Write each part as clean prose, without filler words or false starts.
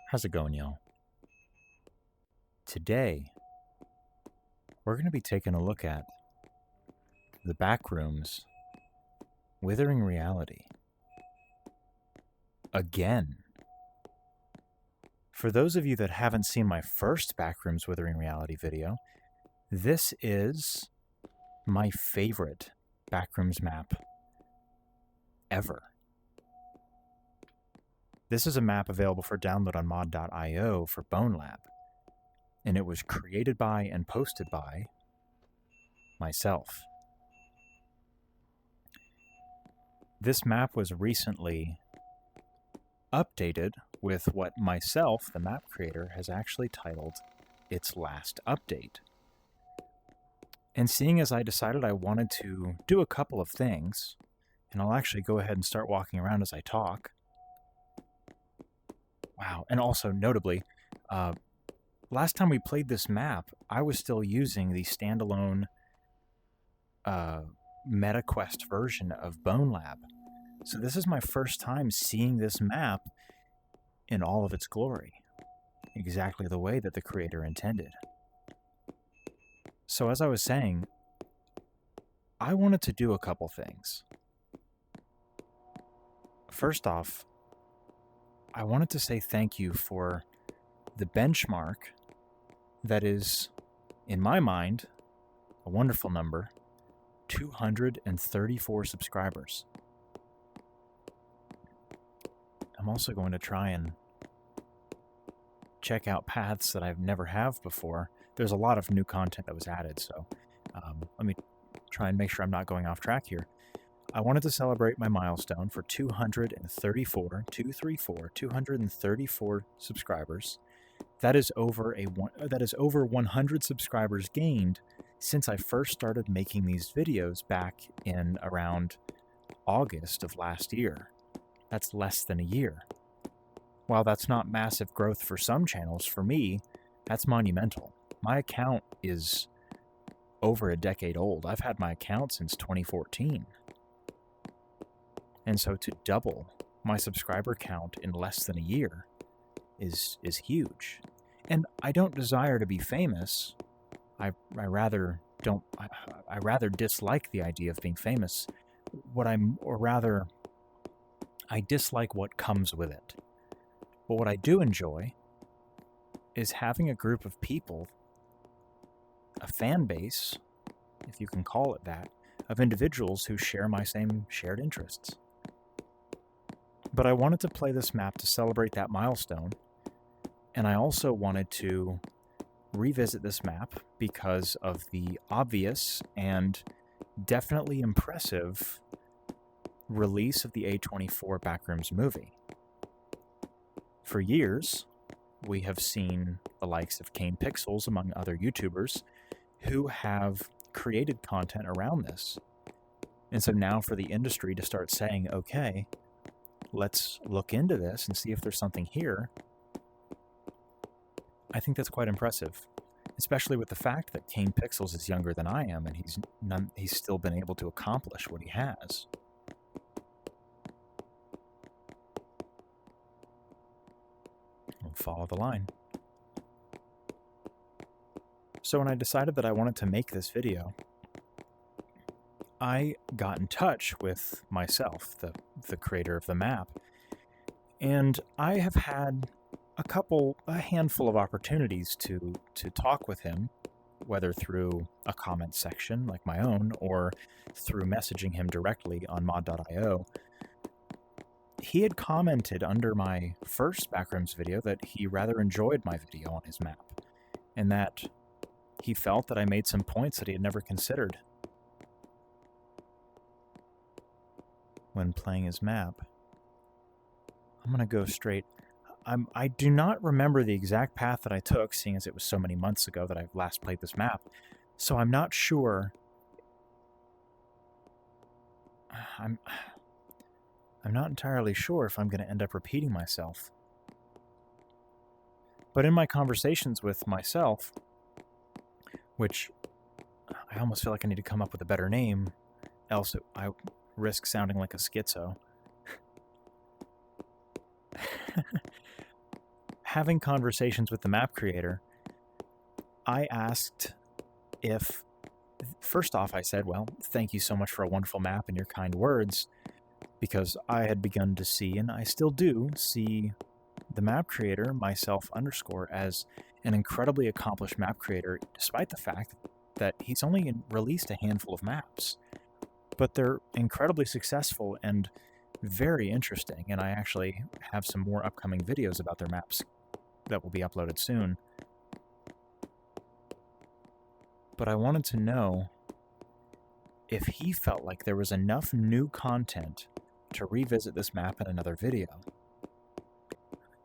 How's it going, y'all? Today, we're going to be taking a look at the Backrooms Withering Reality. Again. For those of you that haven't seen my first Backrooms Withering Reality video, this is my favorite Backrooms map ever. This is a map available for download on mod.io for Bonelab, and it was created by and posted by myself. This map was recently updated with what myself, the map creator, has actually titled its last update. And seeing as I decided I wanted to do a couple of things, and I'll actually go ahead and start walking around as I talk. Wow, and also notably, last time we played this map, I was still using the standalone MetaQuest version of Bonelab. So this is my first time seeing this map in all of its glory, exactly the way that the creator intended. So as I was saying, I wanted to do a couple things. First off, I wanted to say thank you for the benchmark that is, in my mind, a wonderful number, 234 subscribers. I'm also going to try and check out paths that I've never have before. There's a lot of new content that was added, so let me try and make sure I'm not going off track here. I wanted to celebrate my milestone for 234 subscribers. That is over 100 subscribers gained since I first started making these videos back in around August of last year. That's less than a year. While that's not massive growth for some channels, for me, that's monumental. My account is over a decade old. I've had my account since 2014. And so to double my subscriber count in less than a year is huge. And I don't desire to be famous. I rather dislike the idea of being famous. I dislike what comes with it. But what I do enjoy is having a group of people, a fan base, if you can call it that, of individuals who share my same shared interests. But I wanted to play this map to celebrate that milestone, and I also wanted to revisit this map because of the obvious and definitely impressive release of the A24 Backrooms movie. For years, we have seen the likes of Kane Pixels, among other YouTubers, who have created content around this. And so now for the industry to start saying, okay, let's look into this and see if there's something here, I think that's quite impressive, especially with the fact that Kane Pixels is younger than I am, and he's still been able to accomplish what he has. We'll follow the line. So when I decided that I wanted to make this video, I got in touch with myself, the creator of the map, and I have had a handful of opportunities to talk with him, whether through a comment section like my own or through messaging him directly on mod.io. He had commented under my first Backrooms video that he rather enjoyed my video on his map, and that he felt that I made some points that he had never considered when playing his map. I'm going to go straight. I do not remember the exact path that I took, seeing as it was so many months ago that I last played this map, so I'm not sure. I'm not entirely sure if I'm going to end up repeating myself. But in my conversations with myself, which I almost feel like I need to come up with a better name, else I risk sounding like a schizo. having conversations with the map creator, I asked if, first off, I said, well, thank you so much for a wonderful map and your kind words, because I had begun to see, and I still do see, the map creator, myself underscore, as an incredibly accomplished map creator, despite the fact that he's only released a handful of maps. But they're incredibly successful and very interesting, and I actually have some more upcoming videos about their maps that will be uploaded soon. But I wanted to know if he felt like there was enough new content to revisit this map in another video.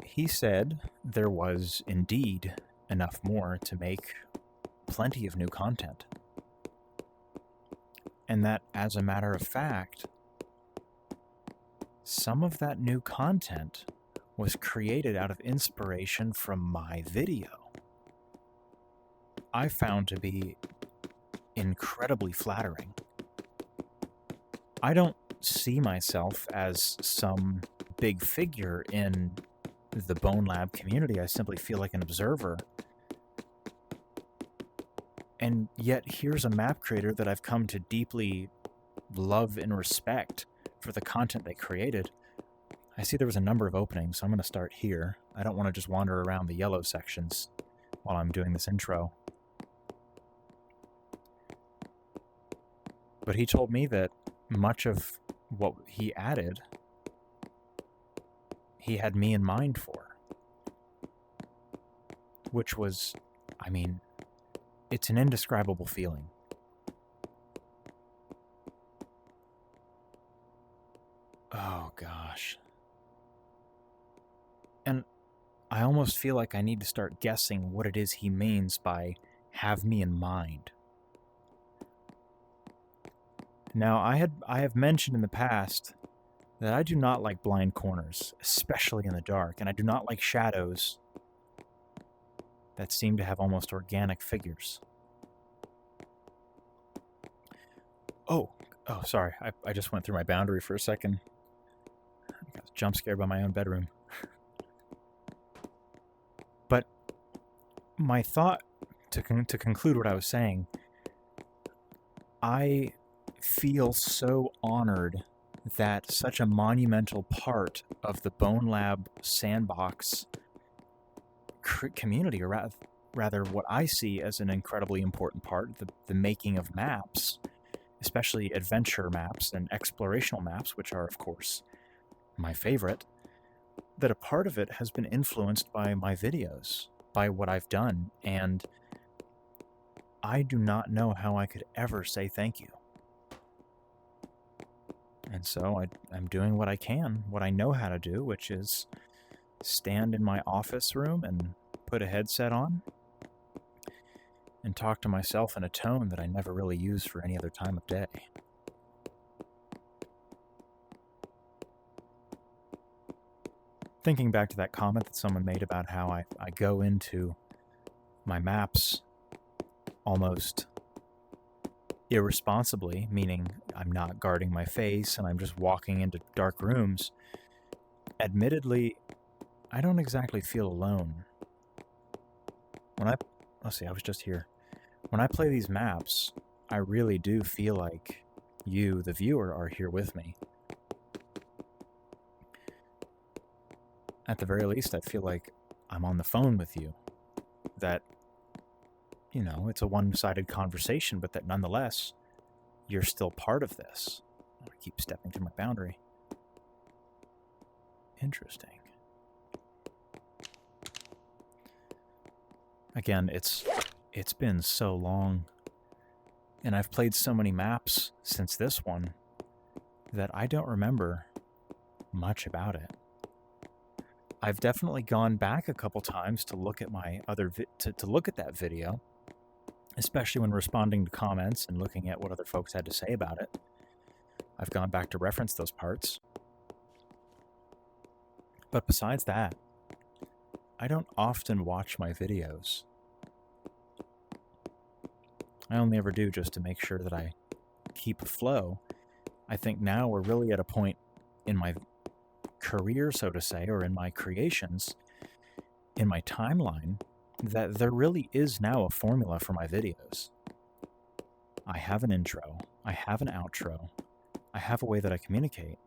He said there was indeed enough more to make plenty of new content. And that, as a matter of fact, some of that new content was created out of inspiration from my video. I found to be incredibly flattering. I don't see myself as some big figure in the Bonelab community. I simply feel like an observer. And yet here's a map creator that I've come to deeply love and respect for the content they created. I see there was a number of openings, so I'm going to start here. I don't want to just wander around the yellow sections while I'm doing this intro. But he told me that much of what he added, he had me in mind for. Which was, I mean, it's an indescribable feeling. Oh, gosh. And I almost feel like I need to start guessing what it is he means by have me in mind. Now, I have mentioned in the past that I do not like blind corners, especially in the dark, and I do not like shadows that seem to have almost organic figures. Oh, sorry, I just went through my boundary for a second. I got jump scared by my own bedroom. But my thought, to conclude what I was saying, I feel so honored that such a monumental part of the Bonelab sandbox community, or rather what I see as an incredibly important part, the making of maps, especially adventure maps and explorational maps, which are, of course, my favorite, that a part of it has been influenced by my videos, by what I've done, and I do not know how I could ever say thank you. And so I'm doing what I can, what I know how to do, which is stand in my office room and put a headset on and talk to myself in a tone that I never really use for any other time of day. Thinking back to that comment that someone made about how I go into my maps almost irresponsibly, meaning I'm not guarding my face and I'm just walking into dark rooms. Admittedly, I don't exactly feel alone. Let's see, I was just here. When I play these maps, I really do feel like you, the viewer, are here with me. At the very least, I feel like I'm on the phone with you. That, you know, it's a one-sided conversation, but that nonetheless, you're still part of this. I keep stepping through my boundary. Interesting. Again, it's been so long, and I've played so many maps since this one that I don't remember much about it. I've definitely gone back a couple times to look at my other to look at that video, especially when responding to comments and looking at what other folks had to say about it. I've gone back to reference those parts. But besides that, I don't often watch my videos. I only ever do just to make sure that I keep a flow. I think now we're really at a point in my career, so to say, or in my creations, in my timeline that there really is now a formula for my videos. I have an intro, I have an outro, I have a way that I communicate.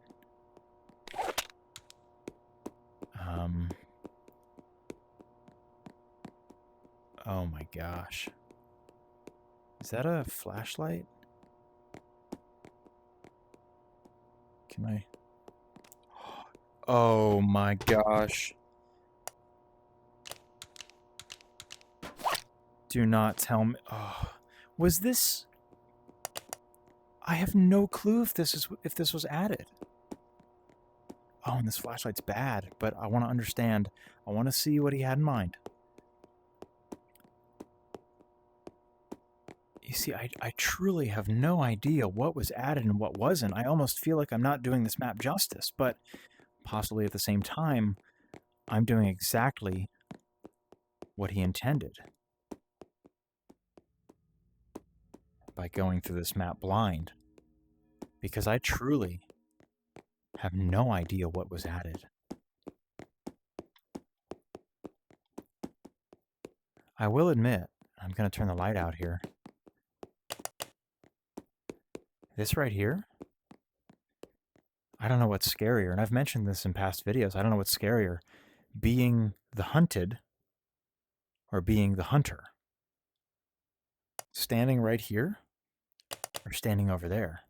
Oh my gosh. Is that a flashlight? Can I? Oh my gosh. Do not tell me. Oh, was this? I have no clue if this was added. Oh, and this flashlight's bad, but I want to understand. I want to see what he had in mind. You see, I truly have no idea what was added and what wasn't. I almost feel like I'm not doing this map justice, but possibly at the same time, I'm doing exactly what he intended by going through this map blind. Because I truly have no idea what was added. I will admit, I'm going to turn the light out here. This right here, I don't know what's scarier, and I've mentioned this in past videos. I don't know what's scarier, being the hunted or being the hunter. Standing right here or standing over there.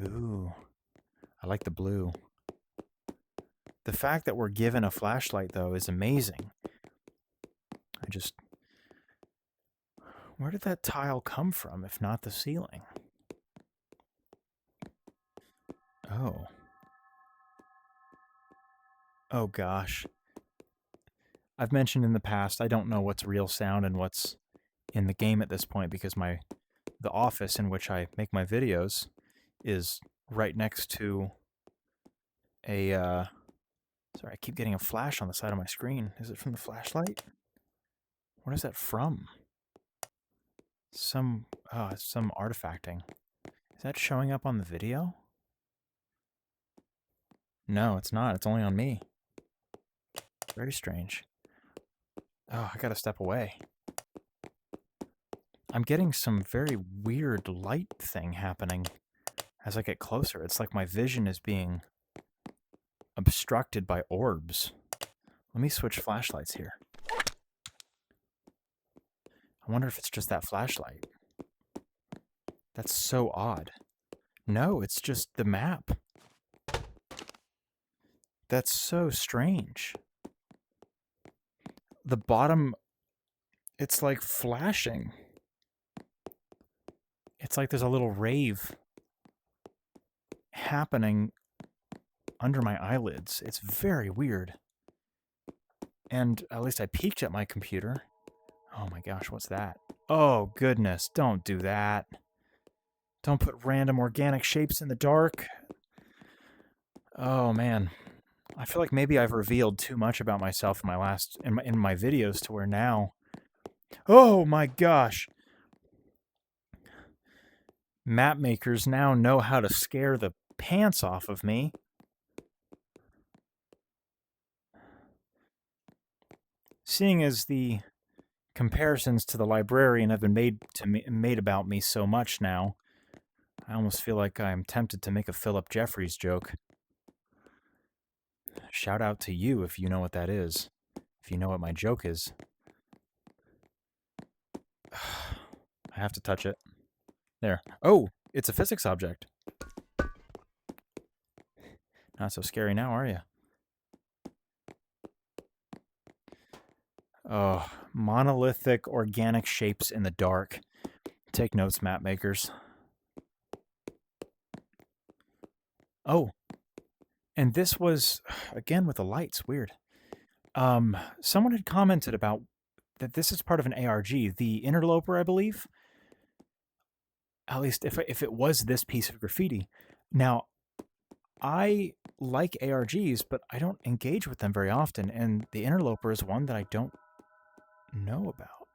Ooh, I like the blue. The fact that we're given a flashlight, though, is amazing. Where did that tile come from, if not the ceiling? Oh. Oh, gosh. I've mentioned in the past, I don't know what's real sound and what's in the game at this point because the office in which I make my videos is right next to a, sorry, I keep getting a flash on the side of my screen. Is it from the flashlight? What is that from? Some artifacting. Is that showing up on the video? No, it's not. It's only on me. Very strange. Oh, I gotta step away. I'm getting some very weird light thing happening as I get closer. It's like my vision is being obstructed by orbs. Let me switch flashlights here. I wonder if it's just that flashlight. That's so odd. No, it's just the map. That's so strange. The bottom, it's like flashing. It's like there's a little rave happening under my eyelids. It's very weird. And at least I peeked at my computer. Oh my gosh, what's that? Oh goodness, don't do that. Don't put random organic shapes in the dark. Oh man. I feel like maybe I've revealed too much about myself in my videos to where now. Oh my gosh. Map makers now know how to scare the pants off of me. Seeing as the comparisons to the librarian have been made about me so much now, I almost feel like I'm tempted to make a Philip Jeffries joke. Shout out to you if you know what that is. If you know what my joke is. I have to touch it. There. Oh, it's a physics object. Not so scary now, are you? Oh, monolithic organic shapes in the dark. Take notes, map makers. Oh, and this was, again with the lights, weird. Someone had commented about that this is part of an ARG, the Interloper, I believe. At least if it was this piece of graffiti. Now, I like ARGs, but I don't engage with them very often, and the Interloper is one that I don't know about.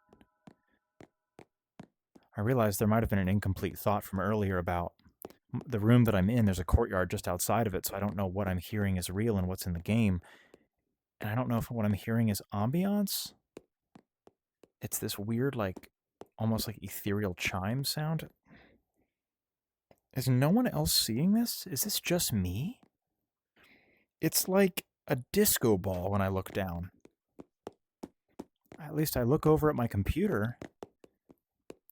I realized there might have been an incomplete thought from earlier about the room that I'm in, there's a courtyard just outside of it, so I don't know what I'm hearing is real and what's in the game. And I don't know if what I'm hearing is ambiance. It's this weird, like, almost like ethereal chime sound. Is no one else seeing this? Is this just me? It's like a disco ball when I look down. At least I look over at my computer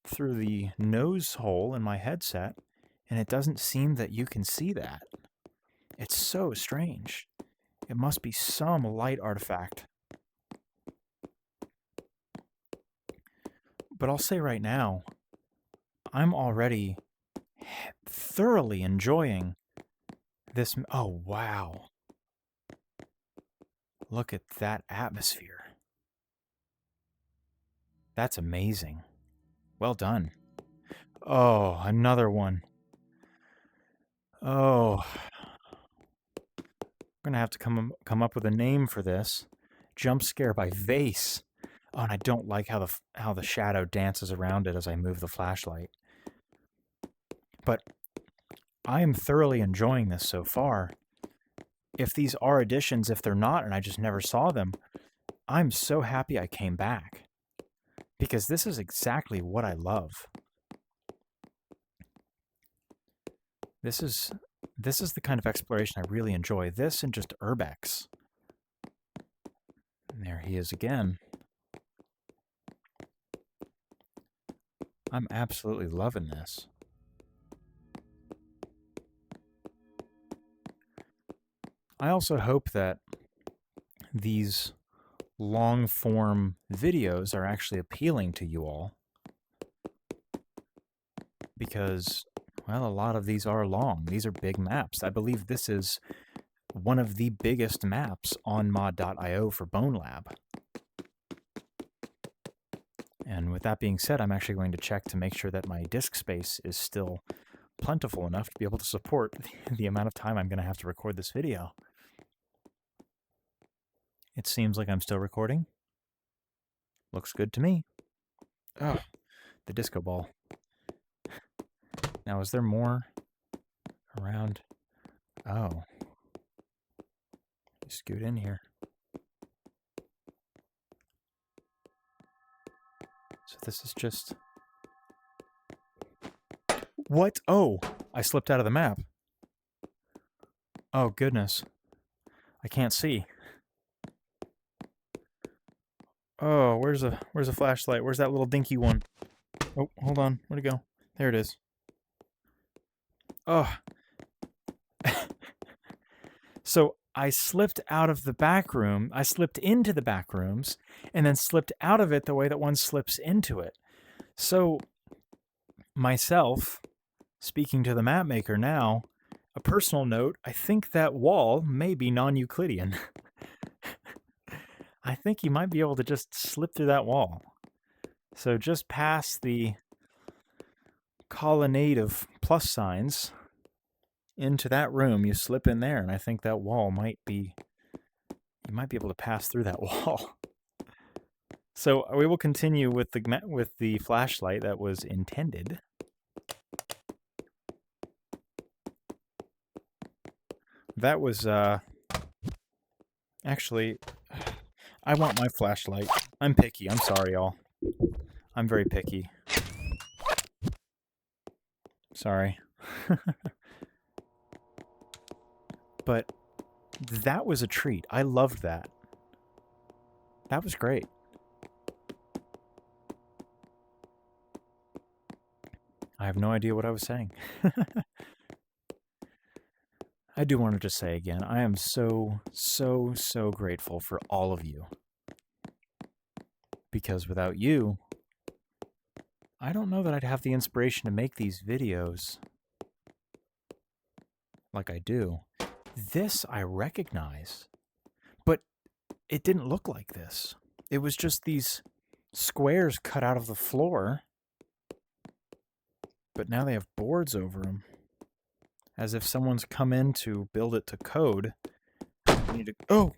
through the nose hole in my headset, and it doesn't seem that you can see that. It's so strange. It must be some light artifact. But I'll say right now, I'm already thoroughly enjoying this. Oh, wow. Look at that atmosphere. That's amazing. Well done. Oh, another one. Oh. I'm going to have to come up with a name for this. Jump scare by vase. Oh, and I don't like how the shadow dances around it as I move the flashlight. But I am thoroughly enjoying this so far. If these are additions, if they're not, and I just never saw them, I'm so happy I came back. Because this is exactly what I love. This is the kind of exploration I really enjoy. This and just Urbex. And there he is again. I'm absolutely loving this. I also hope that these long-form videos are actually appealing to you all. Because, well, a lot of these are long. These are big maps. I believe this is one of the biggest maps on mod.io for Bonelab. And with that being said, I'm actually going to check to make sure that my disk space is still plentiful enough to be able to support the amount of time I'm going to have to record this video. It seems like I'm still recording. Looks good to me. Oh, the disco ball. Now, is there more around? Oh. Scoot in here. So this is just... What? Oh, I slipped out of the map. Oh, goodness. I can't see. Oh, where's the flashlight? Where's that little dinky one? Oh, hold on. Where'd it go? There it is. Oh. So I slipped out of the back room. I slipped into the back rooms and then slipped out of it the way that one slips into it. So myself, speaking to the map maker now, a personal note, I think that wall may be non-Euclidean. I think you might be able to just slip through that wall. So just past the colonnade of plus signs into that room, you slip in there, and I think that wall might be... You might be able to pass through that wall. So we will continue with the flashlight that was intended. That was, actually, I want my flashlight. I'm picky. I'm sorry, y'all. I'm very picky. Sorry. But that was a treat. I loved that. That was great. I have no idea what I was saying. I do want to just say again, I am so grateful for all of you. Because without you, I don't know that I'd have the inspiration to make these videos like I do. This I recognize, but it didn't look like this. It was just these squares cut out of the floor, but now they have boards over them. As if someone's come in to build it to code. I need to... Oh!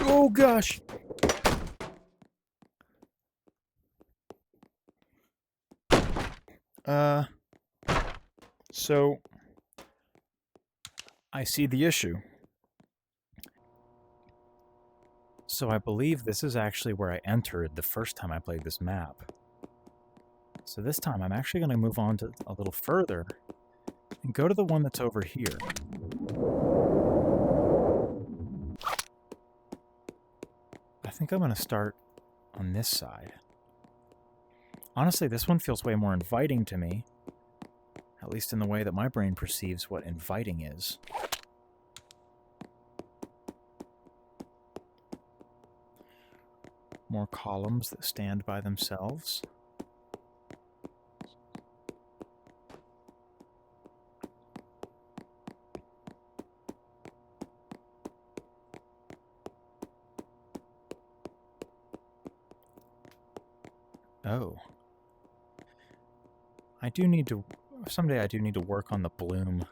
Oh, gosh! So I see the issue. So I believe this is actually where I entered the first time I played this map. So this time I'm actually going to move on to a little further and go to the one that's over here. I think I'm going to start on this side. Honestly, this one feels way more inviting to me, at least in the way that my brain perceives what inviting is. More columns that stand by themselves. Oh. Someday I do need to work on the bloom.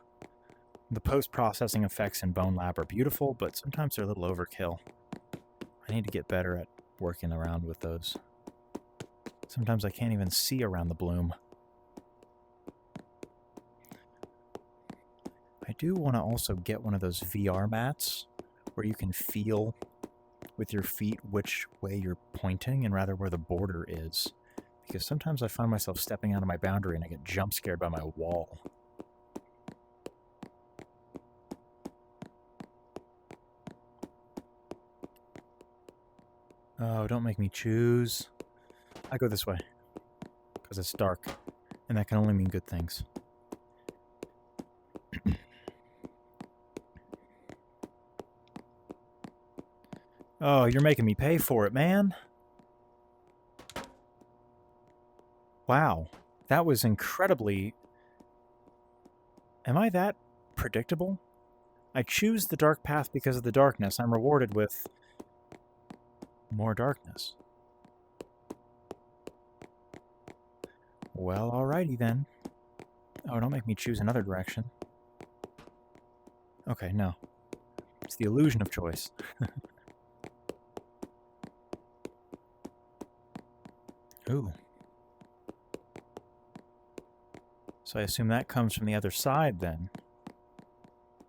The post-processing effects in Bonelab are beautiful, but sometimes they're a little overkill. I need to get better at working around with those. Sometimes I can't even see around the bloom. I do want to also get one of those VR mats where you can feel with your feet which way you're pointing and rather where the border is. Because sometimes I find myself stepping out of my boundary and I get jump scared by my wall. Oh, don't make me choose. I go this way. Because it's dark. And that can only mean good things. Oh, you're making me pay for it, man. Wow. That was incredibly... Am I that predictable? I choose the dark path because of the darkness. I'm rewarded with more darkness. Well, alrighty then. Oh, don't make me choose another direction. Okay, no. It's the illusion of choice. Ooh. So I assume that comes from the other side then.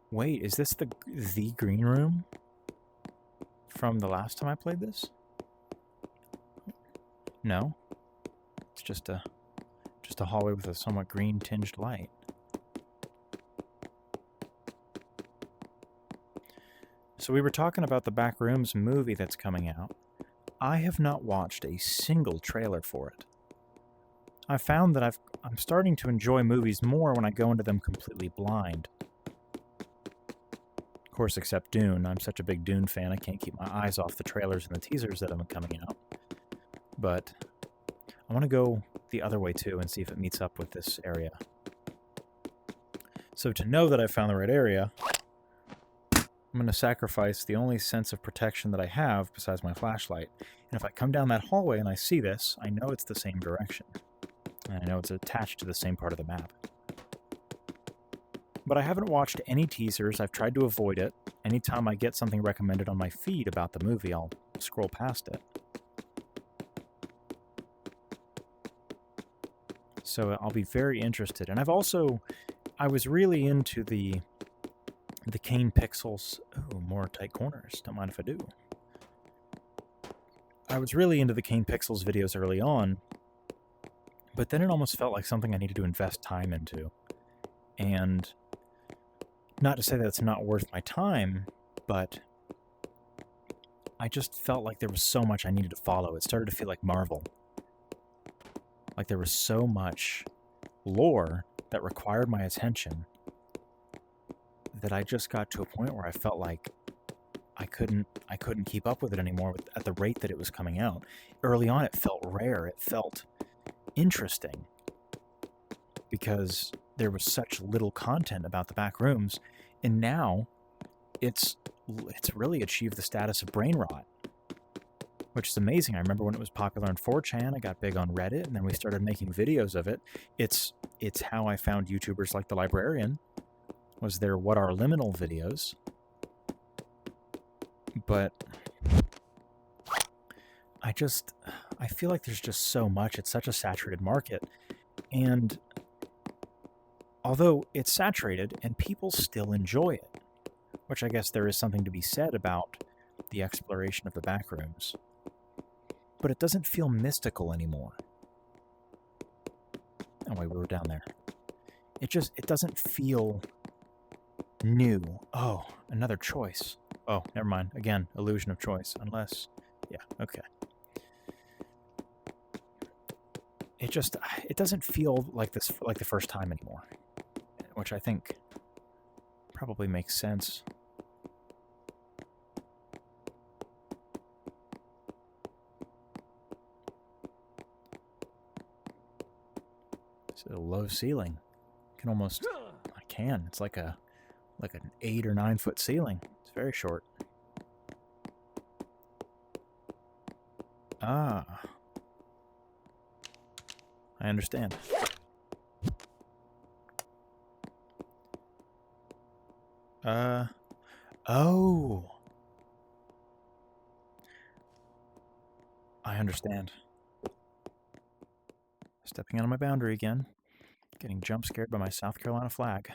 Wait, is this the green room from the last time I played this? No. It's just a hallway with a somewhat green tinged light. So we were talking about the Backrooms movie that's coming out. I have not watched a single trailer for it. I found that I'm starting to enjoy movies more when I go into them completely blind. Of course, except Dune. I'm such a big Dune fan, I can't keep my eyes off the trailers and the teasers that have been coming out. But I want to go the other way too and see if it meets up with this area. So to know that I found the right area, I'm going to sacrifice the only sense of protection that I have besides my flashlight. And if I come down that hallway and I see this, I know it's the same direction. And I know it's attached to the same part of the map. But I haven't watched any teasers. I've tried to avoid it. Anytime I get something recommended on my feed about the movie, I'll scroll past it. So I'll be very interested. And I was really into the Kane Pixels. Oh, more tight corners. Don't mind if I do. I was really into the Kane Pixels videos early on, but then it almost felt like something I needed to invest time into. And not to say that it's not worth my time, but I just felt like there was so much I needed to follow. It started to feel like Marvel. Like there was so much lore that required my attention that I just got to a point where I felt like I couldn't keep up with it anymore at the rate that it was coming out. Early on, it felt rare. It felt interesting because there was such little content about the Backrooms, and now it's really achieved the status of brain rot, which is amazing. I remember when it was popular on 4chan, I got big on Reddit, and then we started making videos of it. It's how I found YouTubers like The Librarian, was their What Are Liminal videos. But I feel like there's just so much. It's such a saturated market. And Although it's saturated and people still enjoy it, which I guess there is something to be said about the exploration of the backrooms. But it doesn't feel mystical anymore. Oh wait, we were down there. It doesn't feel new. Oh, another choice. Oh, never mind. Again, illusion of choice. Unless, yeah, okay. It doesn't feel like this, like the first time anymore, which I think probably makes sense. It's a low ceiling. Can almost, I can. It's like an 8 or 9 foot ceiling. It's very short. Ah. I understand. Oh. I understand. Stepping out of my boundary again. Getting jump scared by my South Carolina flag.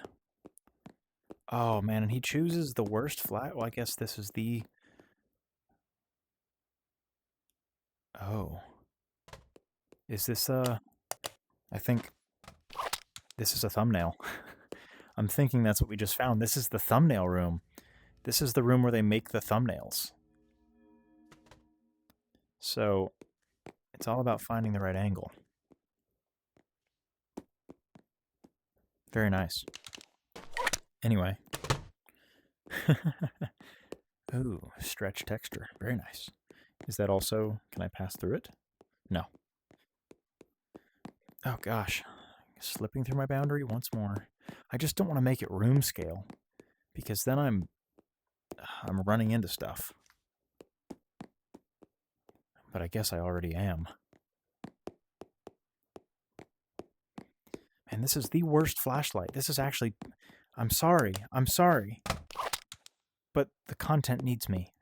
Oh, man, and he chooses the worst flag? Well, I guess this is the... Oh. Is this, I think this is a thumbnail. I'm thinking that's what we just found. This is the thumbnail room. This is the room where they make the thumbnails. So, it's all about finding the right angle. Very nice. Anyway. Ooh, stretch texture. Very nice. Is that also... Can I pass through it? No. Oh, gosh. Slipping through my boundary once more. I just don't want to make it room scale, because then I'm running into stuff. But I guess I already am. And this is the worst flashlight. This is actually... I'm sorry. I'm sorry. But the content needs me.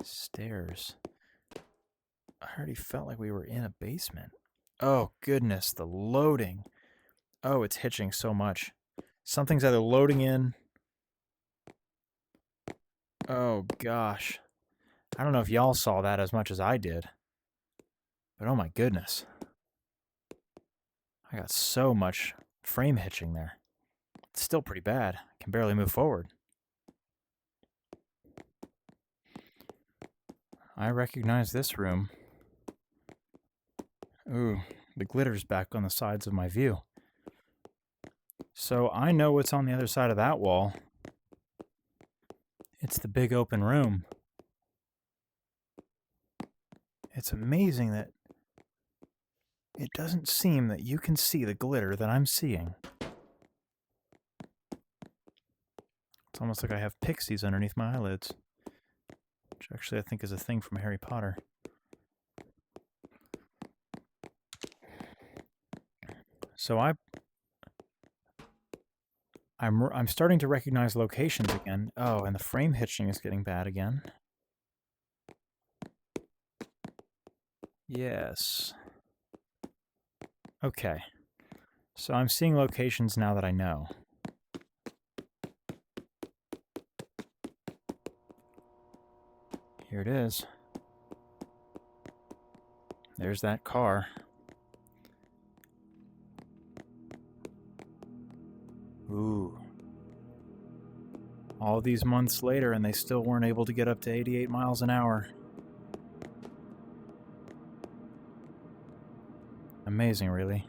Stairs. I already felt like we were in a basement. Oh, goodness, the loading. Oh, it's hitching so much. Something's either loading in... Oh, gosh. I don't know if y'all saw that as much as I did. But oh my goodness. I got so much frame hitching there. It's still pretty bad. I can barely move forward. I recognize this room. Ooh, the glitter's back on the sides of my view. So I know what's on the other side of that wall. It's the big open room. It's amazing that it doesn't seem that you can see the glitter that I'm seeing. It's almost like I have pixies underneath my eyelids, which actually I think is a thing from Harry Potter. So I'm starting to recognize locations again. Oh, and the frame hitching is getting bad again. Yes. Okay. So I'm seeing locations now that I know. Here it is. There's that car. Ooh. All these months later, and they still weren't able to get up to 88 miles an hour. Amazing, really.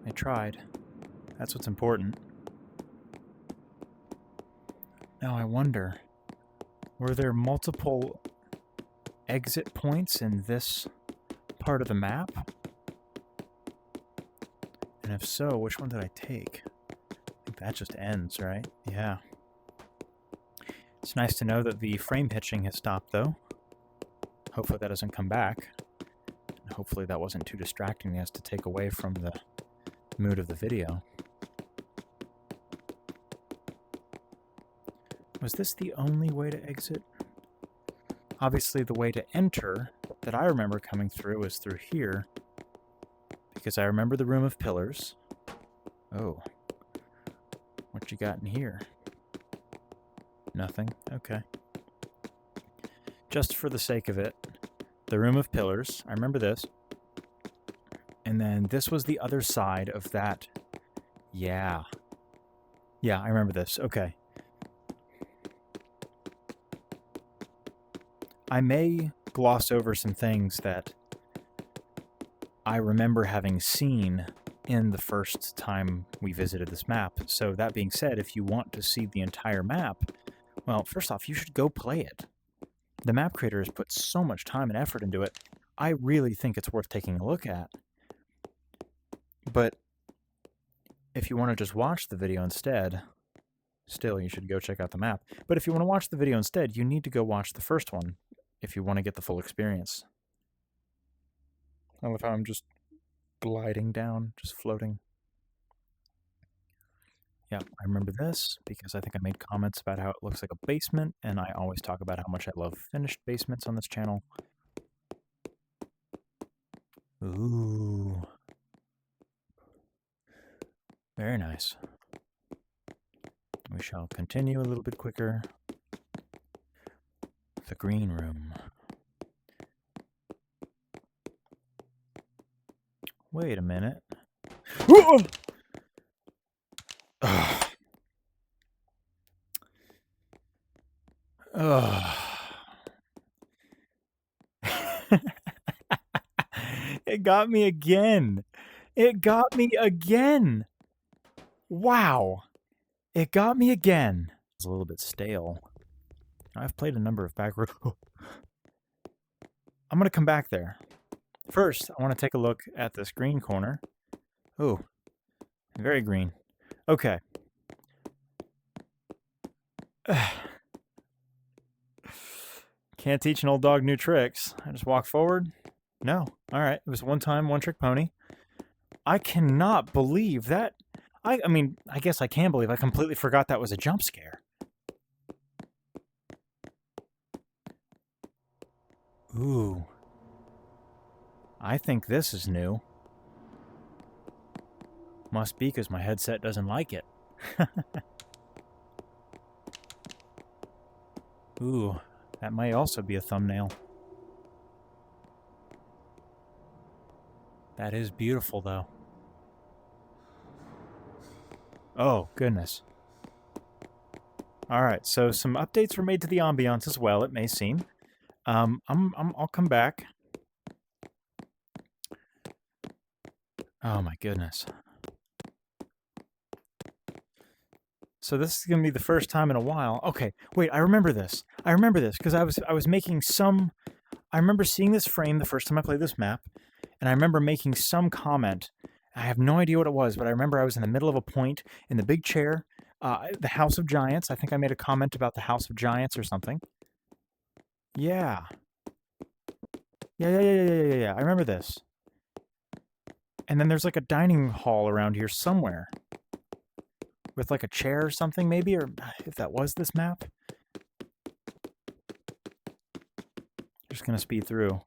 They tried. That's what's important. Now I wonder, were there multiple exit points in this part of the map? And if so, which one did I take? I think that just ends, right? Yeah. It's nice to know that the frame hitching has stopped, though. Hopefully that doesn't come back. And hopefully that wasn't too distracting as to take away from the mood of the video. Was this the only way to exit? Obviously the way to enter that I remember coming through is through here. because I remember the room of pillars. Oh. What you got in here? Nothing? Okay. Just for the sake of it, the room of pillars. I remember this. And then this was the other side of that. Yeah. Yeah, I remember this. Okay. I may gloss over some things that I remember having seen in the first time we visited this map. So that being said, if you want to see the entire map, well, first off, you should go play it. The map creator has put so much time and effort into it. I really think it's worth taking a look at. But if you want to just watch the video instead, still, you should go check out the map. But if you want to watch the video instead, you need to go watch the first one if you want to get the full experience. I love how I'm just gliding down, just floating. Yeah, I remember this because I think I made comments about how it looks like a basement, and I always talk about how much I love finished basements on this channel. Ooh. Very nice. We shall continue a little bit quicker. The green room. Wait a minute. It got me again. It got me again. Wow. It got me again. It's a little bit stale. I've played a number of Backrooms. I'm going to come back there. First, I want to take a look at this green corner. Oh, very green. Okay. Can't teach an old dog new tricks. I just walk forward. No. All right. It was one time, one trick pony. I cannot believe that. I mean, I guess I can believe I completely forgot that was a jump scare. Ooh. I think this is new. Must be because my headset doesn't like it. Ooh, that might also be a thumbnail. That is beautiful, though. Oh, goodness. All right, so some updates were made to the ambiance as well, it may seem. I'll come back. Oh, my goodness. So this is going to be the first time in a while. Okay, wait, I remember this. I remember this because I was making some... I remember seeing this frame the first time I played this map, and I remember making some comment. I have no idea what it was, but I remember I was in the middle of a point in the big chair, the House of Giants. I think I made a comment about the House of Giants or something. Yeah. Yeah. I remember this. And then there's like a dining hall around here somewhere. With like a chair or something, maybe? Or if that was this map. Just gonna speed through.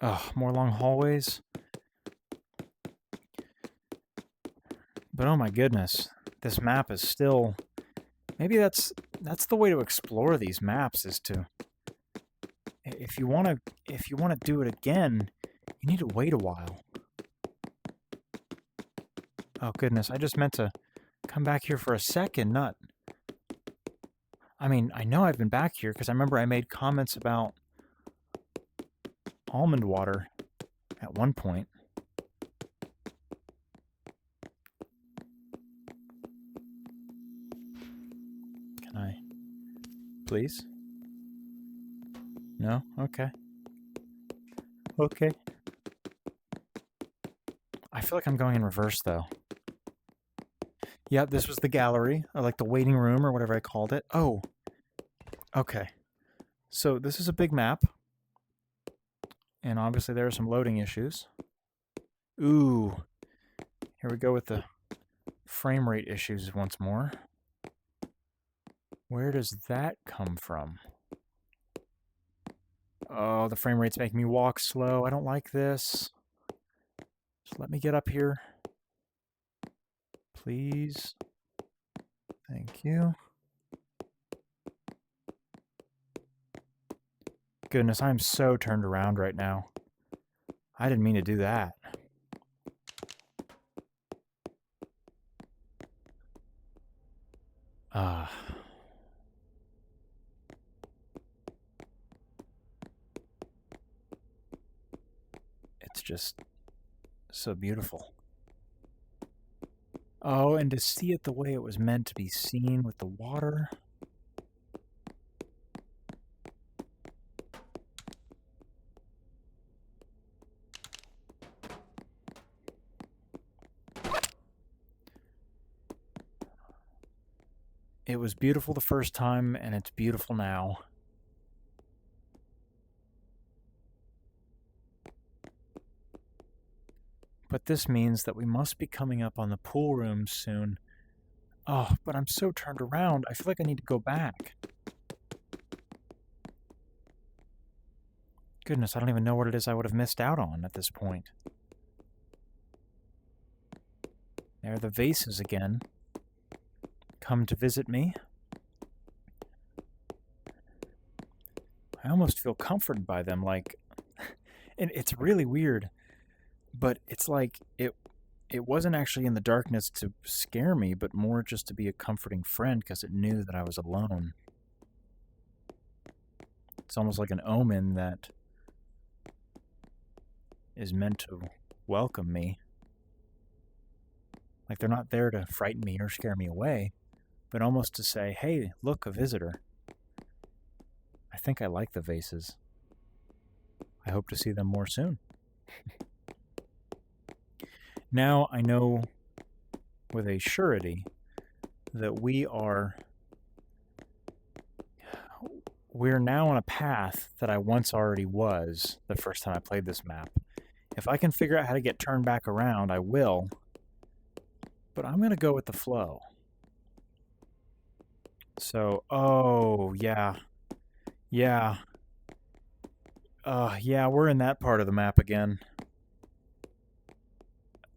Oh, more long hallways. But oh my goodness, this map is still... Maybe that's the way to explore these maps, is to... If you want to do it again, you need to wait a while. Oh goodness, I just meant to come back here for a second, not... I mean, I know I've been back here because I remember I made comments about almond water at one point. Can I... Please? No? Okay. Okay. I feel like I'm going in reverse, though. Yep, this was the gallery, or like the waiting room, or whatever I called it. Oh. Okay. So this is a big map. And obviously there are some loading issues. Ooh. Here we go with the frame rate issues once more. Where does that come from? Oh, the frame rate's making me walk slow. I don't like this. Just let me get up here. Please. Thank you. Goodness, I'm so turned around right now. I didn't mean to do that. It's just so beautiful. Oh, and to see it the way it was meant to be seen with the water. It was beautiful the first time, and it's beautiful now. But this means that we must be coming up on the pool room soon. Oh, but I'm so turned around, I feel like I need to go back. Goodness, I don't even know what it is I would have missed out on at this point. There are the vases again. Come to visit me. I almost feel comforted by them, like... And it's really weird, but it's like it wasn't actually in the darkness to scare me, but more just to be a comforting friend because it knew that I was alone. It's almost like an omen that is meant to welcome me. Like they're not there to frighten me or scare me away, but almost to say, hey, look, a visitor. I think I like the vases. I hope to see them more soon. Now I know with a surety that we're now on a path that I once already was the first time I played this map. If I can figure out how to get turned back around, I will. But I'm going to go with the flow. So, oh, yeah. Yeah. Yeah, we're in that part of the map again.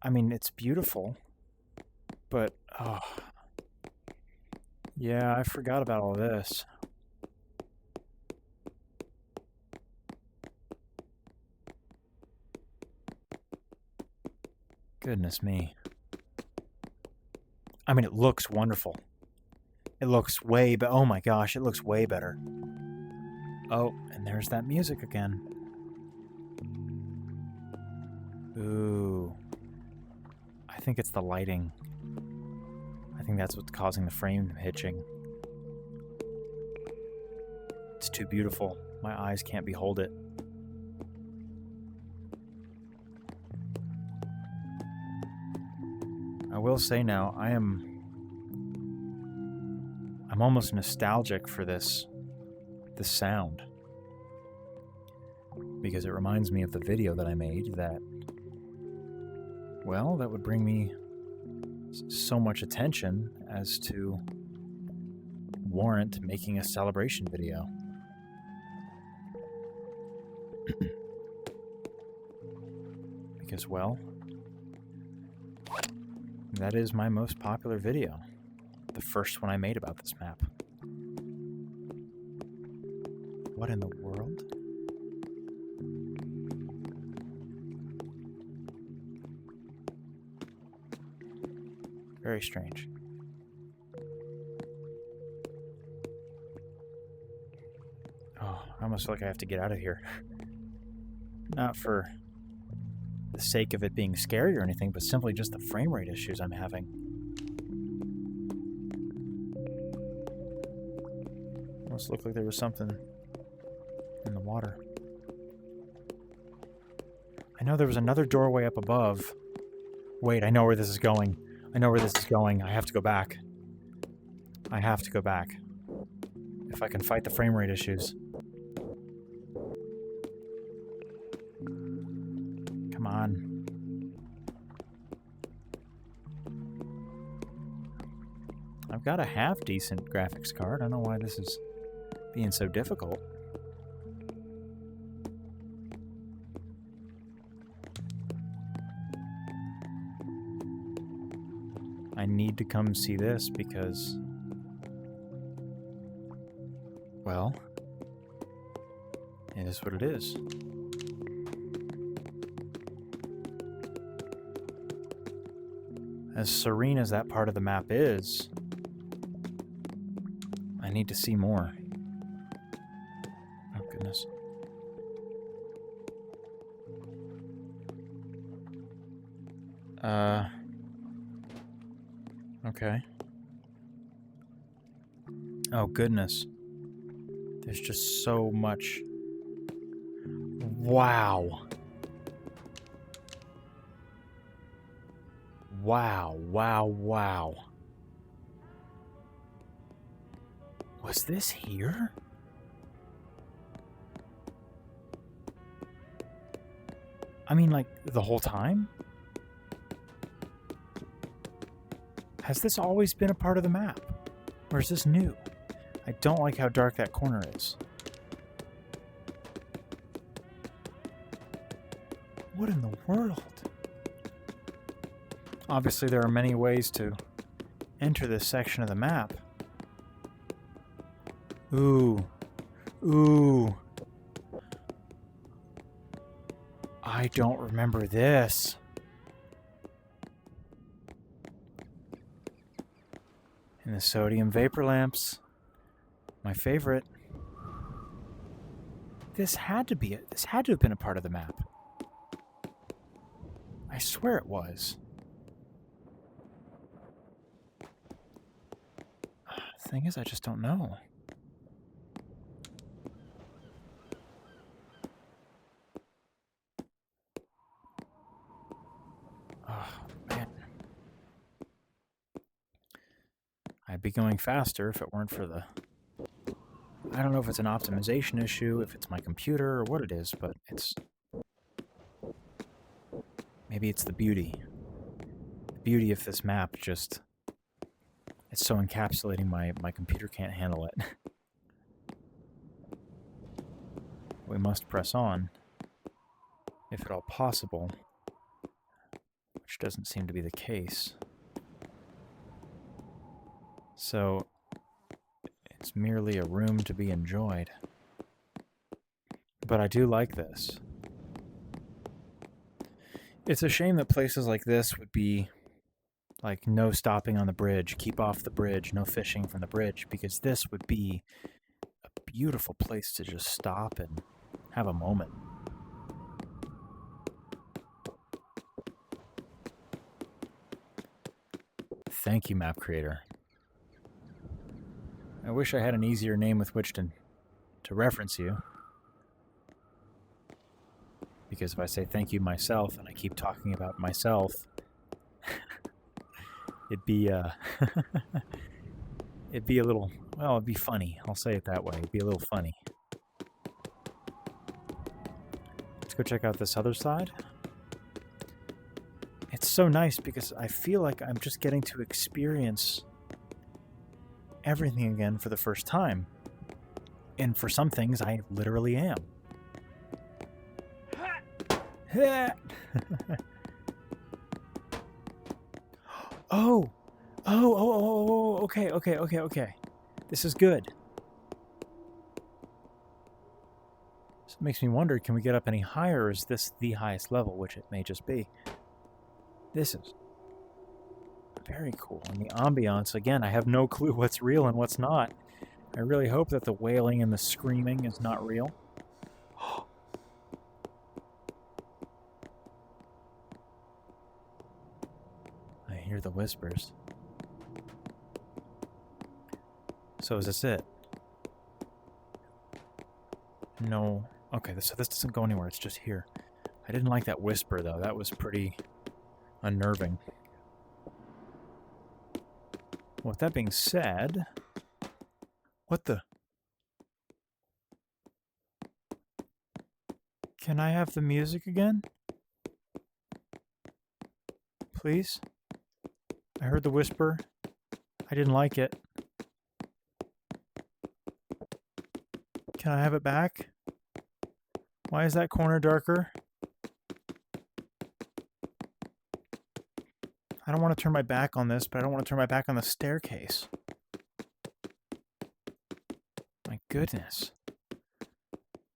I mean, it's beautiful. But, oh. Yeah, I forgot about all this. Goodness me. I mean, it looks wonderful. It looks way better. Oh my gosh, it looks way better. Oh, and there's that music again. Ooh. I think it's the lighting. I think that's what's causing the frame hitching. It's too beautiful. My eyes can't behold it. I will say now, I'm almost nostalgic for this sound. Because it reminds me of the video that I made that, well, that would bring me so much attention as to warrant making a celebration video. Because, well, that is my most popular video. The first one I made about this map. What in the world? Very strange. Oh, I almost feel like I have to get out of here. Not for the sake of it being scary or anything, but simply just the frame rate issues I'm having. Almost looked like there was something in the water. I know there was another doorway up above. Wait, I know where this is going. I know where this is going. I have to go back. I have to go back. If I can fight the frame rate issues. Come on. I've got a half-decent graphics card. I don't know why this is being so difficult. I need to come see this because, well, it is what it is. As serene as that part of the map is, I need to see more. Oh, goodness. Okay. Oh, goodness. There's just so much. Wow. Wow, wow, wow. Was this here? I mean, like, the whole time? Has this always been a part of the map? Or is this new? I don't like how dark that corner is. What in the world? Obviously, there are many ways to enter this section of the map. Ooh. Ooh. I don't remember this. And the sodium vapor lamps. My favorite. This had to have been a part of the map. I swear it was. The thing is, I just don't know. Oh, man. I'd be going faster if it weren't for the... I don't know if it's an optimization issue, if it's my computer, or what it is, but it's... Maybe it's the beauty. The beauty of this map just... It's so encapsulating, my computer can't handle it. We must press on, if at all possible, which doesn't seem to be the case. So, it's merely a room to be enjoyed. But I do like this. It's a shame that places like this would be like no stopping on the bridge, keep off the bridge, no fishing from the bridge, because this would be a beautiful place to just stop and have a moment. Thank you, map creator. I wish I had an easier name with which to reference you. Because if I say thank you myself and I keep talking about myself, it'd be it'd be a little, well, it'd be funny. I'll say it that way. It'd be a little funny. Let's go check out this other side. It's so nice because I feel like I'm just getting to experience everything again for the first time. And for some things, I literally am. Oh, okay. This is good. So it makes me wonder, can we get up any higher, or is this the highest level, which it may just be? This is very cool. And the ambiance, again, I have no clue what's real and what's not. I really hope that the wailing and the screaming is not real. I hear the whispers. So is this it? No. Okay, so this doesn't go anywhere. It's just here. I didn't like that whisper, though. That was pretty unnerving. Well, with that being said... What the... Can I have the music again? Please? I heard the whisper. I didn't like it. Can I have it back? Why is that corner darker? I don't want to turn my back on this, but I don't want to turn my back on the staircase. My goodness.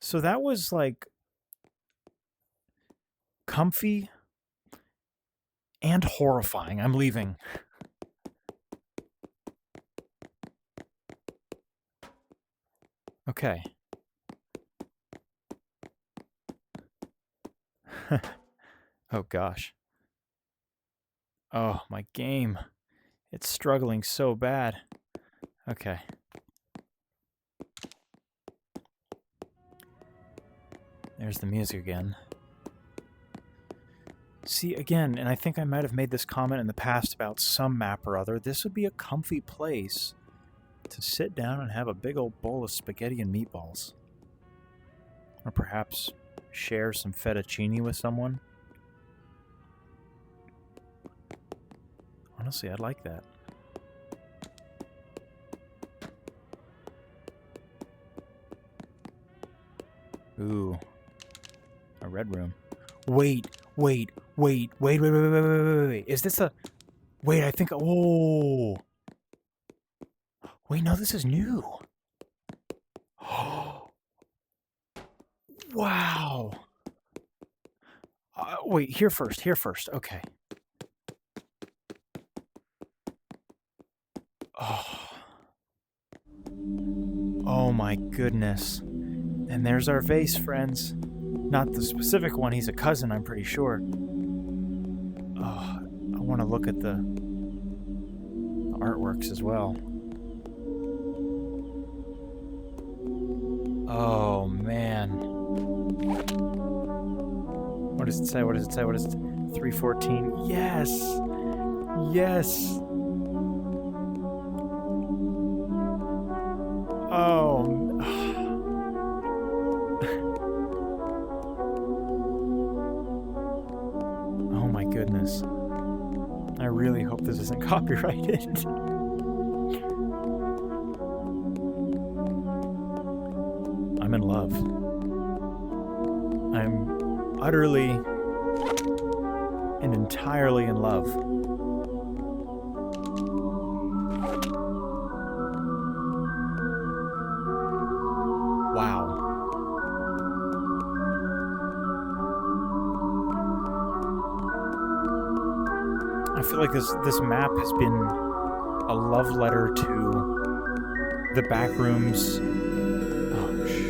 So that was like comfy and horrifying. I'm leaving. Okay. Oh gosh. Oh, my game. It's struggling so bad. Okay. There's the music again. See, again, and I think I might have made this comment in the past about some map or other, this would be a comfy place to sit down and have a big old bowl of spaghetti and meatballs. Or perhaps share some fettuccine with someone. Honestly, I'd like that. Ooh. A red room. Wait. Is this a... Wait, I think... Oh. Wait, no, this is new. Wow. Wait, here first. Okay. Oh my goodness. And there's our vase, friends. Not the specific one, he's a cousin, I'm pretty sure. Oh, I want to look at the artworks as well. Oh, man. What does it say? 314. Yes! Oh. Oh my goodness. I really hope this isn't copyrighted. I'm in love. I'm utterly and entirely in love. Wow. I feel like this map has been a love letter to the Backrooms. Oh, shh.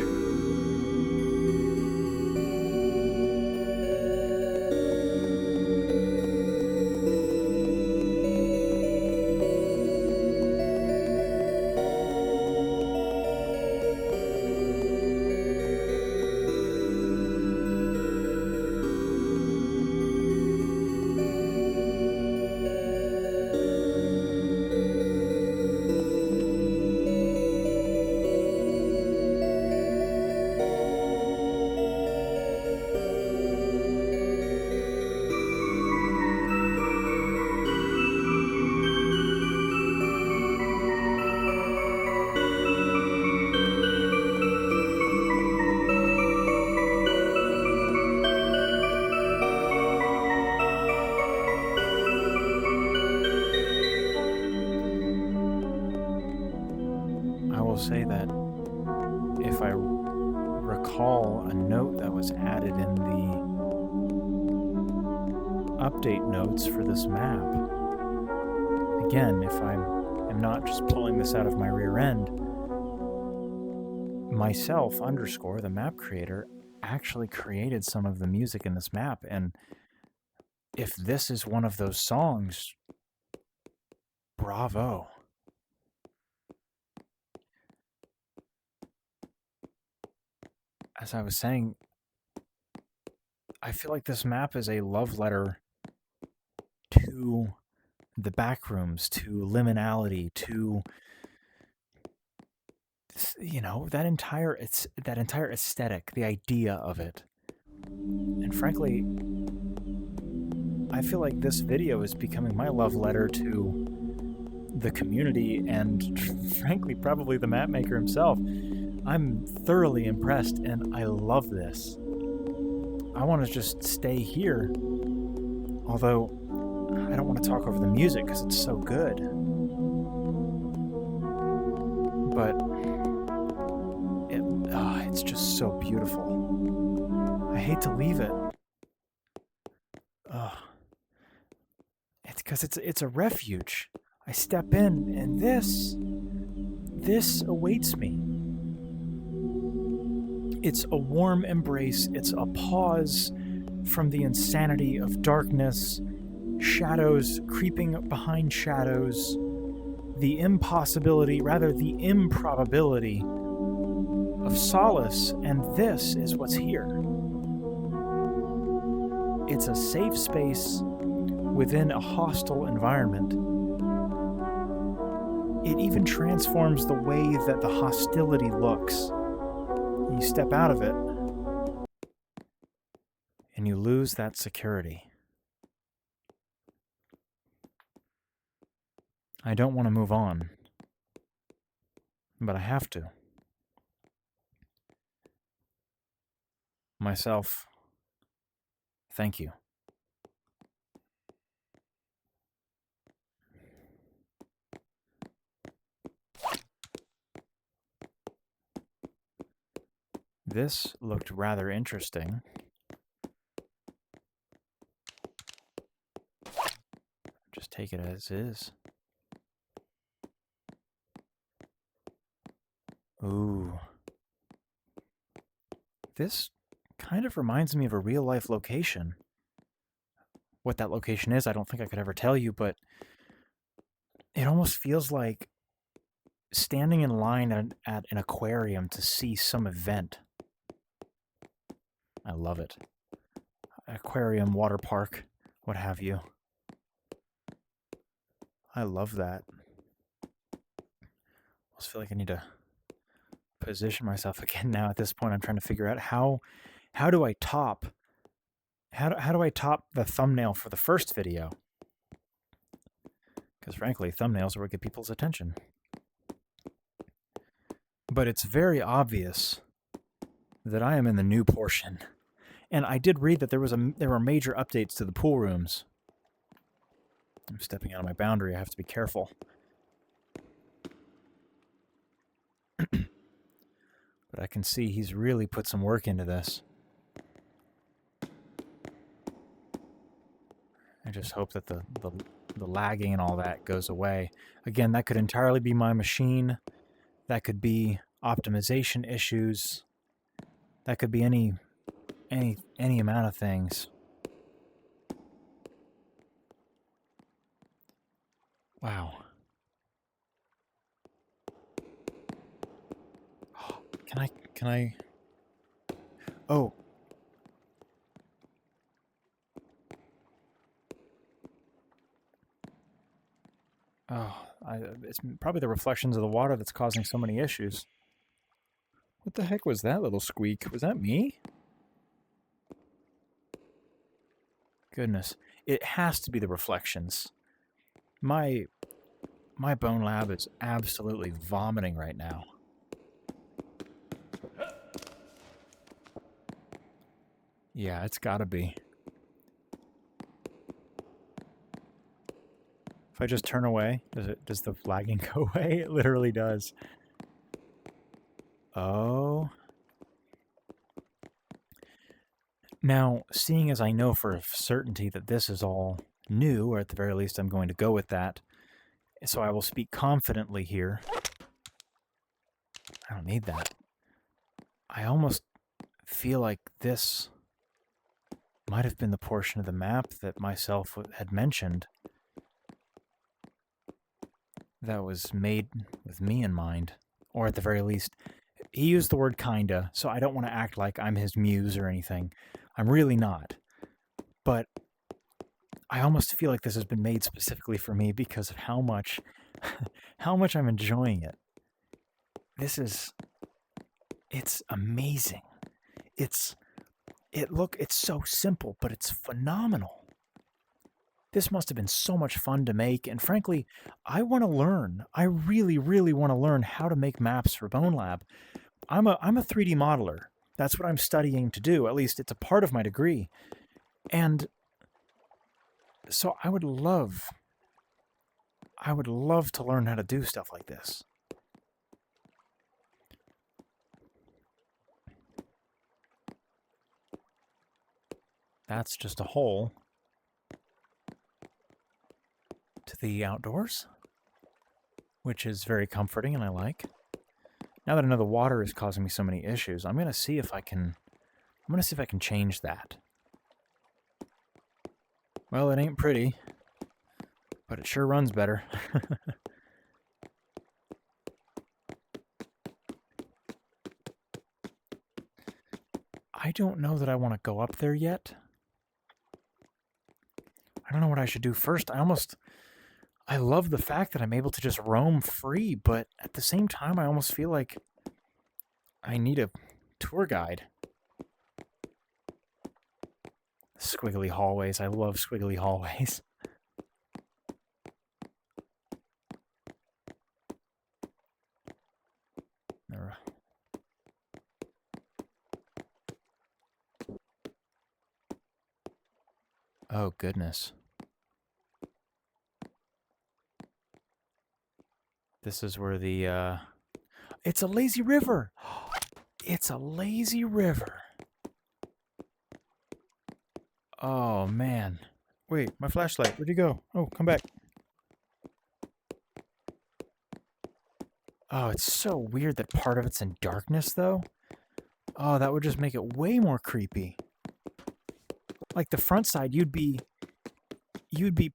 Say that if I recall a note that was added in the update notes for this map, again, if I'm not just pulling this out of my rear end, myself _ the map creator actually created some of the music in this map, and if this is one of those songs, bravo. As I was saying, I feel like this map is a love letter to the Backrooms, to liminality, to, you know, that entire aesthetic, the idea of it. And frankly, I feel like this video is becoming my love letter to the community and, frankly, probably the map maker himself. I'm thoroughly impressed, and I love this. I want to just stay here. Although, I don't want to talk over the music because it's so good. But it's just so beautiful. I hate to leave it. It's because it's a refuge. I step in, and this awaits me. It's a warm embrace. It's a pause from the insanity of darkness, shadows creeping behind shadows, the impossibility, rather the improbability of solace, and this is what's here. It's a safe space within a hostile environment. It even transforms the way that the hostility looks. You step out of it, and you lose that security. I don't want to move on, but I have to. Myself, thank you. This looked rather interesting. Just take it as is. Ooh. This kind of reminds me of a real-life location. What that location is, I don't think I could ever tell you, but it almost feels like standing in line at an aquarium to see some event. I love it. Aquarium, water park, what have you. I love that. I almost feel like I need to position myself again now. At this point, I'm trying to figure out how do I top the thumbnail for the first video? Because frankly, thumbnails are what get people's attention. But it's very obvious that I am in the new portion. And I did read that there were major updates to the pool rooms. I'm stepping out of my boundary. I have to be careful. But I can see he's really put some work into this. I just hope that the lagging and all that goes away. Again, that could entirely be my machine. That could be optimization issues. That could be any amount of things. Wow. Can I? Oh. Oh, it's probably the reflections of the water that's causing so many issues. What the heck was that little squeak? Was that me? Goodness. It has to be the reflections. My Bonelab is absolutely vomiting right now. Yeah, it's gotta be. If I just turn away, does the lagging go away? It literally does. Oh. Now, seeing as I know for a certainty that this is all new, or at the very least I'm going to go with that, so I will speak confidently here. I don't need that. I almost feel like this might have been the portion of the map that myself had mentioned that was made with me in mind. Or at the very least, he used the word kinda, so I don't want to act like I'm his muse or anything. I'm really not. But I almost feel like this has been made specifically for me because of how much I'm enjoying it. It's amazing. It's so simple, but it's phenomenal. This must have been so much fun to make, and frankly, I want to learn. I really, really want to learn how to make maps for Bonelab. I'm a 3D modeler. That's what I'm studying to do. At least it's a part of my degree. And So I would love to learn how to do stuff like this. That's just a hole to the outdoors, which is very comforting and I like. Now that I know the water is causing me so many issues, I'm gonna see if I can change that. Well, it ain't pretty, but it sure runs better. I don't know that I want to go up there yet. I don't know what I should do first. I love the fact that I'm able to just roam free, but at the same time, I almost feel like I need a tour guide. Squiggly hallways. I love squiggly hallways. Oh, goodness. This is where the, it's a lazy river! It's a lazy river. Oh, man. Wait, my flashlight. Where'd you go? Oh, come back. Oh, it's so weird that part of it's in darkness, though. Oh, that would just make it way more creepy. Like the front side, you'd be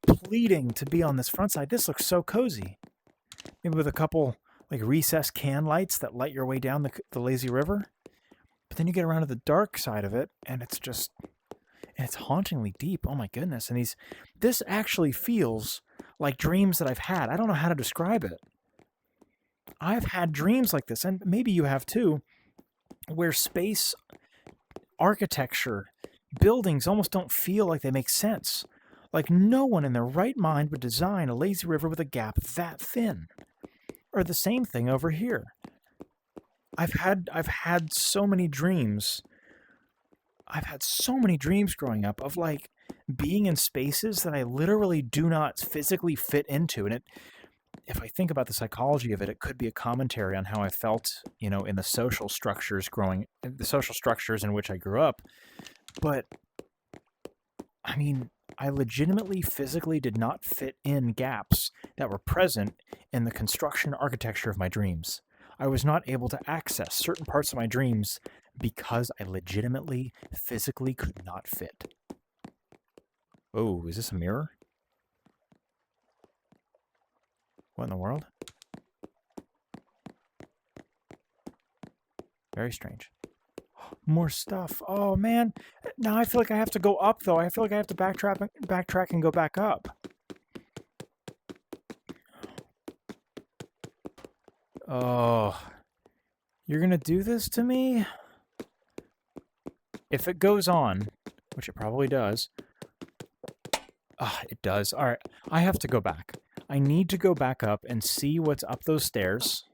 pleading to be on this front side. This looks so cozy. Maybe with a couple like recessed can lights that light your way down the lazy river. But then you get around to the dark side of it, and it's hauntingly deep. Oh my goodness! And this actually feels like dreams that I've had. I don't know how to describe it. I've had dreams like this, and maybe you have too, where space, architecture, buildings almost don't feel like they make sense. Like no one in their right mind would design a lazy river with a gap that thin. Or the same thing over here. I've had so many dreams. I've had so many dreams growing up of like being in spaces that I literally do not physically fit into. And if I think about the psychology of it, it could be a commentary on how I felt, in the social structures in which I grew up. But I mean, I legitimately physically did not fit in gaps that were present in the construction architecture of my dreams. I was not able to access certain parts of my dreams because I legitimately, physically could not fit. Oh, is this a mirror? What in the world? Very strange. More stuff. Oh, man. Now I feel like I have to go up, though. I feel like I have to backtrack and go back up. Oh. You're gonna do this to me? If it goes on, which it probably does. It does. All right. I have to go back. I need to go back up and see what's up those stairs.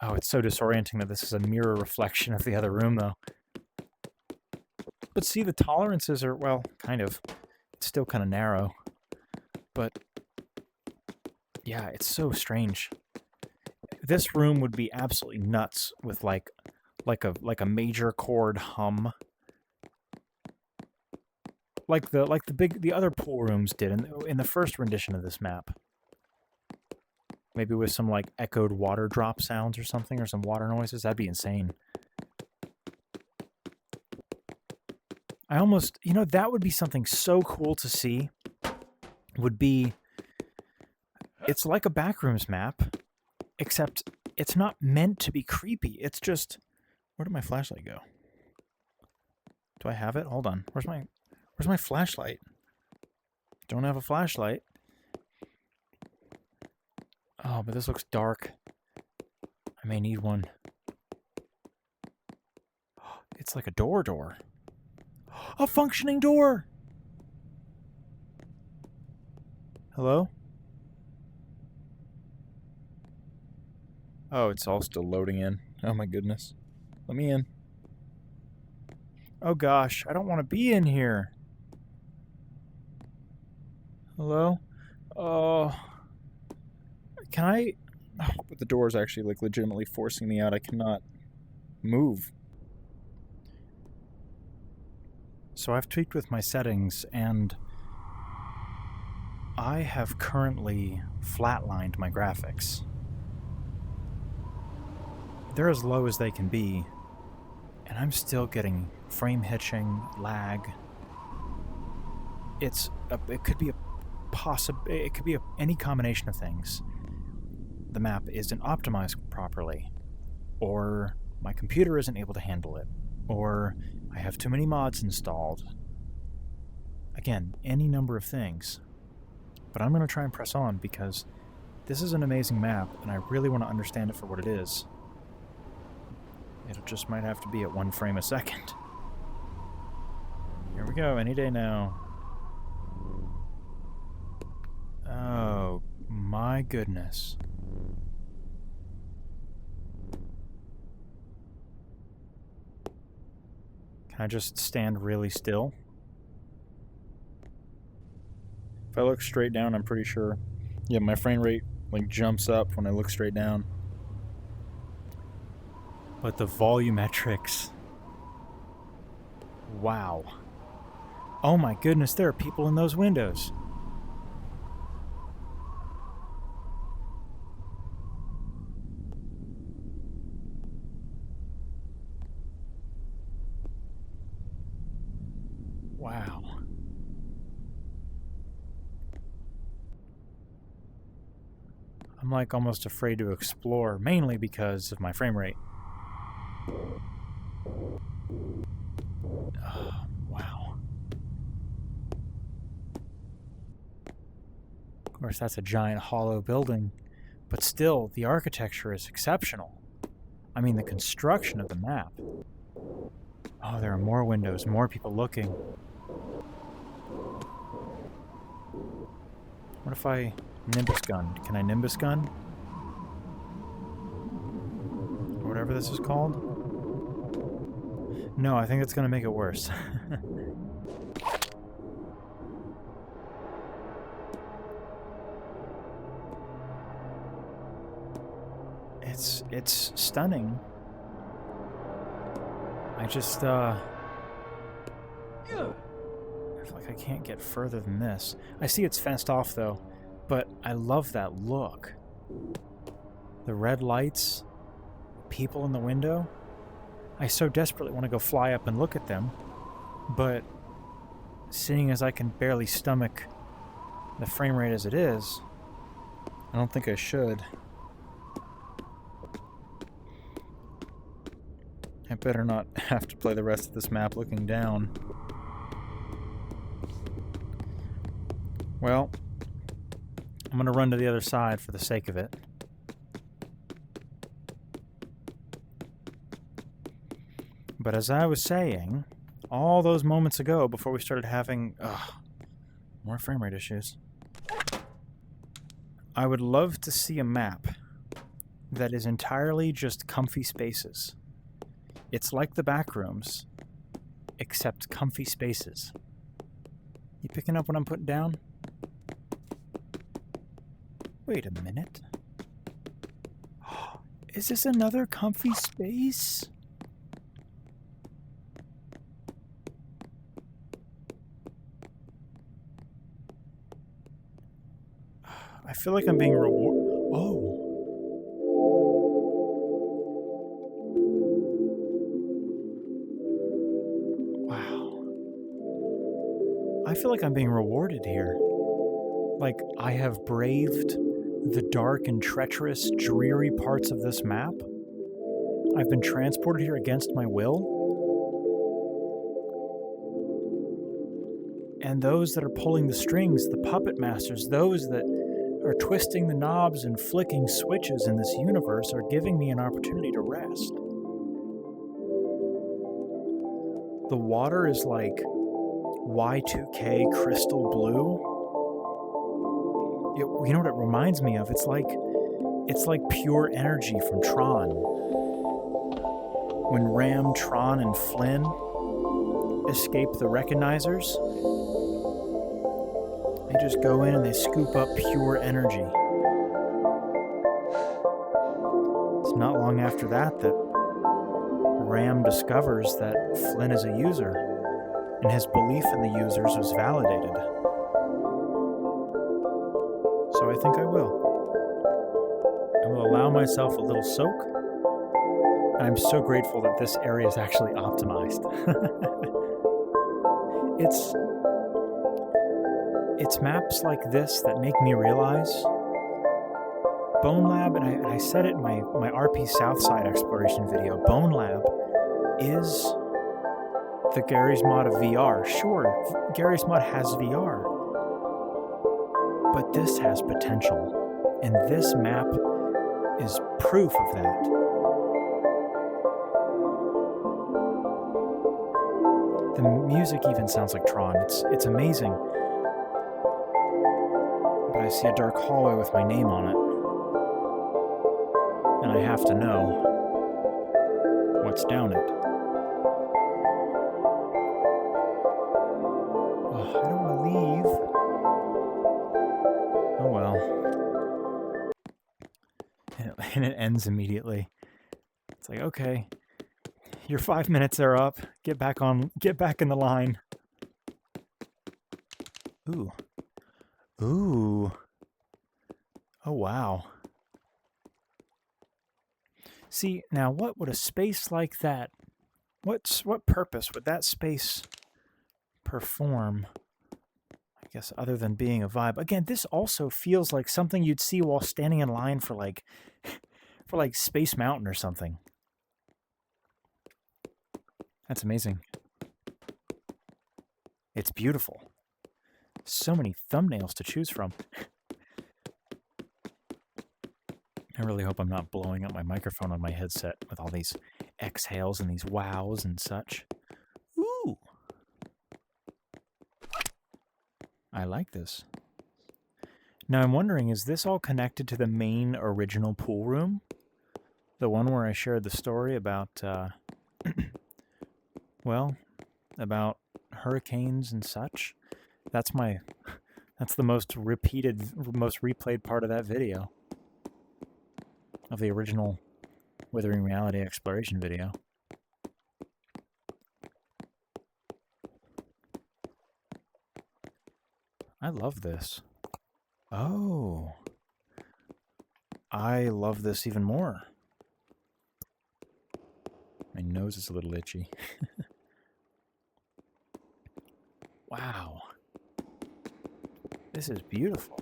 Oh, it's so disorienting that this is a mirror reflection of the other room, though. But see, the tolerances are, well, kind of. It's still kind of narrow. But, yeah, it's so strange. This room would be absolutely nuts with, like a major chord hum. Like the other pool rooms did in the first rendition of this map. Maybe with some like echoed water drop sounds or something, or some water noises. That'd be insane. I almost, that would be something so cool to see. Would be, it's like a Backrooms map, except it's not meant to be creepy. It's just, where did my flashlight go? Do I have it? Hold on. Where's my flashlight? Don't have a flashlight. Oh, but this looks dark. I may need one. It's like a door. A functioning door! Hello? Oh, it's all still loading in. Oh my goodness. Let me in. Oh gosh, I don't want to be in here. Hello? Oh, can I... Oh, but the door's actually, like, legitimately forcing me out. I cannot move. So I've tweaked with my settings, and I have currently flatlined my graphics. They're as low as they can be, and I'm still getting frame hitching, lag. It could be any combination of things. The map isn't optimized properly, or my computer isn't able to handle it, or I have too many mods installed. Again, any number of things. But I'm going to try and press on because this is an amazing map, and I really want to understand it for what it is. It just might have to be at 1 frame a second. Here we go, any day now. Oh, my goodness. Can I just stand really still? If I look straight down, I'm pretty sure... Yeah, my frame rate, like, jumps up when I look straight down. But the volumetrics... Wow. Oh my goodness, there are people in those windows. Wow. I'm like almost afraid to explore, mainly because of my frame rate. Oh, wow. Of course, that's a giant hollow building, but still, the architecture is exceptional. I mean, the construction of the map. Oh, there are more windows, more people looking. What if I Nimbus gun? Can I Nimbus gun? Or whatever this is called? No, I think that's going to make it worse. It's stunning. I just, I feel like I can't get further than this. I see it's fenced off, though, but I love that look. The red lights, people in the window. I so desperately want to go fly up and look at them, but seeing as I can barely stomach the frame rate as it is, I don't think I should. I better not have to play the rest of this map looking down. Well, I'm going to run to the other side for the sake of it. But as I was saying, all those moments ago, before we started having more frame rate issues, I would love to see a map that is entirely just comfy spaces. It's like the Backrooms, except comfy spaces. You picking up what I'm putting down? Wait a minute. Is this another comfy space? I feel like I'm being rewarded. Oh. Wow. I feel like I'm being rewarded here. Like, I have braved the dark and treacherous, dreary parts of this map. I've been transported here against my will. And those that are pulling the strings, the puppet masters, those that are twisting the knobs and flicking switches in this universe are giving me an opportunity to rest. The water is like Y2K crystal blue. You know what it reminds me of? It's like pure energy from Tron. When Ram, Tron, and Flynn escape the Recognizers, They just go in and they scoop up pure energy. It's not long after that that Ram discovers that Flynn is a user, and his belief in the users was validated. So I think I will. I will allow myself a little soak. And I'm so grateful that this area is actually optimized. It's maps like this that make me realize Bonelab, and I said it in my RP Southside exploration video, Bonelab is the Garry's Mod of VR. Sure, Garry's Mod has VR, but this has potential, and this map is proof of that. The music even sounds like Tron. It's amazing. But I see a dark hallway with my name on it. And I have to know what's down it. Oh, I don't want to leave. Oh well. And it ends immediately. It's like, okay, your 5 minutes are up. Get back in the line. Ooh. Ooh. Oh wow. See, now what would a space like that, what purpose would that space perform? I guess other than being a vibe. Again, this also feels like something you'd see while standing in line for like Space Mountain or something. That's amazing. It's beautiful. So many thumbnails to choose from. I really hope I'm not blowing up my microphone on my headset with all these exhales and these wows and such. Ooh. I like this. Now I'm wondering, is this all connected to the main original pool room? The one where I shared the story about, well, about hurricanes and such? That's the most replayed part of that video. Of the original Withering Reality exploration video. I love this. Oh. I love this even more. My nose is a little itchy. Wow. This is beautiful.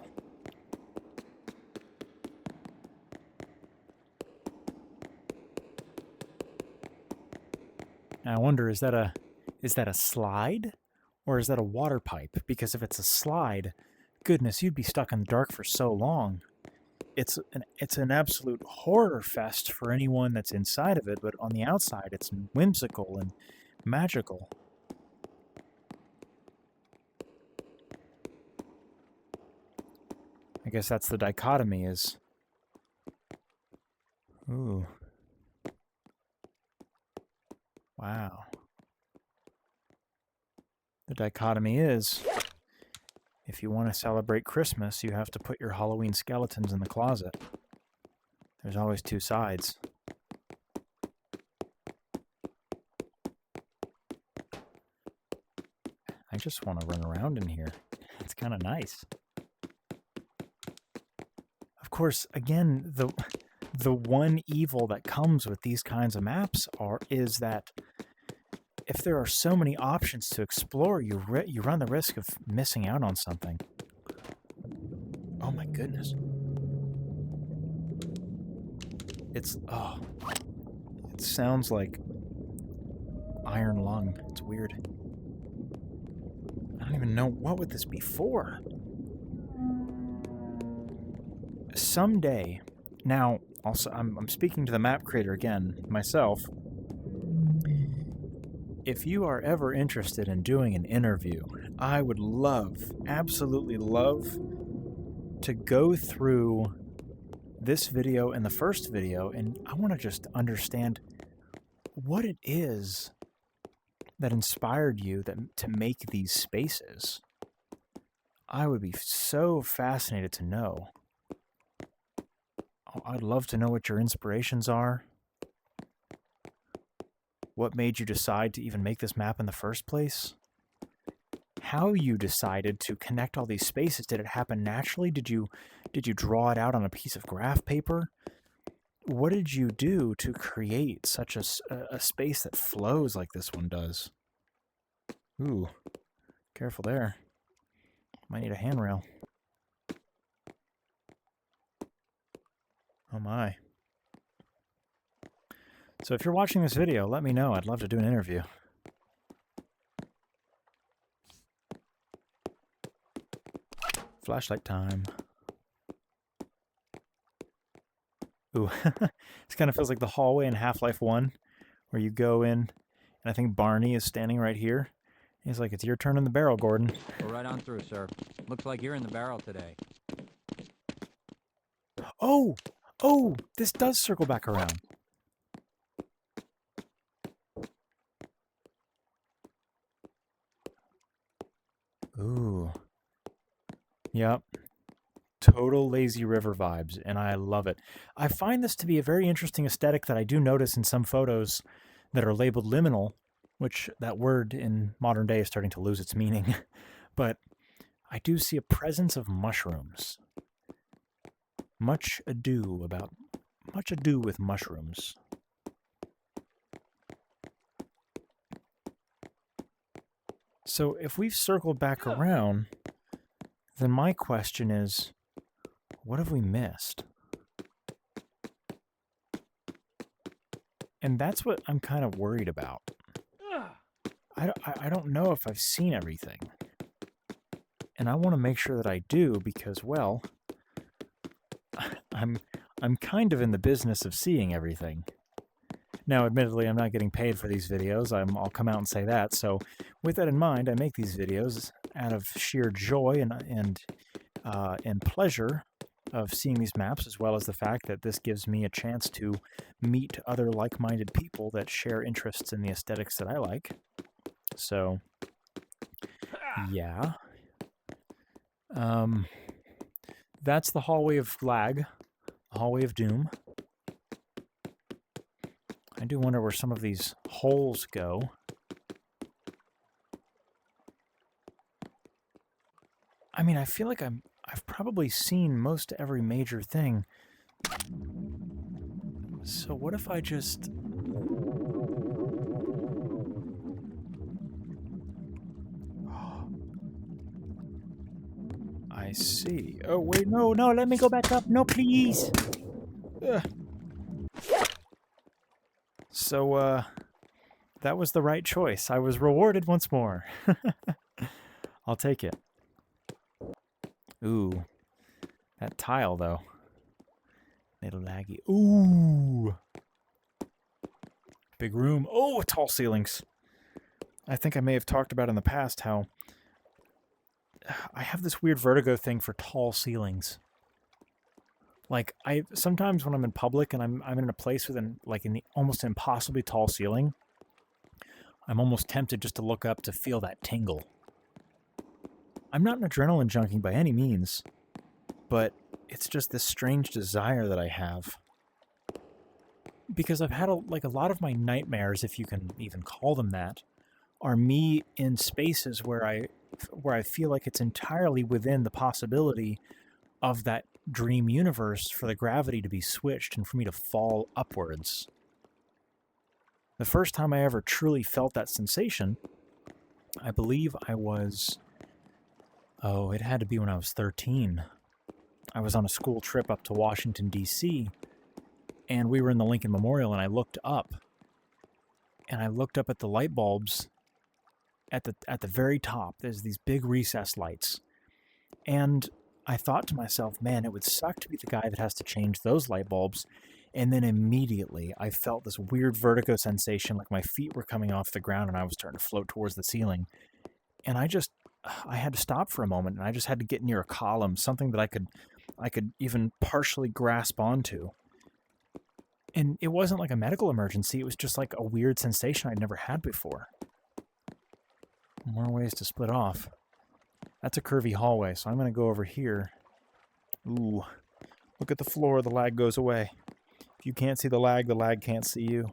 I wonder, is that a slide or is that a water pipe? Because if it's a slide, goodness, you'd be stuck in the dark for so long. It's an absolute horror fest for anyone that's inside of it, but on the outside it's whimsical and magical. I guess that's the dichotomy is... Ooh. Wow. The dichotomy is, if you want to celebrate Christmas, you have to put your Halloween skeletons in the closet. There's always two sides. I just want to run around in here. It's kind of nice. Of course, again, the one evil that comes with these kinds of maps is that if there are so many options to explore, you run the risk of missing out on something. Oh my goodness. It sounds like iron lung. It's weird. I don't even know, what would this be for? Someday, now, also, I'm speaking to the map creator again, myself. If you are ever interested in doing an interview, I would love, absolutely love, to go through this video and the first video, and I want to just understand what it is that inspired you to make these spaces. I would be so fascinated to know. I'd love to know what your inspirations are. What made you decide to even make this map in the first place? How you decided to connect all these spaces? Did it happen naturally? Did you draw it out on a piece of graph paper? What did you do to create such a space that flows like this one does? Ooh, careful there. Might need a handrail. Oh my. So if you're watching this video, let me know. I'd love to do an interview. Flashlight time. Ooh, this kind of feels like the hallway in Half-Life 1, where you go in, and I think Barney is standing right here. He's like, it's your turn in the barrel, Gordon. Go right on through, sir. Looks like you're in the barrel today. Oh! Oh! This does circle back around. Ooh. Yep. Total lazy river vibes, and I love it. I find this to be a very interesting aesthetic that I do notice in some photos that are labeled liminal, which that word in modern day is starting to lose its meaning. But I do see a presence of mushrooms. Much ado with mushrooms. So if we've circled back around, then my question is, what have we missed? And that's what I'm kind of worried about. I don't know if I've seen everything. And I want to make sure that I do because, well, I'm kind of in the business of seeing everything. Now, admittedly, I'm not getting paid for these videos. I'll come out and say that. So with that in mind, I make these videos out of sheer joy and pleasure of seeing these maps, as well as the fact that this gives me a chance to meet other like-minded people that share interests in the aesthetics that I like. So, yeah. That's the hallway of lag, the hallway of doom. I do wonder where some of these holes go. I mean, I feel like I've probably seen most every major thing. So what if I just... I see. Oh, wait, no, let me go back up. No, please. Ugh. So, that was the right choice. I was rewarded once more. I'll take it. Ooh. That tile, though. Little laggy. Ooh. Big room. Oh, tall ceilings. I think I may have talked about in the past how I have this weird vertigo thing for tall ceilings. Like, sometimes when I'm in public and I'm in a place with an almost impossibly tall ceiling, I'm almost tempted just to look up to feel that tingle. I'm not an adrenaline junkie by any means, but it's just this strange desire that I have. Because I've had a lot of my nightmares, if you can even call them that, are me in spaces where I feel like it's entirely within the possibility of that dream universe for the gravity to be switched and for me to fall upwards. The first time I ever truly felt that sensation, I believe I was... Oh, it had to be when I was 13. I was on a school trip up to Washington, D.C., and we were in the Lincoln Memorial, and I looked up. And I looked up at the light bulbs at the very top. There's these big recessed lights. And I thought to myself, man, it would suck to be the guy that has to change those light bulbs. And then immediately I felt this weird vertigo sensation, like my feet were coming off the ground and I was starting to float towards the ceiling. And I had to stop for a moment, and I just had to get near a column, something that I could even partially grasp onto. And it wasn't like a medical emergency, it was just like a weird sensation I'd never had before. More ways to split off. That's a curvy hallway, so I'm going to go over here. Ooh, look at the floor. The lag goes away. If you can't see the lag can't see you.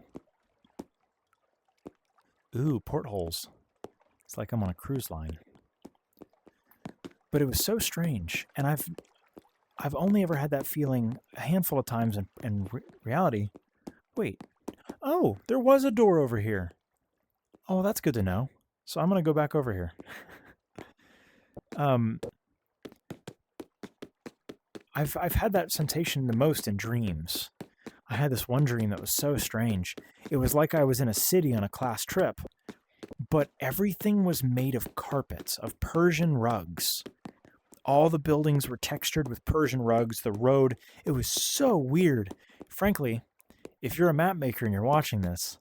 Ooh, portholes. It's like I'm on a cruise line. But it was so strange, and I've only ever had that feeling a handful of times in reality. Wait. Oh, there was a door over here. Oh, that's good to know. So I'm going to go back over here. I've had that sensation the most in dreams. I had this one dream that was so strange. It was like I was in a city on a class trip, but everything was made of carpets, of Persian rugs. All the buildings were textured with Persian rugs, the road, it was so weird. Frankly, if you're a map maker and you're watching this,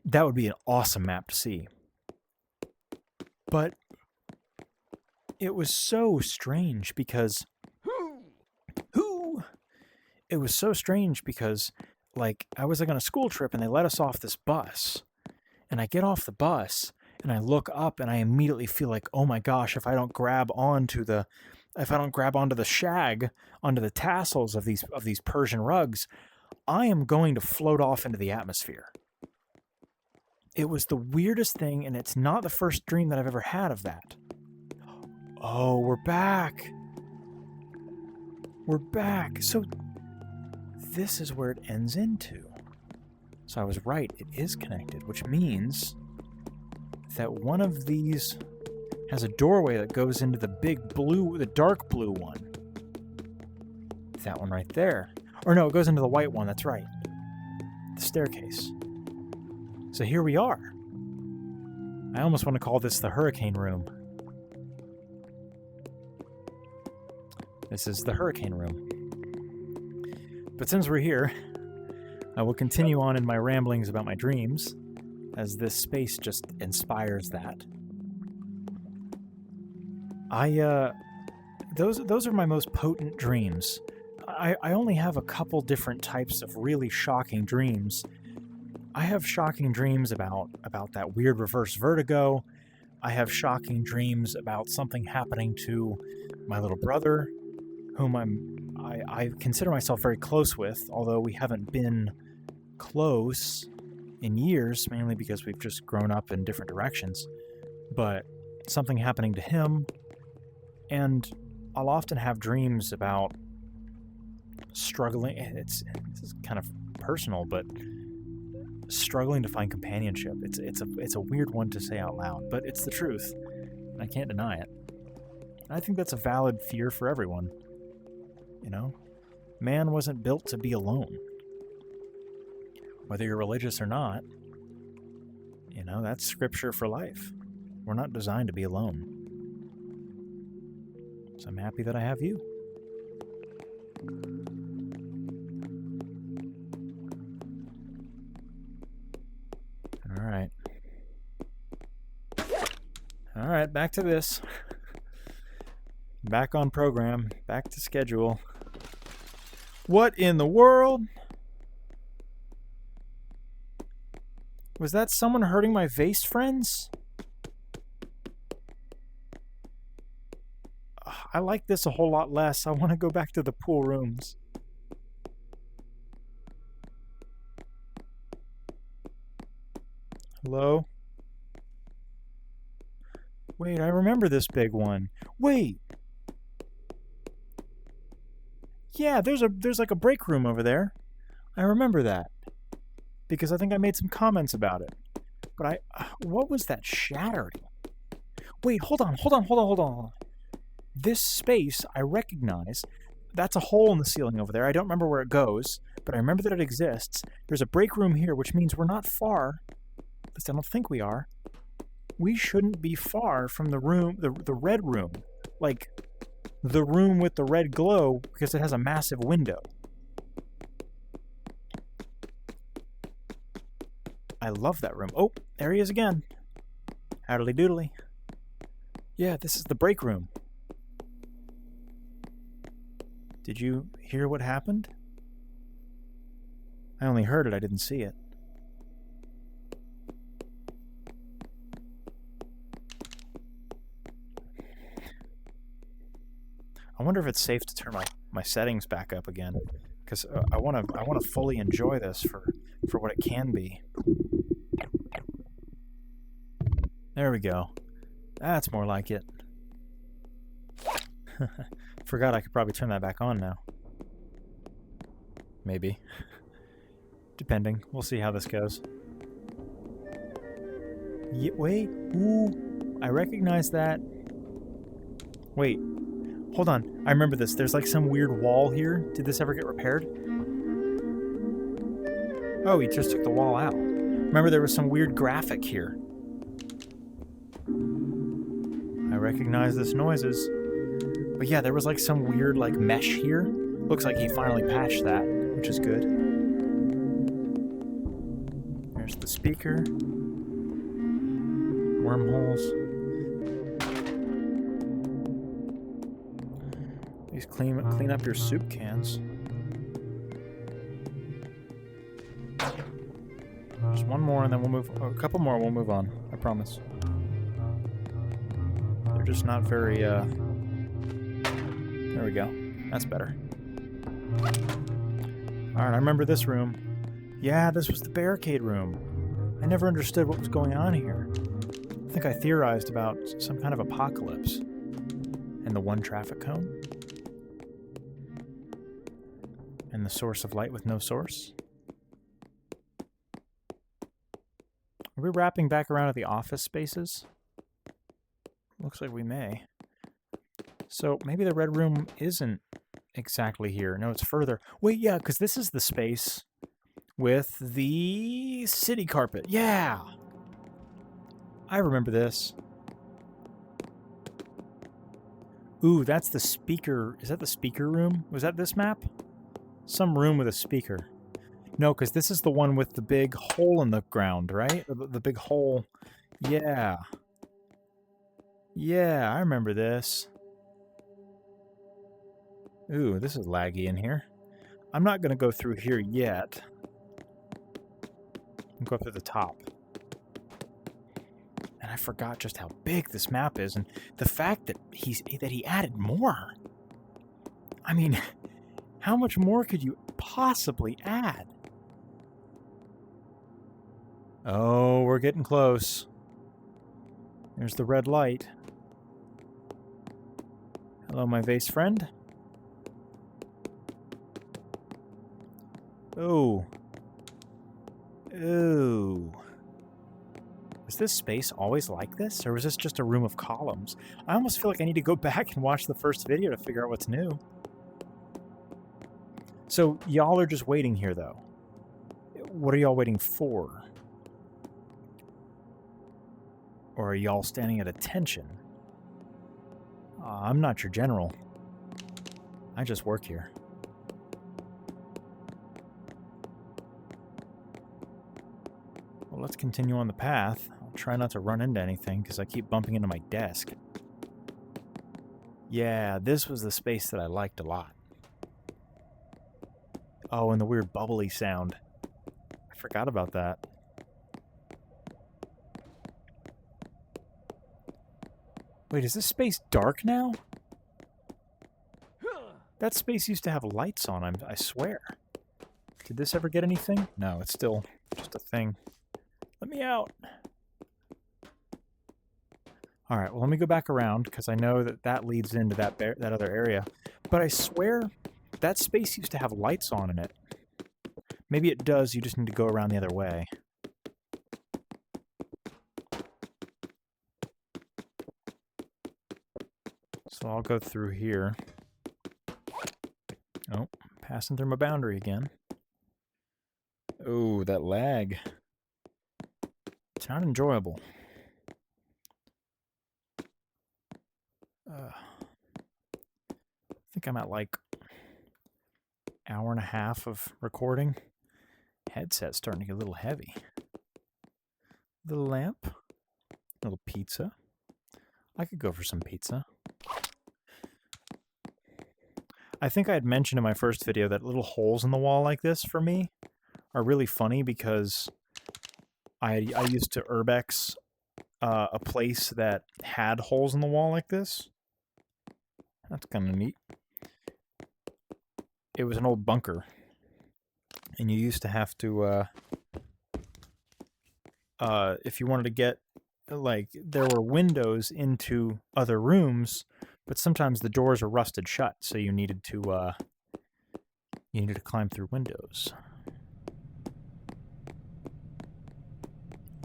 that would be an awesome map to see. But it was so strange because... It was so strange because, like, I was like on a school trip and they let us off this bus. And I get off the bus and I look up and I immediately feel like, oh my gosh, if I don't grab onto the shag, onto the tassels of these Persian rugs, I am going to float off into the atmosphere. It was the weirdest thing, and it's not the first dream that I've ever had of that. Oh, we're back. We're back. So this is where it ends into. So I was right, it is connected, which means that one of these has a doorway that goes into the big blue, the dark blue one. That one right there. Or no, it goes into the white one, that's right. The staircase. So here we are. I almost want to call this the hurricane room. This is the hurricane room. But since we're here, I will continue on in my ramblings about my dreams, as this space just inspires that. Those are my most potent dreams. I only have a couple different types of really shocking dreams. I have shocking dreams about that weird reverse vertigo. I have shocking dreams about something happening to my little brother, whom I consider myself very close with, although we haven't been close in years, mainly because we've just grown up in different directions. But something happening to him, and I'll often have dreams about struggling. It's kind of personal, but struggling to find companionship. It's a weird one to say out loud, but it's the truth. I can't deny it. I think that's a valid fear for everyone. You know, man wasn't built to be alone. Whether you're religious or not, you know, that's scripture for life. We're not designed to be alone. So I'm happy that I have you. All right, back to this. Back on program, back to schedule. What in the world? Was that someone hurting my vase friends? I like this a whole lot less. I want to go back to the pool rooms. Hello? Wait, I remember this big one. Wait. Yeah, there's like a break room over there. I remember that. Because I think I made some comments about it. But what was that shattering? Wait, hold on. This space, I recognize. That's a hole in the ceiling over there. I don't remember where it goes, but I remember that it exists. There's a break room here, which means we're not far. At least I don't think we are. We shouldn't be far from the room, the red room. Like, the room with the red glow, because it has a massive window. I love that room. Oh, there he is again. Howdly doodly. Yeah, this is the break room. Did you hear what happened? I only heard it, I didn't see it. wonder if it's safe to turn my settings back up again, because I want to fully enjoy this for what it can be. There we go. That's more like it. Forgot I could probably turn that back on now. Maybe. Depending. We'll see how this goes. Wait. Ooh. I recognize that. Wait. Hold on. I remember this. There's like some weird wall here. Did this ever get repaired? Oh, he just took the wall out. Remember there was some weird graphic here. I recognize this noises. But yeah, there was like some weird like mesh here. Looks like he finally patched that, which is good. There's the speaker. Wormholes. Please clean up your soup cans. Just one more and then we'll move... a couple more and we'll move on. I promise. They're just not very, There we go. That's better. Alright, I remember this room. Yeah, this was the barricade room. I never understood what was going on here. I think I theorized about some kind of apocalypse. And the one traffic cone. And the source of light with no source. Are we wrapping back around to the office spaces? Looks like we may. So maybe the red room isn't exactly here. No, it's further. Wait, yeah, because this is the space with the city carpet. Yeah! I remember this. Ooh, that's the speaker. Is that the speaker room? Was that this map? Some room with a speaker. No, because this is the one with the big hole in the ground, right? The big hole. Yeah. Yeah, I remember this. Ooh, this is laggy in here. I'm not going to go through here yet. I'll go up to the top. And I forgot just how big this map is, and the fact that he added more. I mean, how much more could you possibly add? Oh, we're getting close. There's the red light. Hello, my vase friend. Oh. Ooh. Was this space always like this? Or was this just a room of columns? I almost feel like I need to go back and watch the first video to figure out what's new. So, y'all are just waiting here, though. What are y'all waiting for? Or are y'all standing at attention? I'm not your general. I just work here. Well, let's continue on the path. I'll try not to run into anything, because I keep bumping into my desk. Yeah, this was the space that I liked a lot. Oh, and the weird bubbly sound. I forgot about that. Wait, is this space dark now? That space used to have lights on, I swear. Did this ever get anything? No, it's still just a thing. Let me out. Alright, well, let me go back around, because I know that leads into that other area. But I swear that space used to have lights on in it. Maybe it does, you just need to go around the other way. So I'll go through here. Oh, passing through my boundary again. Oh, that lag. It's not enjoyable. I think I'm at like hour and a half of recording. Headset's starting to get a little heavy. Little lamp. Little pizza. I could go for some pizza. I think I had mentioned in my first video that little holes in the wall like this, for me, are really funny because I used to urbex a place that had holes in the wall like this. That's kind of neat. it was an old bunker, and you used to have to, if you wanted to get, like, there were windows into other rooms, but sometimes the doors were rusted shut, so you needed to climb through windows.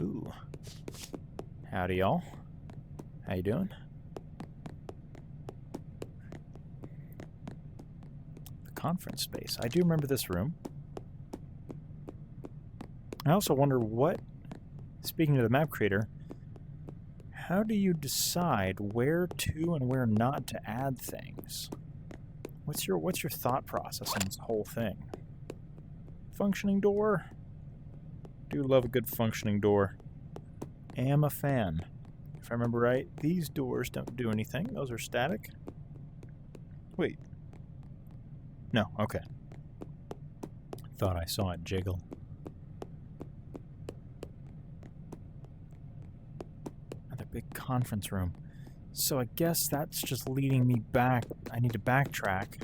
Ooh. Howdy, y'all. How you doing? The conference space. I do remember this room. I also wonder what, speaking to the map creator, how do you decide where to and where not to add things? What's your thought process on this whole thing? Functioning door. Do love a good functioning door. Am a fan. If I remember right, these doors don't do anything. Those are static. Wait. No, okay. Thought I saw it jiggle. Another big conference room. So I guess that's just leading me back. I need to backtrack.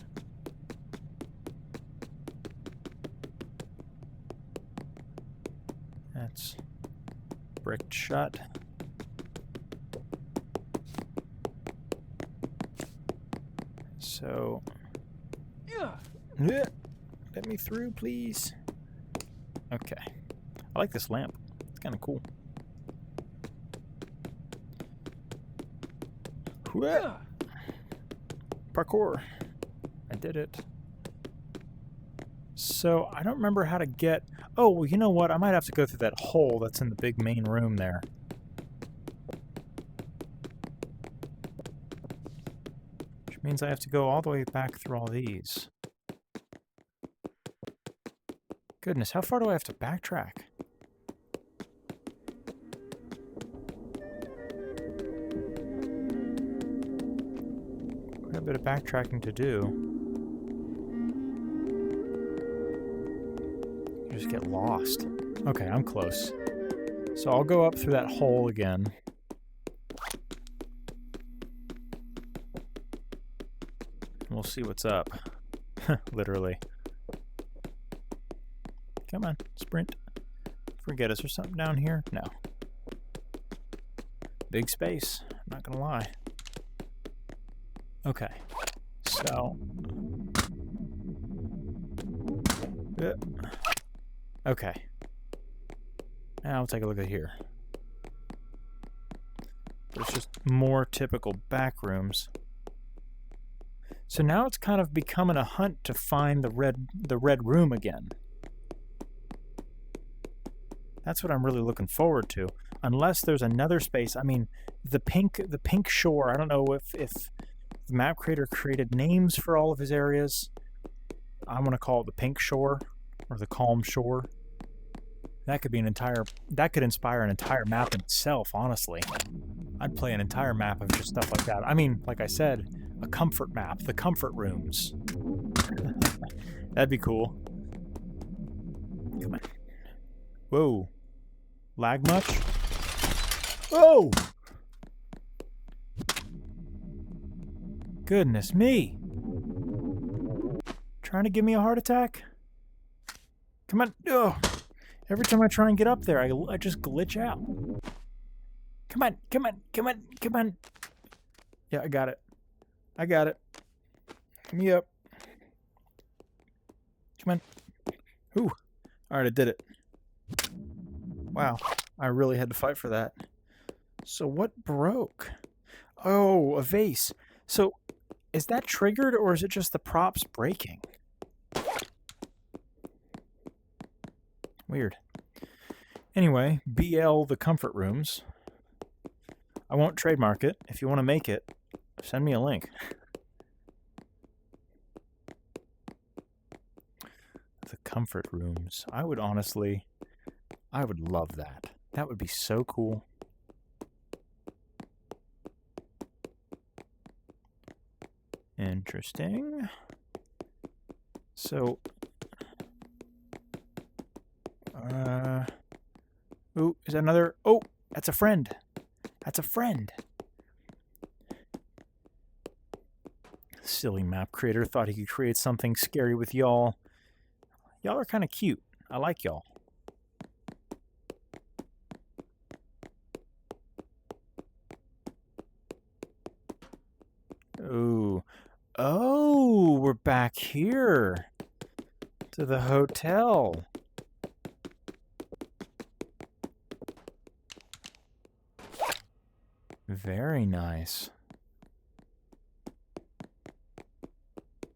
That's bricked shut. So, let me through, please. Okay. I like this lamp. It's kind of cool. Parkour. I did it. So, I don't remember how to get... Oh, well, you know what? I might have to go through that hole that's in the big main room there. Which means I have to go all the way back through all these. Goodness, how far do I have to backtrack? Quite a bit of backtracking to do. You just get lost. Okay, I'm close. So I'll go up through that hole again. We'll see what's up. Literally. Come on, sprint. Forget, is there something down here? No. Big space, I'm not gonna lie. Okay, so... Okay. Now we'll take a look at here. There's just more typical back rooms. So now it's kind of becoming a hunt to find the red room again. That's what I'm really looking forward to. Unless there's another space. I mean, the pink shore. I don't know if the map creator created names for all of his areas. I'm gonna call it the pink shore or the calm shore. That could be that could inspire an entire map in itself, honestly. I'd play an entire map of just stuff like that. I mean, like I said, a comfort map, the comfort rooms. That'd be cool. Come on. Whoa. Lag much? Oh! Goodness me. Trying to give me a heart attack? Come on. Oh. Every time I try and get up there, I just glitch out. Come on, come on, come on, come on. Yeah, I got it. I got it. Get me up. Come on. Ooh. Alright, I did it. Wow. I really had to fight for that. So what broke? Oh, a vase. So is that triggered or is it just the props breaking? Weird. Anyway, BL the comfort rooms. I won't trademark it. If you want to make it, send me a link. The comfort rooms. I would love that. That would be so cool. Interesting. So, ooh, is that another? Oh, that's a friend. That's a friend. Silly map creator thought he could create something scary with y'all. Y'all are kind of cute. I like y'all. Ooh. Oh, we're back here. To the hotel. Very nice.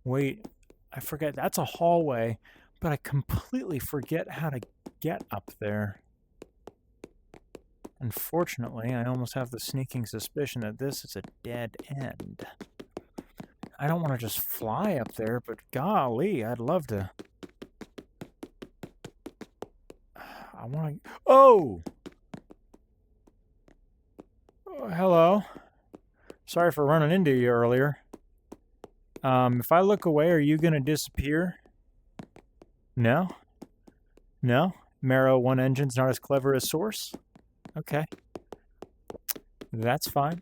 Wait, I forget. That's a hallway, but I completely forget how to get up there. Unfortunately, I almost have the sneaking suspicion that this is a dead end. I don't want to just fly up there, but golly, I'd love to. I want to... Oh! Oh! Hello. Sorry for running into you earlier. If I look away, are you going to disappear? No? No? Marrow 1 engine's not as clever as Source? Okay. That's fine.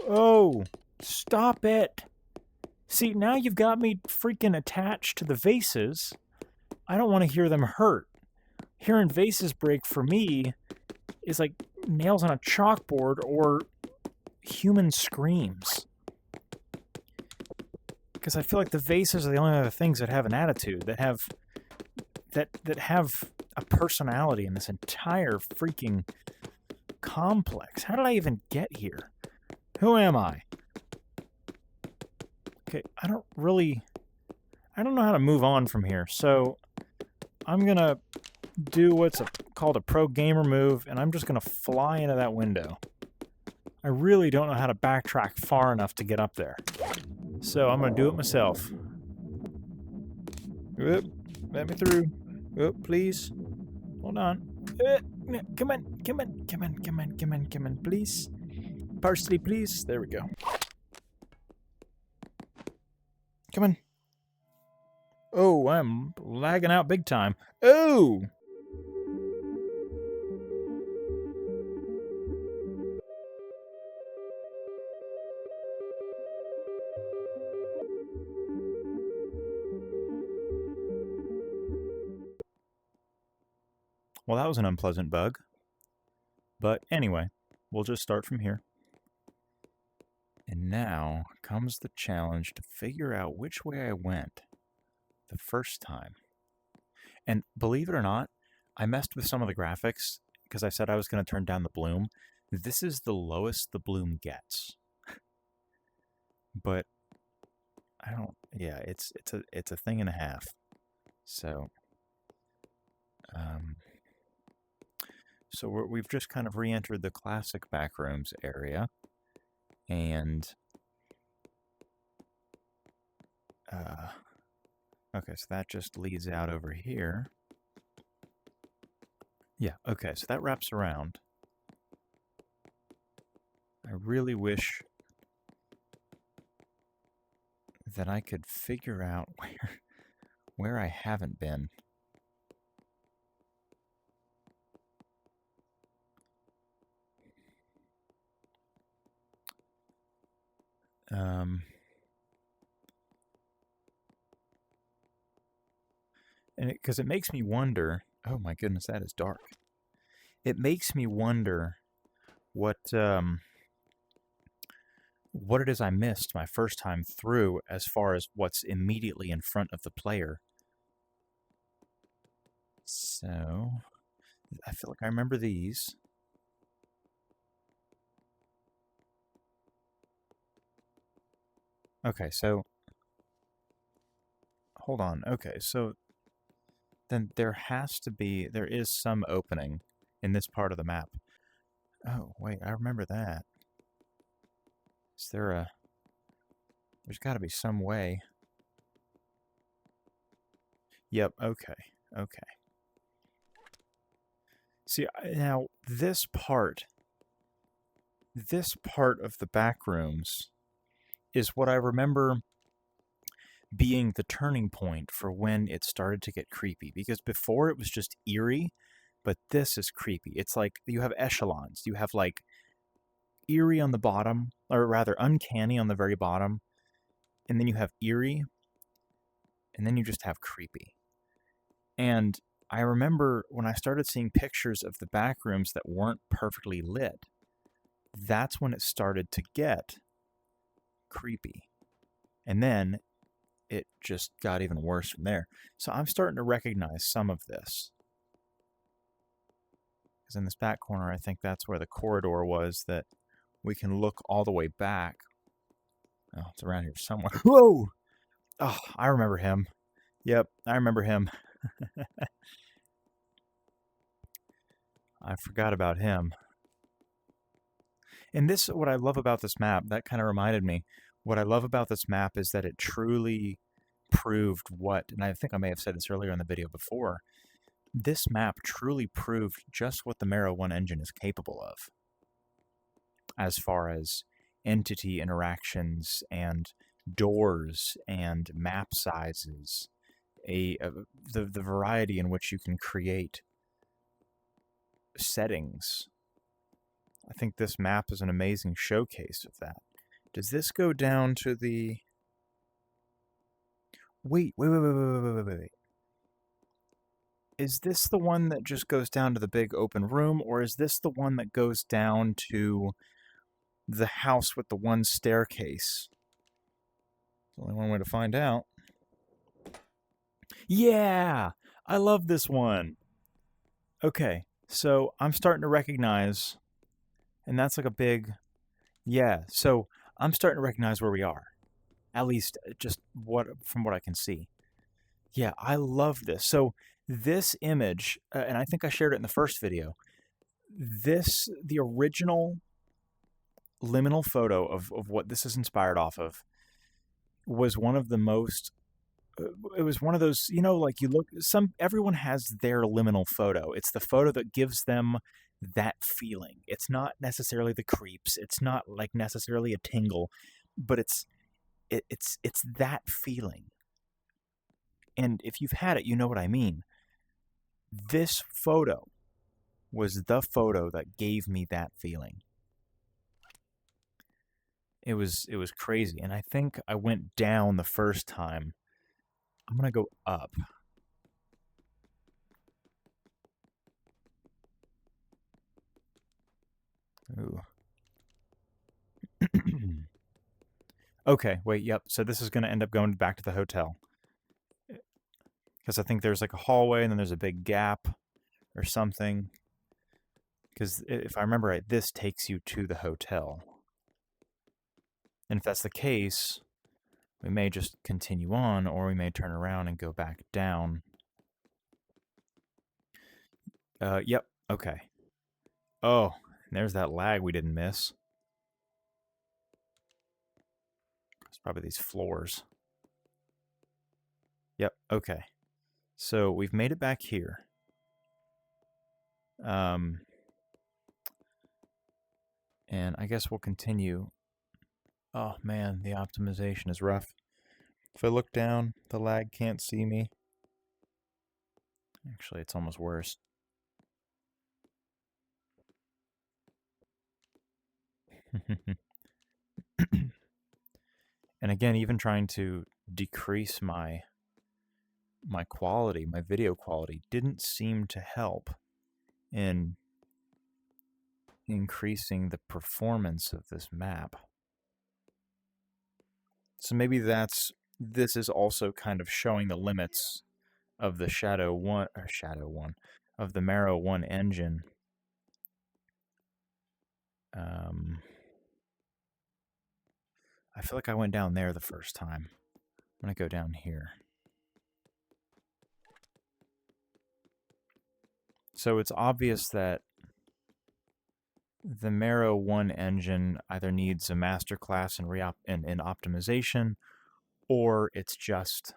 Oh! Stop it! See, now you've got me freaking attached to the vases. I don't want to hear them hurt. Hearing vases break for me is like nails on a chalkboard or human screams. Because I feel like the vases are the only other things that have an attitude, that have a personality in this entire freaking complex. How did I even get here? Who am I? Okay, I don't know how to move on from here, so I'm gonna do what's called a pro gamer move, and I'm just gonna fly into that window. I really don't know how to backtrack far enough to get up there. So I'm gonna do it myself. Oop, let me through. Oop, please. Hold on. Come on, please. Parsley, please. There we go. Come on. Oh, I'm lagging out big time. Oh! Well, that was an unpleasant bug. But anyway, we'll just start from here. And now comes the challenge to figure out which way I went the first time. And believe it or not, I messed with some of the graphics because I said I was going to turn down the bloom. This is the lowest the bloom gets. But I don't, yeah, it's a thing and a half. So we've just kind of re-entered the classic Backrooms area, and okay, so that just leads out over here. Yeah, okay, so that wraps around. I really wish that I could figure out where I haven't been. And because it makes me wonder, oh my goodness, that is dark. It makes me wonder what it is I missed my first time through as far as what's immediately in front of the player. So, I feel like I remember these. Okay, so, hold on. Okay, so then there is some opening in this part of the map. Oh, wait, I remember that. Is there there's got to be some way. Yep, okay. See, now this part of the Backrooms is what I remember being the turning point for when it started to get creepy. Because before it was just eerie, but this is creepy. It's like you have echelons. You have like eerie on the bottom, or rather uncanny on the very bottom, and then you have eerie, and then you just have creepy. And I remember when I started seeing pictures of the back rooms that weren't perfectly lit, that's when it started to get creepy. And then it just got even worse from there. So I'm starting to recognize some of this. Because in this back corner, I think that's where the corridor was that we can look all the way back. Oh, it's around here somewhere. Whoa! Oh, I remember him. Yep, I remember him. I forgot about him. And this, what I love about this map, that kind of reminded me, what I love about this map is that it truly proved what, and I think I may have said this earlier in the video before, this map truly proved just what the Marrow 1 engine is capable of, as far as entity interactions and doors and map sizes, the variety in which you can create settings. I think this map is an amazing showcase of that. Does this go down to the... Wait. Is this the one that just goes down to the big open room, or is this the one that goes down to the house with the one staircase? There's only one way to find out. Yeah! I love this one! Okay, so I'm starting to recognize, and that's like a big... Yeah, so I'm starting to recognize where we are. At least just from what I can see. Yeah, I love this. So this image, and I think I shared it in the first video, the original liminal photo of what this is inspired off of was one of the most, it was one of those, you know, like you look, everyone has their liminal photo. It's the photo that gives them that feeling. It's not necessarily the creeps. It's not like necessarily a tingle, but it's that feeling. And if you've had it, you know what I mean. This photo was the photo that gave me that feeling. It was crazy, and I think I went down the first time. I'm gonna go up. Ooh. Okay, wait, yep. So this is gonna end up going back to the hotel. Because I think there's like a hallway and then there's a big gap or something. Because if I remember right, this takes you to the hotel. And if that's the case, we may just continue on, or we may turn around and go back down. Yep, okay. Oh, there's that lag we didn't miss. It's probably these floors. Yep, okay. So we've made it back here. And I guess we'll continue. Oh man, the optimization is rough. If I look down, the lag can't see me. Actually, it's almost worse. And again, even trying to decrease my quality, my video quality, didn't seem to help in increasing the performance of this map. So maybe this is also kind of showing the limits of the of the Marrow 1 engine. I feel like I went down there the first time. I'm gonna go down here. So it's obvious that the Marrow 1 engine either needs a masterclass in optimization, or it's just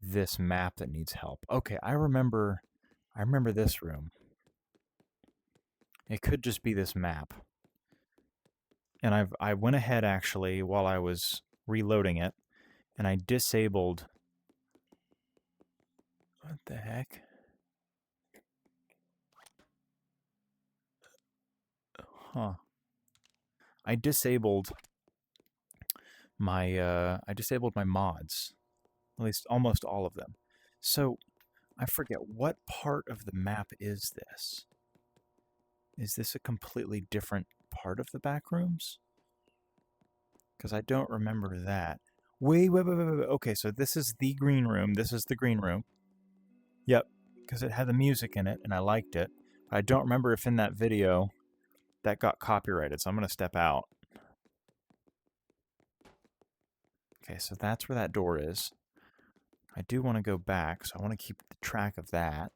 this map that needs help. Okay, I remember this room. It could just be this map. And I went ahead actually while I was reloading it, and I disabled... What the heck? Huh. I disabled my mods, at least almost all of them. So I forget what part of the map is this. Is this a completely different part of the Backrooms? Because I don't remember that. Wait. Okay, so this is the green room. This is the green room. Yep, because it had the music in it, and I liked it. I don't remember if in that video that got copyrighted, so I'm going to step out. Okay, so that's where that door is. I do want to go back, so I want to keep track of that.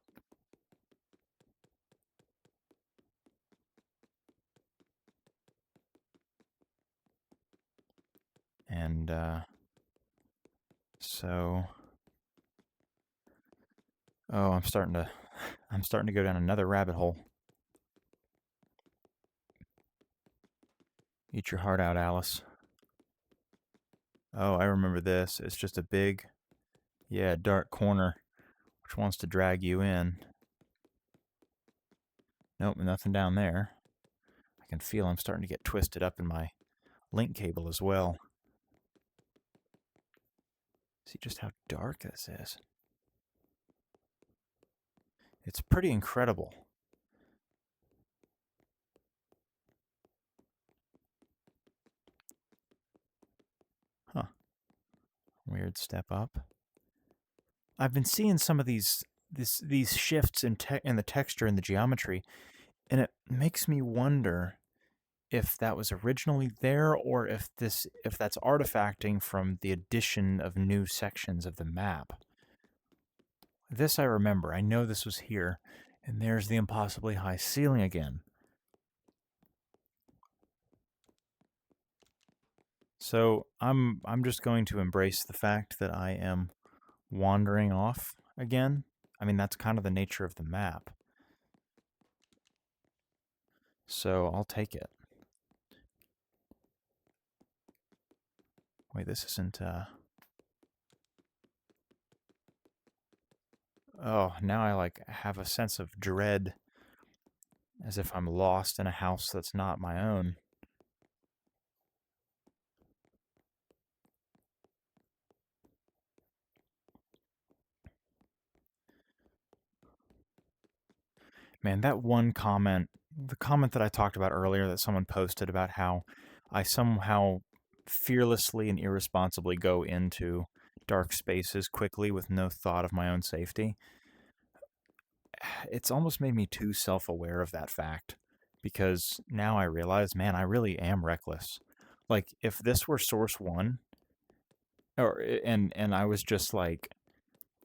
And, so... Oh, I'm starting to go down another rabbit hole. Eat your heart out, Alice. Oh, I remember this. It's just a big, dark corner which wants to drag you in. Nope, nothing down there. I can feel I'm starting to get twisted up in my link cable as well. See just how dark this is. It's pretty incredible. Huh. Weird step up. I've been seeing some of these shifts in the texture and the geometry, and it makes me wonder if that was originally there or if that's artifacting from the addition of new sections of the map. This I remember. I know this was here, and there's the impossibly high ceiling again. So I'm just going to embrace the fact that I am wandering off again. I mean, that's kind of the nature of the map. So I'll take it. Wait, this isn't, Oh, now I, like, have a sense of dread, as if I'm lost in a house that's not my own. Man, that one comment, the comment that I talked about earlier that someone posted about how I somehow fearlessly and irresponsibly go into dark spaces quickly with no thought of my own safety, it's almost made me too self-aware of that fact, because now I realize, man, I really am reckless. Like, if this were Source 1, and I was just like,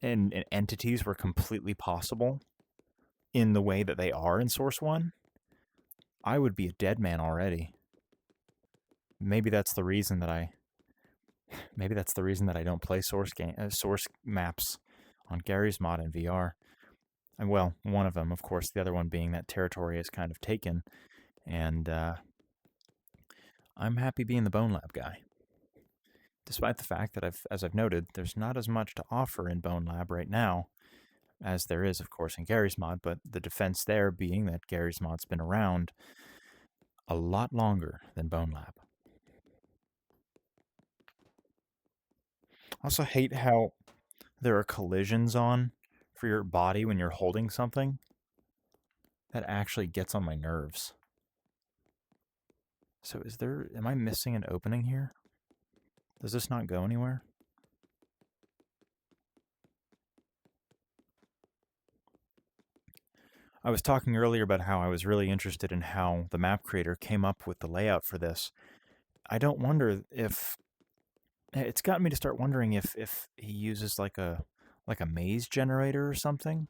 and entities were completely possible in the way that they are in Source 1, I would be a dead man already. Maybe that's the reason that I don't play source maps on Gary's mod in VR. And well, one of them, of course, the other one being that territory is kind of taken, and I'm happy being the Bonelab guy. Despite the fact that as I've noted, there's not as much to offer in Bonelab right now as there is, of course, in Gary's mod, but the defense there being that Gary's mod's been around a lot longer than Bonelab. I also hate how there are collisions on for your body when you're holding something. That actually gets on my nerves. So am I missing an opening here? Does this not go anywhere? I was talking earlier about how I was really interested in how the map creator came up with the layout for this. I don't wonder if... It's gotten me to start wondering if he uses like a maze generator or something.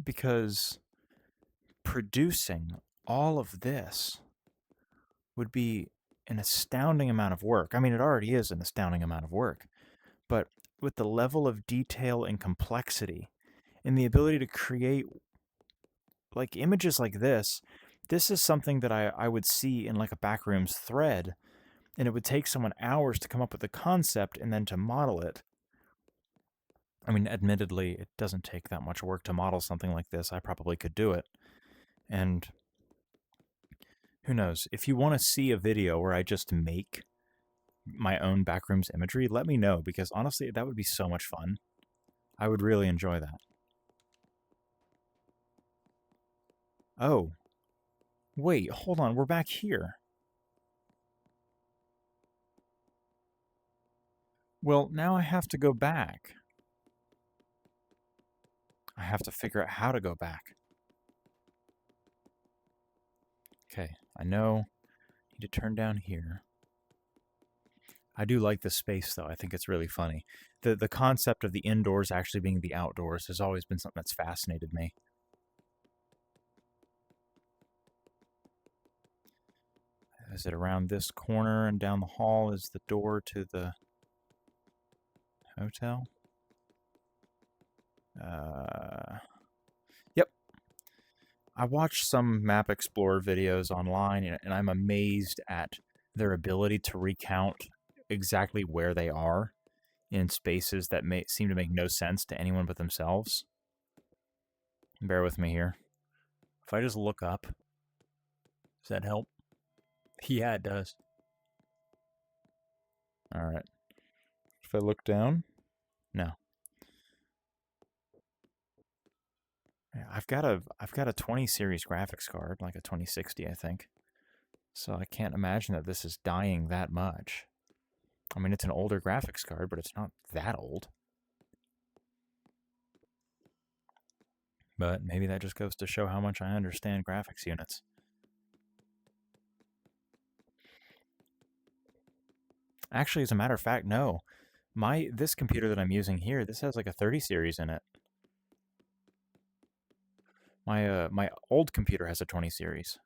Because producing all of this would be an astounding amount of work. I mean, it already is an astounding amount of work. But with the level of detail and complexity and the ability to create like images like this is something that I would see in like a Backrooms thread, and it would take someone hours to come up with the concept and then to model it. I mean, admittedly, it doesn't take that much work to model something like this. I probably could do it. And Who knows? If you want to see a video where I just make my own Backrooms imagery, let me know, because honestly, that would be so much fun. I would really enjoy that. Oh. Wait, hold on, we're back here. Well, now I have to go back. I have to figure out how to go back. Okay, I know. I need to turn down here. I do like the space, though. I think it's really funny. The concept of the indoors actually being the outdoors has always been something that's fascinated me. Is it around this corner and down the hall is the door to the hotel? Yep. I watched some Map Explorer videos online, and I'm amazed at their ability to recount exactly where they are in spaces that seem to make no sense to anyone but themselves. Bear with me here. If I just look up, does that help? Yeah, it does. All right. If I look down, no. I've got a 20 series graphics card, like a 2060, I think. So I can't imagine that this is dying that much. I mean, it's an older graphics card, but it's not that old. But maybe that just goes to show how much I understand graphics units. Actually, as a matter of fact, no. This computer that I'm using here, this has like a 30 series in it. My old computer has a 20 series.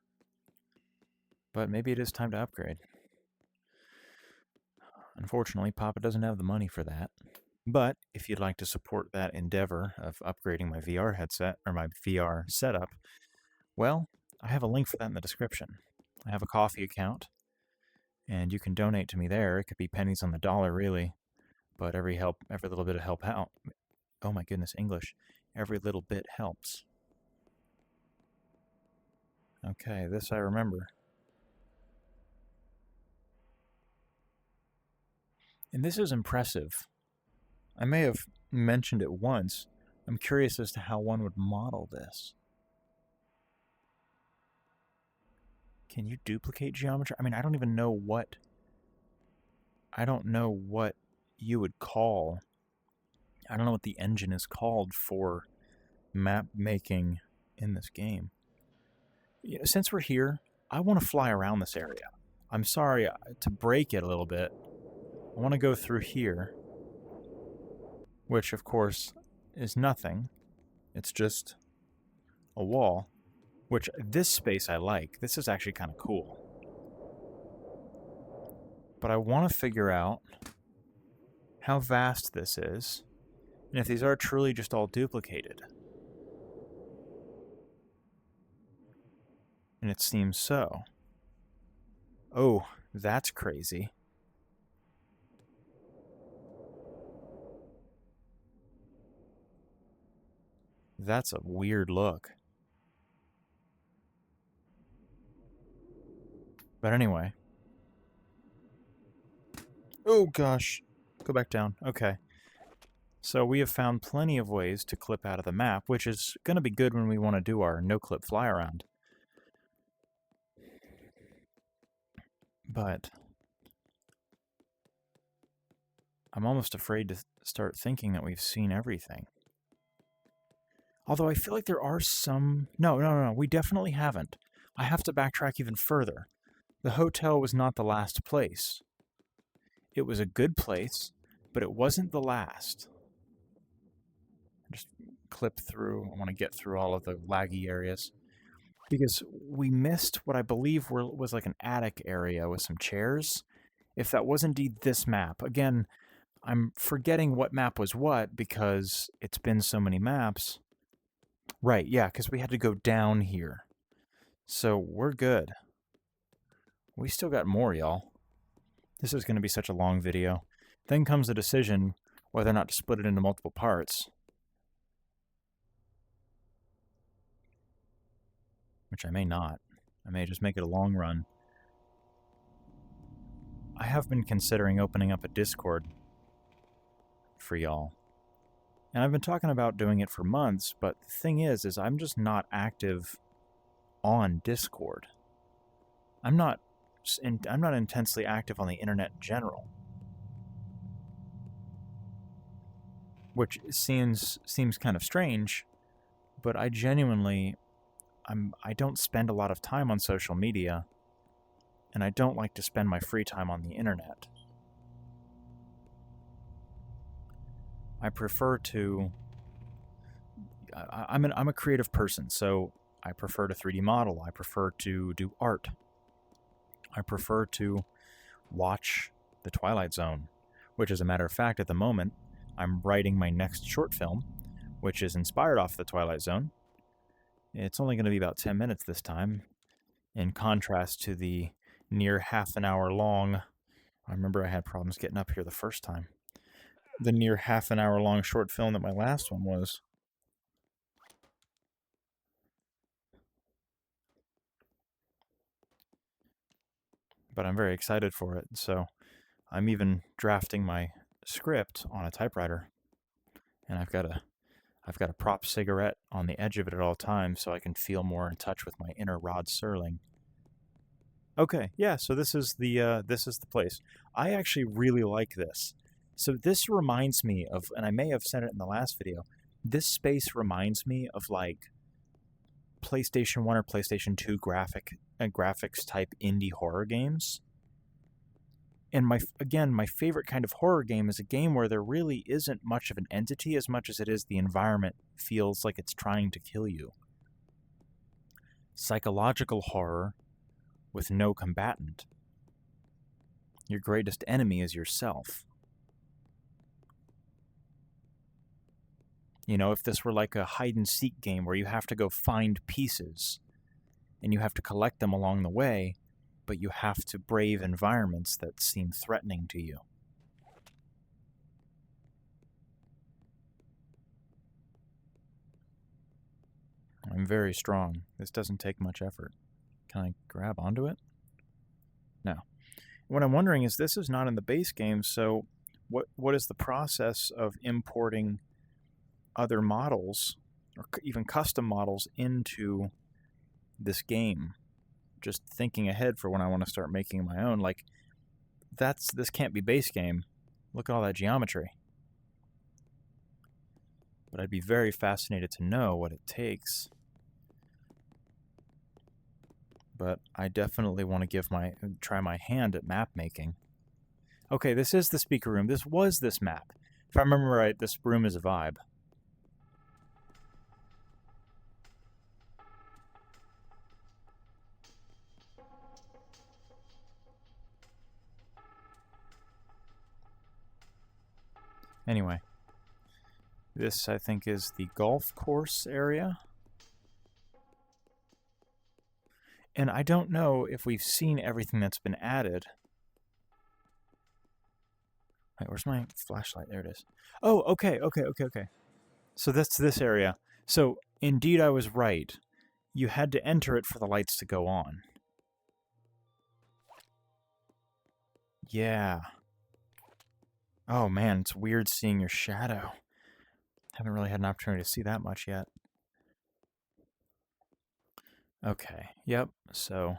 But maybe it is time to upgrade. Unfortunately, Papa doesn't have the money for that. But if you'd like to support that endeavor of upgrading my VR headset, or my VR setup, well, I have a link for that in the description. I have a Ko-fi account, and you can donate to me there. It could be pennies on the dollar, really, but every little bit of help out. Oh my goodness, English. Every little bit helps. Okay, this I remember. And this is impressive. I may have mentioned it once. I'm curious as to how one would model this. Can you duplicate geometry? I mean, I don't know what you would call. I don't know what the engine is called for map making in this game. Since we're here, I want to fly around this area. I'm sorry to break it a little bit. I want to go through here, which of course is nothing. It's just a wall, which this space I like. This is actually kind of cool. But I want to figure out how vast this is, and if these are truly just all duplicated. And it seems so. Oh, that's crazy. That's a weird look. But anyway. Oh gosh. Go back down. Okay. So we have found plenty of ways to clip out of the map, which is going to be good when we want to do our Noclip Fly Around. But I'm almost afraid to start thinking that we've seen everything. Although I feel like there are some... No, we definitely haven't. I have to backtrack even further. The hotel was not the last place. It was a good place, but it wasn't the last. Just clip through. I want to get through all of the laggy areas. Because we missed what I believe was like an attic area with some chairs. If that was indeed this map. Again, I'm forgetting what map was what because it's been so many maps. Right, yeah, because we had to go down here. So we're good. We still got more, y'all. This is going to be such a long video. Then comes the decision whether or not to split it into multiple parts. Which I may not. I may just make it a long run. I have been considering opening up a Discord for y'all. And I've been talking about doing it for months, but the thing is I'm just not active on Discord. I'm not intensely active on the internet in general. Which seems kind of strange, but I genuinely I don't spend a lot of time on social media, and I don't like to spend my free time on the internet. I prefer to I'm a creative person, so I prefer to 3D model. I prefer to do art. I prefer to watch The Twilight Zone, which, as a matter of fact, at the moment, I'm writing my next short film, which is inspired off The Twilight Zone. It's only going to be about 10 minutes this time, in contrast to the near half an hour long. I remember I had problems getting up here the first time. The near half an hour long short film that my last one was. But I'm very excited for it, so I'm even drafting my script on a typewriter, and I've got a prop cigarette on the edge of it at all times so I can feel more in touch with my inner Rod Serling. Okay, yeah, so this is the place. I actually really like this. So this reminds me of, and I may have said it in the last video, this space reminds me of like PlayStation 1 or PlayStation 2 graphics type indie horror games. And my favorite kind of horror game is a game where there really isn't much of an entity as much as it is the environment feels like it's trying to kill you. Psychological horror with no combatant. Your greatest enemy is yourself. You know, if this were like a hide-and-seek game where you have to go find pieces and you have to collect them along the way, but you have to brave environments that seem threatening to you. I'm very strong. This doesn't take much effort. Can I grab onto it? No. What I'm wondering is this is not in the base game, so what is the process of importing other models or even custom models into this game? Just thinking ahead for when I want to start making my own. Like, this can't be base game. Look at all that geometry. But I'd be very fascinated to know what it takes. But I definitely want to try my hand at map making. Okay, this is the speaker room. This was this map. If I remember right, this room is a vibe. Anyway, this I think is the golf course area. And I don't know if we've seen everything that's been added. Wait, where's my flashlight? There it is. Oh, okay. So that's this area. So, indeed I was right. You had to enter it for the lights to go on. Yeah. Oh man, it's weird seeing your shadow. Haven't really had an opportunity to see that much yet. Okay, yep, so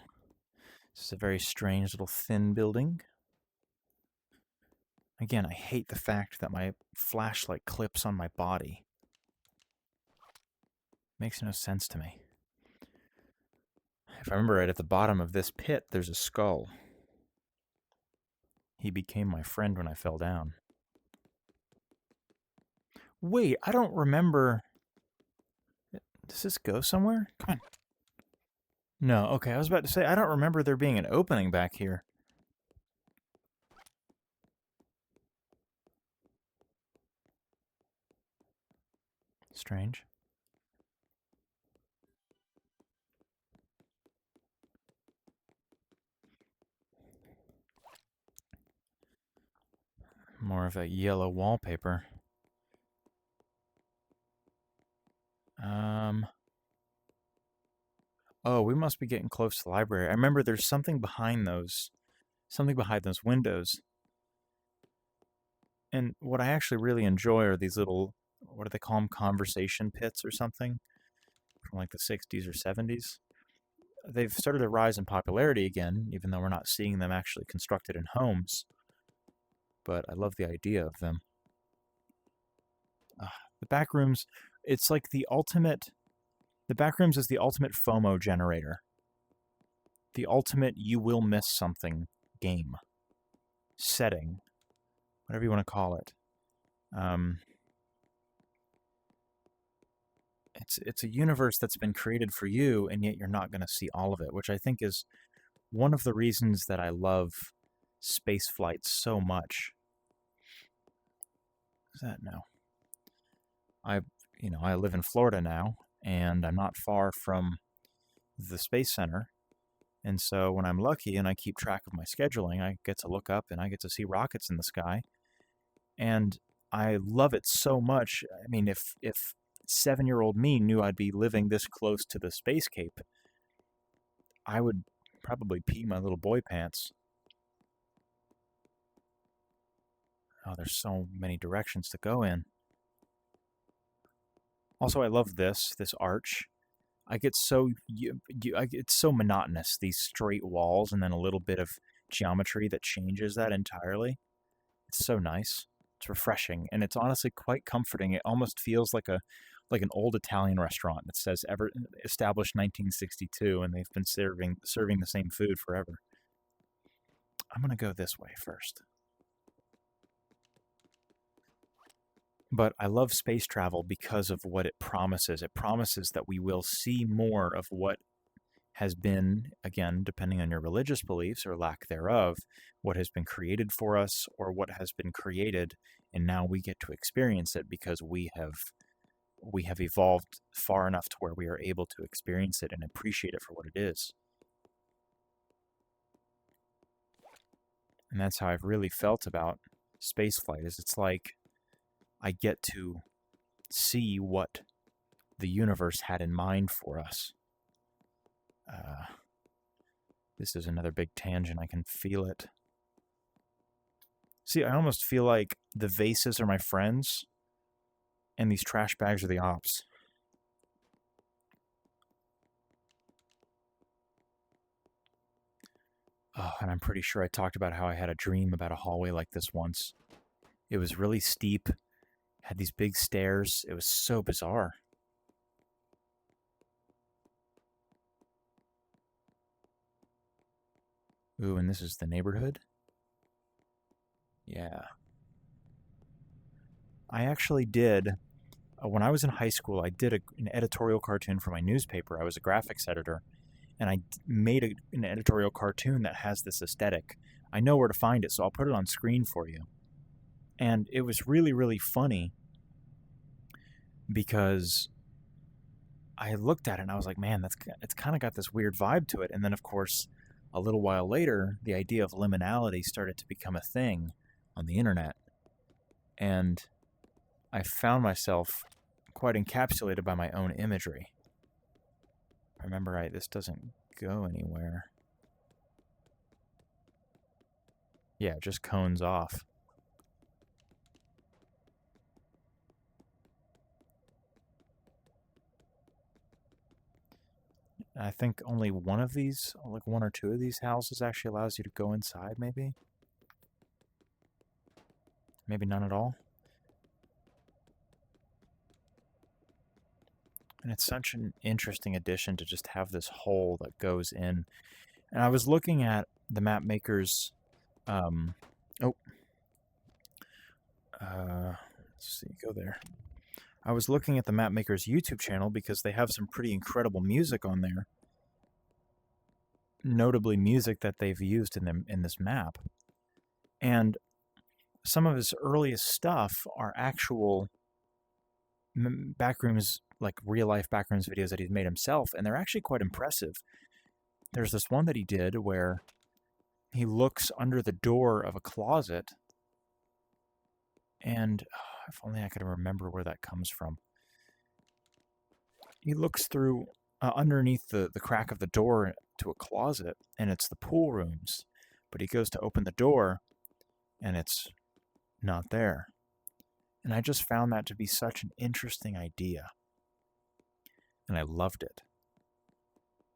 this is a very strange little thin building. Again, I hate the fact that my flashlight clips on my body. Makes no sense to me. If I remember right, at the bottom of this pit, there's a skull. He became my friend when I fell down. Wait, I don't remember... Does this go somewhere? Come on. No, okay, I was about to say, I don't remember there being an opening back here. Strange. More of a yellow wallpaper. Oh, we must be getting close to the library. I remember there's something behind those windows. And what I actually really enjoy are these little, what do they call them, conversation pits or something from like the 60s or 70s. They've started to rise in popularity again, even though we're not seeing them actually constructed in homes. But I love the idea of them. The Backrooms, it's like the Backrooms is the ultimate FOMO generator. The ultimate you will miss something game. Setting. Whatever you want to call it. It's a universe that's been created for you, and yet you're not going to see all of it, which I think is one of the reasons that I love space flight so much. What's that now? I live in Florida now, and I'm not far from the Space Center. And so when I'm lucky and I keep track of my scheduling, I get to look up and I get to see rockets in the sky. And I love it so much. I mean, if 7-year-old me knew I'd be living this close to the Space Cape, I would probably pee my little boy pants. Oh, there's so many directions to go in. Also, I love this arch. I get so it's so monotonous, these straight walls and then a little bit of geometry that changes that entirely. It's so nice. It's refreshing, and it's honestly quite comforting. It almost feels like an old Italian restaurant that says ever established 1962, and they've been serving the same food forever. I'm gonna go this way first. But I love space travel because of what it promises. It promises that we will see more of what has been, again, depending on your religious beliefs or lack thereof, what has been created for us or what has been created, and now we get to experience it because we have evolved far enough to where we are able to experience it and appreciate it for what it is. And that's how I've really felt about spaceflight, is it's like I get to see what the universe had in mind for us. This is another big tangent. I can feel it. See, I almost feel like the vases are my friends, and these trash bags are the ops. Oh, and I'm pretty sure I talked about how I had a dream about a hallway like this once. It was really steep, had these big stairs. It was so bizarre. Ooh, and this is the neighborhood? Yeah. I actually did, when I was in high school, I did an editorial cartoon for my newspaper. I was a graphics editor, and I made an editorial cartoon that has this aesthetic. I know where to find it, so I'll put it on screen for you. And it was really, really funny because I looked at it and I was like, man, it's kind of got this weird vibe to it. And then, of course, a little while later, the idea of liminality started to become a thing on the internet. And I found myself quite encapsulated by my own imagery. If I remember right, this doesn't go anywhere. Yeah, it just cones off. I think only one of these, like one or two of these houses actually allows you to go inside, maybe? Maybe none at all? And it's such an interesting addition to just have this hole that goes in. And I was looking at the map maker's, let's see, go there. I was looking at the map maker's YouTube channel because they have some pretty incredible music on there. Notably music that they've used in this map. And some of his earliest stuff are actual Backrooms, like real-life Backrooms videos that he's made himself, and they're actually quite impressive. There's this one that he did where he looks under the door of a closet, and if only I could remember where that comes from. He looks through underneath the crack of the door to a closet, and it's the pool rooms. But he goes to open the door, and it's not there. And I just found that to be such an interesting idea. And I loved it.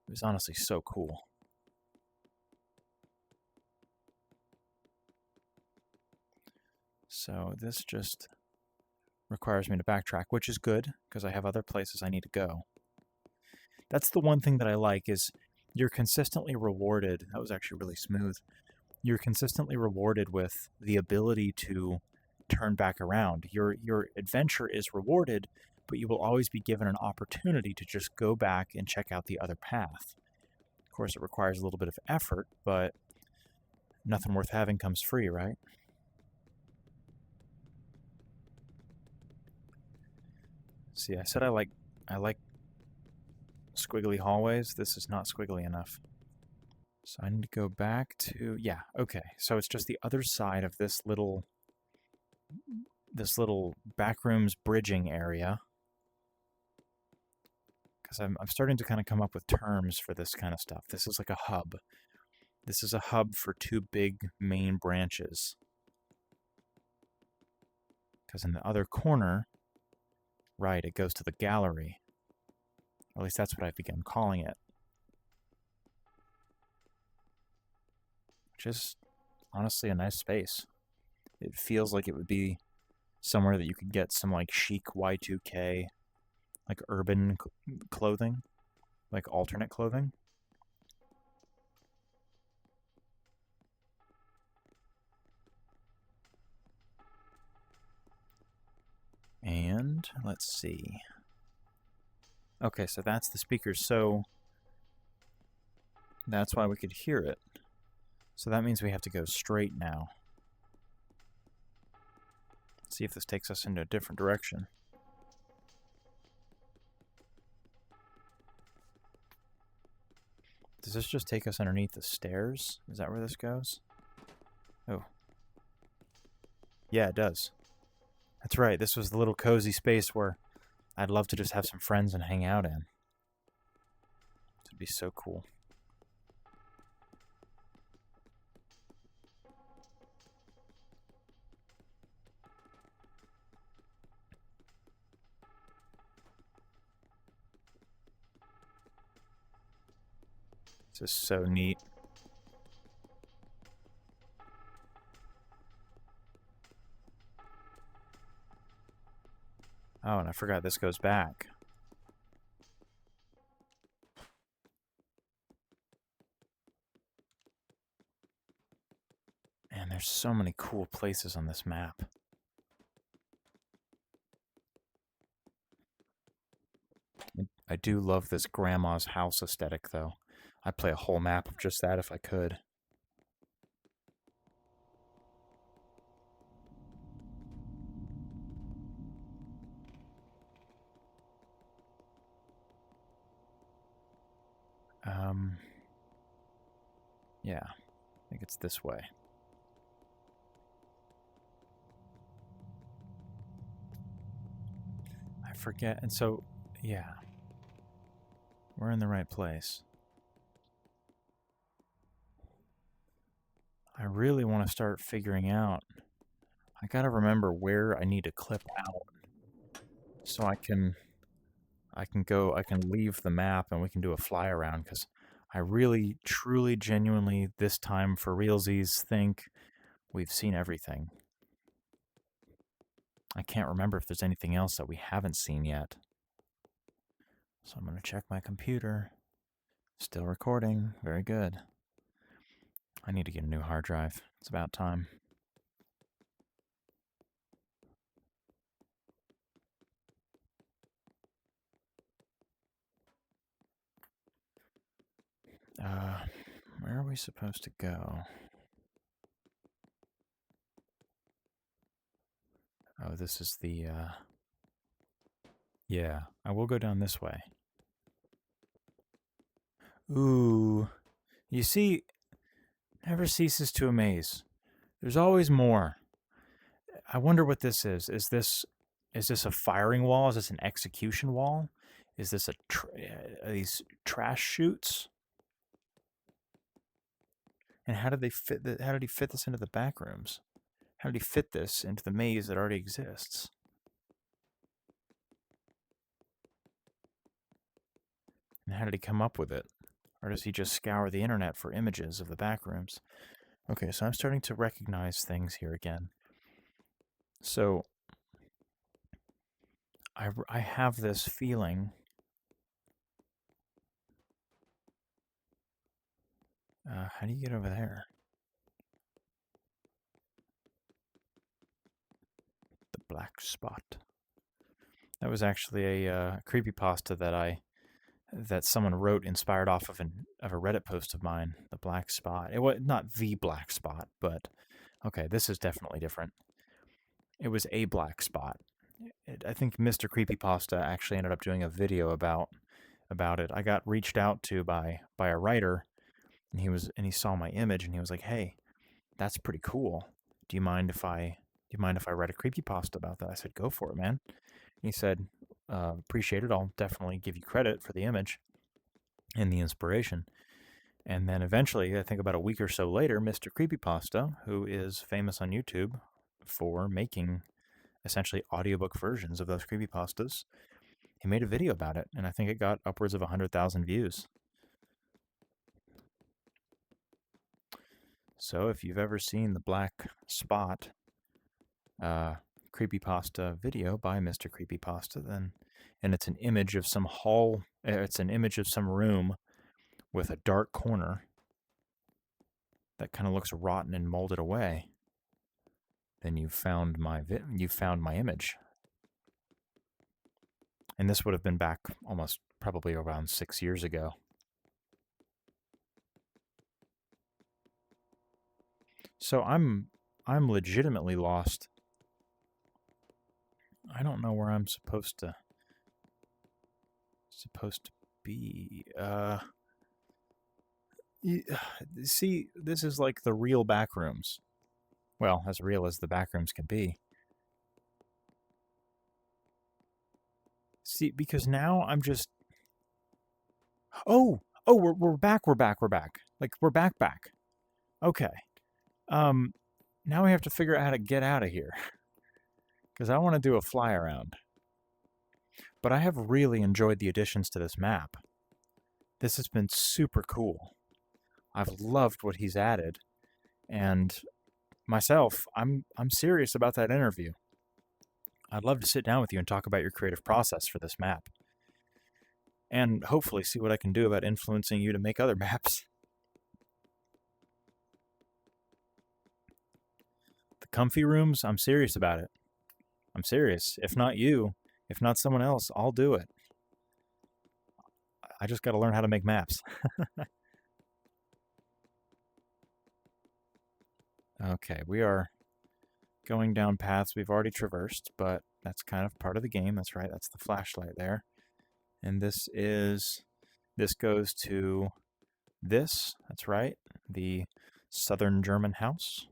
It was honestly so cool. So this just requires me to backtrack, which is good, because I have other places I need to go. That's the one thing that I like, is you're consistently rewarded. That was actually really smooth. You're consistently rewarded with the ability to turn back around. Your adventure is rewarded, but you will always be given an opportunity to just go back and check out the other path. Of course, it requires a little bit of effort, but nothing worth having comes free, right? See, I said I like squiggly hallways. This is not squiggly enough. So I need to go back to, yeah, okay. So it's just the other side of this little backrooms bridging area. Because I'm starting to kind of come up with terms for this kind of stuff. This is like a hub. This is a hub for two big main branches. Because in the other corner, right, it goes to the gallery. Or at least that's what I've begun calling it. Just honestly a nice space. It feels like it would be somewhere that you could get some like chic Y2K, like urban clothing, like alternate clothing. And let's see. Okay, so that's the speakers. So that's why we could hear it. So that means we have to go straight now. See if this takes us into a different direction. Does this just take us underneath the stairs? Is that where this goes? Oh. Yeah, it does. That's right, this was the little cozy space where I'd love to just have some friends and hang out in. It'd be so cool. This is so neat. Oh, and I forgot this goes back. Man, there's so many cool places on this map. I do love this grandma's house aesthetic, though. I'd play a whole map of just that if I could. Yeah, I think it's this way. I forget, and so, yeah. We're in the right place. I really want to start figuring out. I gotta remember where I need to clip out so I can leave the map and we can do a fly around, because I really, truly, genuinely, this time for realsies, think we've seen everything. I can't remember if there's anything else that we haven't seen yet. So I'm going to check my computer. Still recording. Very good. I need to get a new hard drive. It's about time. Where are we supposed to go? Oh, this is the, yeah, I will go down this way. Ooh. You see, never ceases to amaze. There's always more. I wonder what this is. Is this a firing wall? Is this an execution wall? Is this are these trash chutes? And how did they fit? How did he fit this into the back rooms? How did he fit this into the maze that already exists? And how did he come up with it? Or does he just scour the internet for images of the back rooms? Okay, so I'm starting to recognize things here again. So I have this feeling. How do you get over there? The black spot. That was actually a creepypasta that someone wrote inspired off of a Reddit post of mine. The black spot. It was not the black spot, but okay, this is definitely different. It was a black spot. I think Mr. Creepypasta actually ended up doing a video about it. I got reached out to by a writer, and he saw my image and he was like, "Hey, that's pretty cool. Do you mind if I write a creepypasta about that?" I said, "Go for it, man." He said, "Appreciate it. I'll definitely give you credit for the image and the inspiration." And then eventually, I think about a week or so later, Mr. Creepypasta, who is famous on YouTube for making essentially audiobook versions of those creepypastas, he made a video about it, and I think it got upwards of 100,000 views. So if you've ever seen the black spot creepypasta video by Mr. Creepypasta, and it's an image of some it's an image of some room with a dark corner that kind of looks rotten and molded away, then you found my image. And this would have been back almost probably around 6 years ago. So I'm legitimately lost. I don't know where I'm supposed to be. See, this is like the real Backrooms. Well, as real as the Backrooms can be. See, because now I'm just... Oh, we're back. Like, we're back. Okay. Now we have to figure out how to get out of here. Because I want to do a fly around. But I have really enjoyed the additions to this map. This has been super cool. I've loved what he's added. And myself, I'm serious about that interview. I'd love to sit down with you and talk about your creative process for this map. And hopefully see what I can do about influencing you to make other maps. The comfy rooms, I'm serious about it. I'm serious. If not you, if not someone else, I'll do it. I just got to learn how to make maps. Okay, we are going down paths we've already traversed, but that's kind of part of the game. That's right, that's the flashlight there. And this goes to this, that's right, the Southern German house.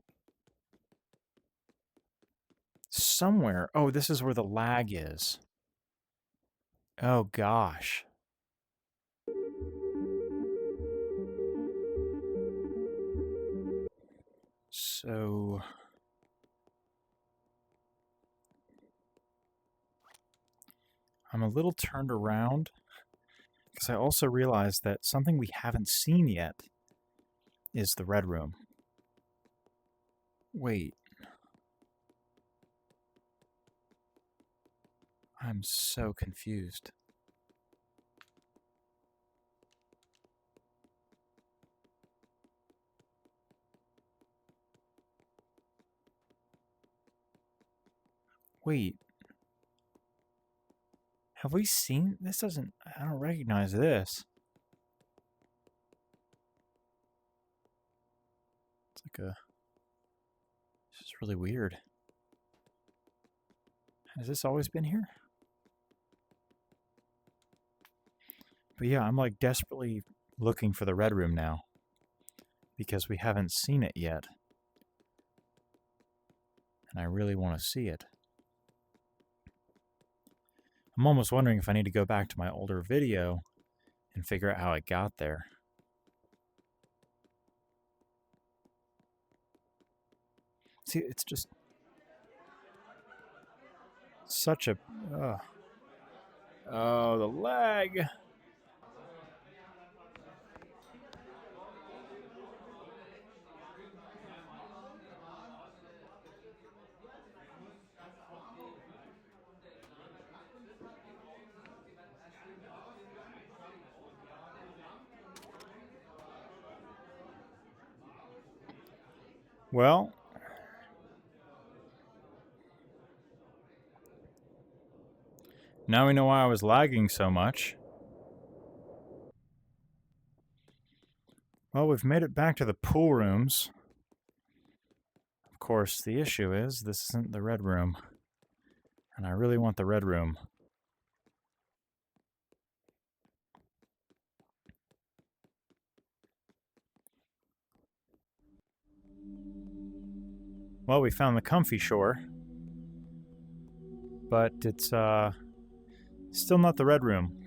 Somewhere, oh, this is where the lag is. Oh gosh. So... I'm a little turned around because I also realized that something we haven't seen yet is the red room. Wait. I'm so confused. Wait. Have we seen... This doesn't... I don't recognize this. It's like a... This is really weird. Has this always been here? But yeah, I'm like desperately looking for the red room now. Because we haven't seen it yet. And I really want to see it. I'm almost wondering if I need to go back to my older video and figure out how I got there. See, it's just such a... Oh, the lag! Well, now we know why I was lagging so much. Well, we've made it back to the pool rooms. Of course, the issue is this isn't the red room. And I really want the red room. Well, we found the comfy shore. But it's, still not the red room.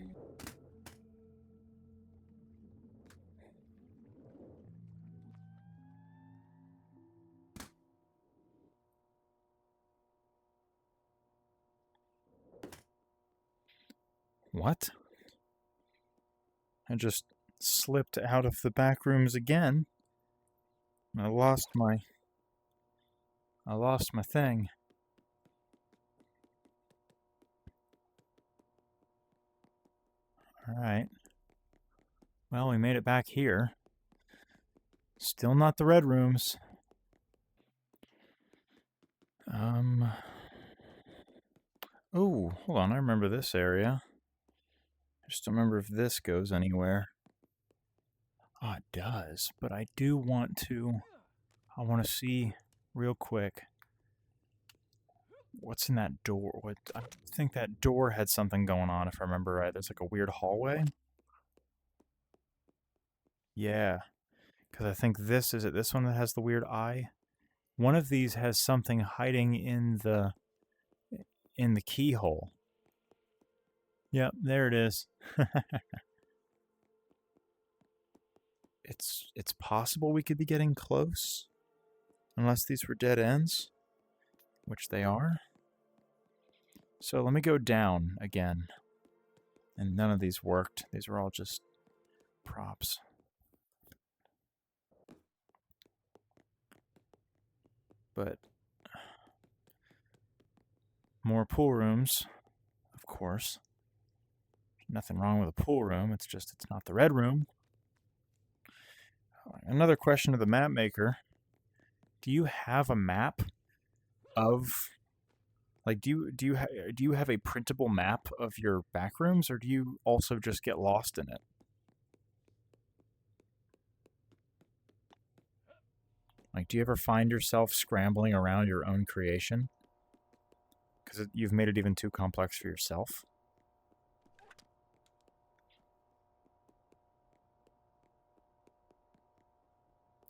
What? I just slipped out of the back rooms again. I lost my thing. Alright. Well, we made it back here. Still not the red rooms. Oh, hold on, I remember this area. I just don't remember if this goes anywhere. Oh, it does, but I do want to... I want to see real quick what's in that door. I think that door had something going on, if I remember right. There's like a weird hallway. Yeah, because I think this is it. This one that has the weird eye. One of these has something hiding in the keyhole. Yep, there it is. It's possible we could be getting close, unless these were dead ends, which they are. So let me go down again. And none of these worked. These were all just props. But more pool rooms, of course. Nothing wrong with a pool room, it's just it's not the red room. Another question to the map maker. Do you have a map of, like, do you have a printable map of your back rooms, or do you also just get lost in it? Like, do you ever find yourself scrambling around your own creation? Because you've made it even too complex for yourself?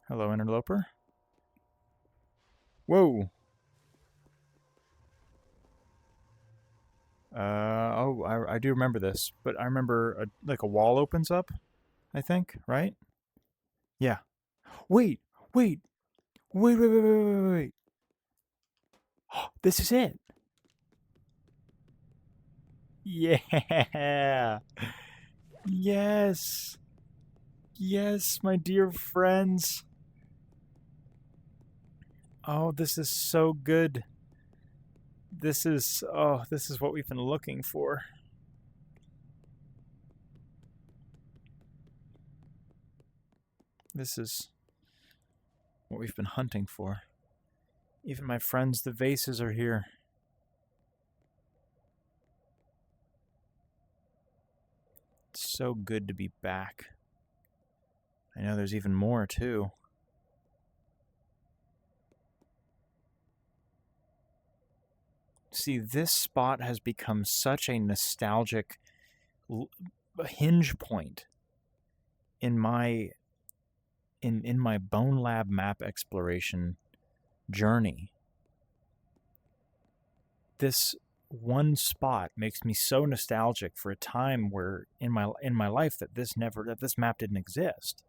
Hello, interloper. Whoa! I do remember this, but I remember like a wall opens up, I think, right? Yeah. Wait! Wait! Wait, wait, wait, wait, wait, wait, wait. This is it! Yeah! Yes! Yes, my dear friends! Oh, this is so good. This is what we've been looking for. This is what we've been hunting for. Even my friends, the vases, are here. It's so good to be back. I know there's even more, too. See, this spot has become such a nostalgic hinge point in my Bonelab map exploration journey. This one spot makes me so nostalgic for a time where in my life that this map didn't exist.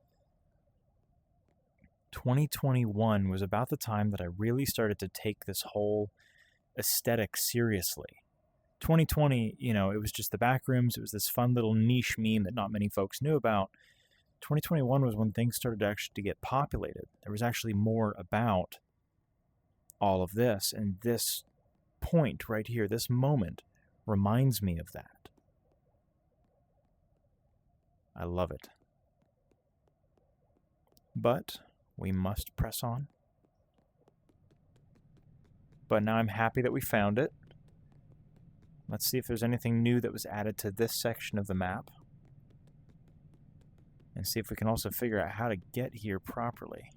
2021 was about the time that I really started to take this whole aesthetic seriously. 2020, it was just the Backrooms. It was this fun little niche meme that not many folks knew about. 2021 was when things started actually to get populated. There was actually more about all of this, and this point right here, this moment, reminds me of that. I love it. But we must press on. But now I'm happy that we found it. Let's see if there's anything new that was added to this section of the map. And see if we can also figure out how to get here properly.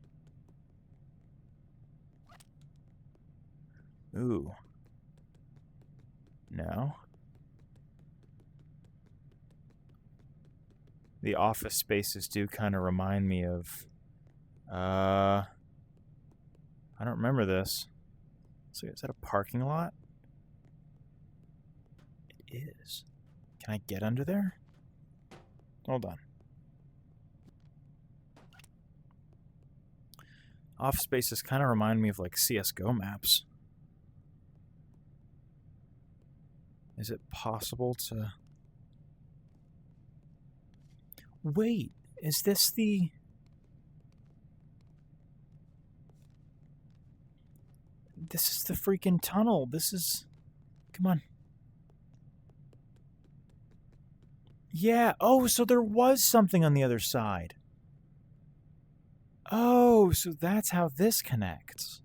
Ooh. No. The office spaces do kind of remind me of... I don't remember this. So is that a parking lot? It is. Can I get under there? Hold on. Office spaces kind of remind me of like CSGO maps. Is it possible to... Wait, is this the... This is the freaking tunnel. This is... Come on. Yeah. Oh, so there was something on the other side. Oh, so that's how this connects.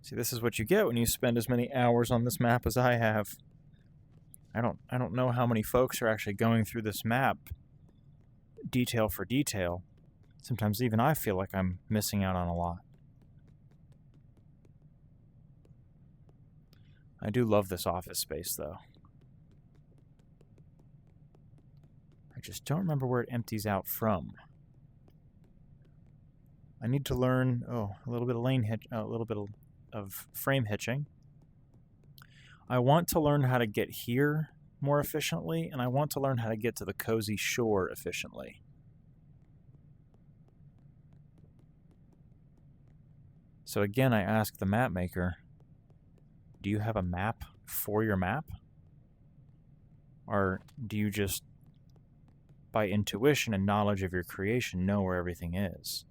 See, this is what you get when you spend as many hours on this map as I have. I don't know how many folks are actually going through this map detail for detail. Sometimes even I feel like I'm missing out on a lot. I do love this office space, though. I just don't remember where it empties out from. I need to learn, a little bit of lane hitch, a little bit of frame hitching. I want to learn how to get here more efficiently, and I want to learn how to get to the cozy shore efficiently. So again, I ask the map maker, do you have a map for your map? Or do you just, by intuition and knowledge of your creation, know where everything is?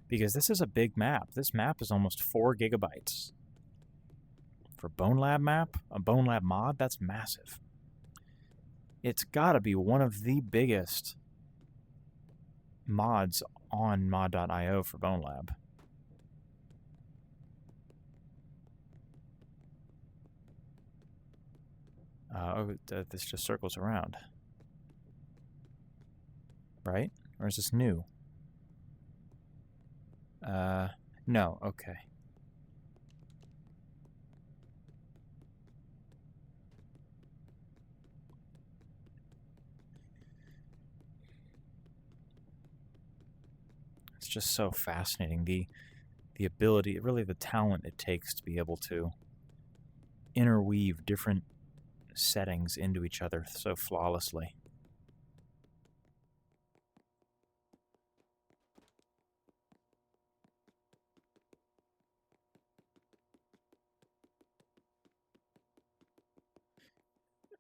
Because this is a big map. This map is almost 4 gigabytes. For Bonelab map, a Bonelab mod, that's massive. It's gotta be one of the biggest mods on mod.io for Bonelab. This just circles around. Right? Or is this new? No, okay. It's just so fascinating. The ability, really the talent it takes to be able to interweave different settings into each other so flawlessly.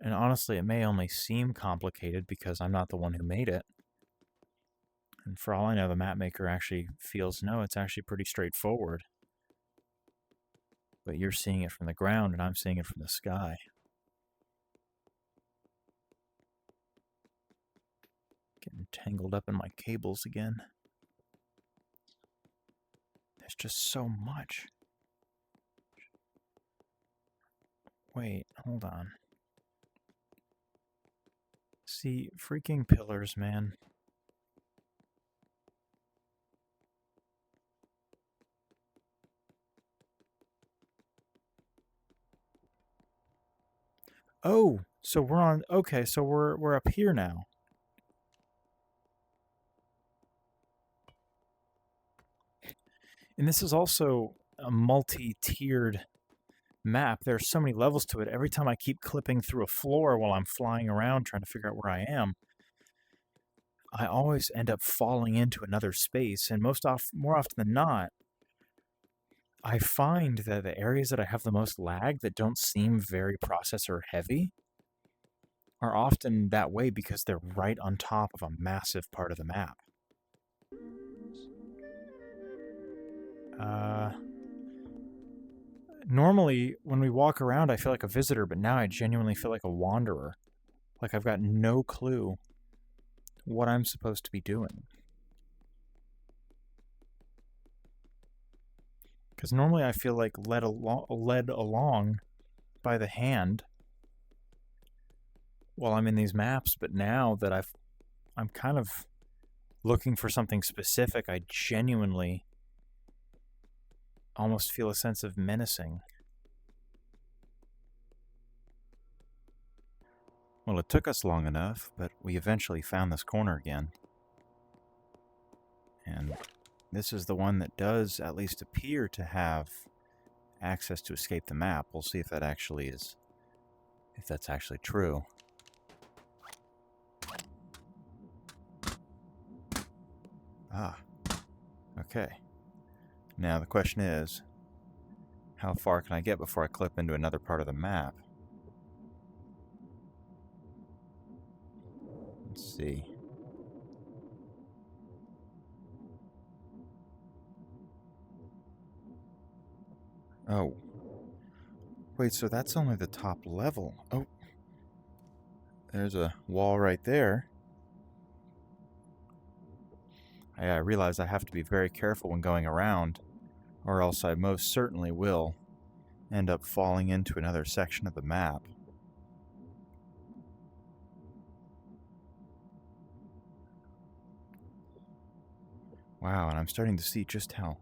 And honestly, it may only seem complicated because I'm not the one who made it. And for all I know, the map maker actually feels, no, it's actually pretty straightforward. But you're seeing it from the ground and I'm seeing it from the sky. Getting tangled up in my cables again. There's just so much. Wait, hold on. See, freaking pillars, man. Oh, so we're on, okay, so we're up here now. And this is also a multi-tiered map, there are so many levels to it. Every time I keep clipping through a floor while I'm flying around trying to figure out where I am, I always end up falling into another space. And more often than not, I find that the areas that I have the most lag that don't seem very processor heavy are often that way because they're right on top of a massive part of the map. Normally, when we walk around, I feel like a visitor, but now I genuinely feel like a wanderer. Like I've got no clue what I'm supposed to be doing. Because normally I feel like led along by the hand while I'm in these maps, but now that I'm kind of looking for something specific, I genuinely almost feel a sense of menacing. Well, it took us long enough, but we eventually found this corner again. And this is the one that does at least appear to have access to escape the map. We'll see if that actually is, if that's actually true. Ah, okay. Now the question is, how far can I get before I clip into another part of the map? Let's see. Oh. Wait, so that's only the top level. Oh. There's a wall right there. I realize I have to be very careful when going around, or else I most certainly will end up falling into another section of the map. Wow, and I'm starting to see just how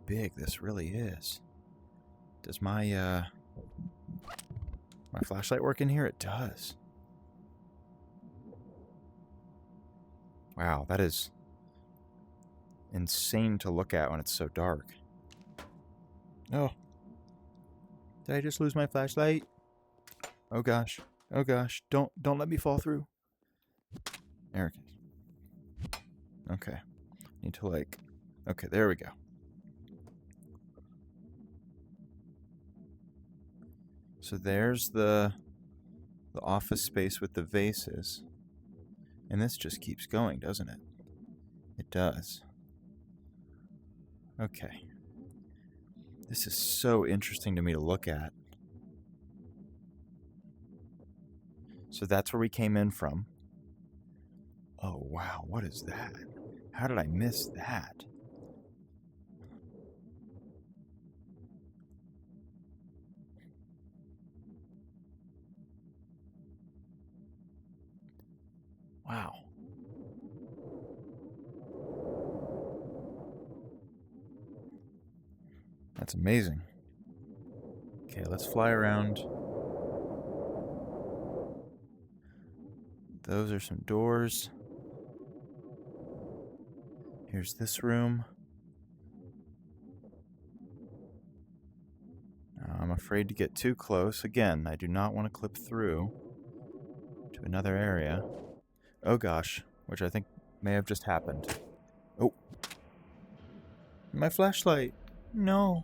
big this really is. Does my flashlight work in here? It does. Wow, that is insane to look at when it's so dark. Oh. Did I just lose my flashlight? Oh gosh. Oh gosh. Don't let me fall through. There it is. Okay. Need to okay, there we go. So there's the office space with the vases. And this just keeps going, doesn't it? It does. Okay. This is so interesting to me to look at. So that's where we came in from. Oh, wow. What is that? How did I miss that? Wow. That's amazing. Okay, let's fly around. Those are some doors. Here's this room. I'm afraid to get too close. Again, I do not want to clip through to another area. Oh gosh, which I think may have just happened. Oh. My flashlight. No.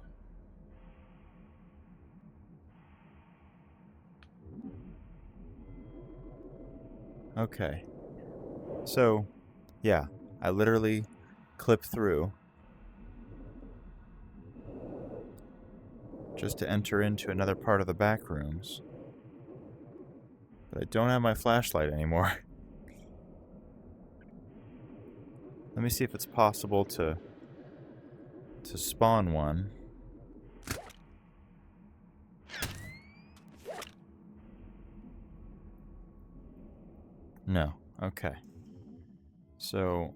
Okay. So, yeah, I literally clip through just to enter into another part of the Backrooms. But I don't have my flashlight anymore. Let me see if it's possible to spawn one. No. Okay. So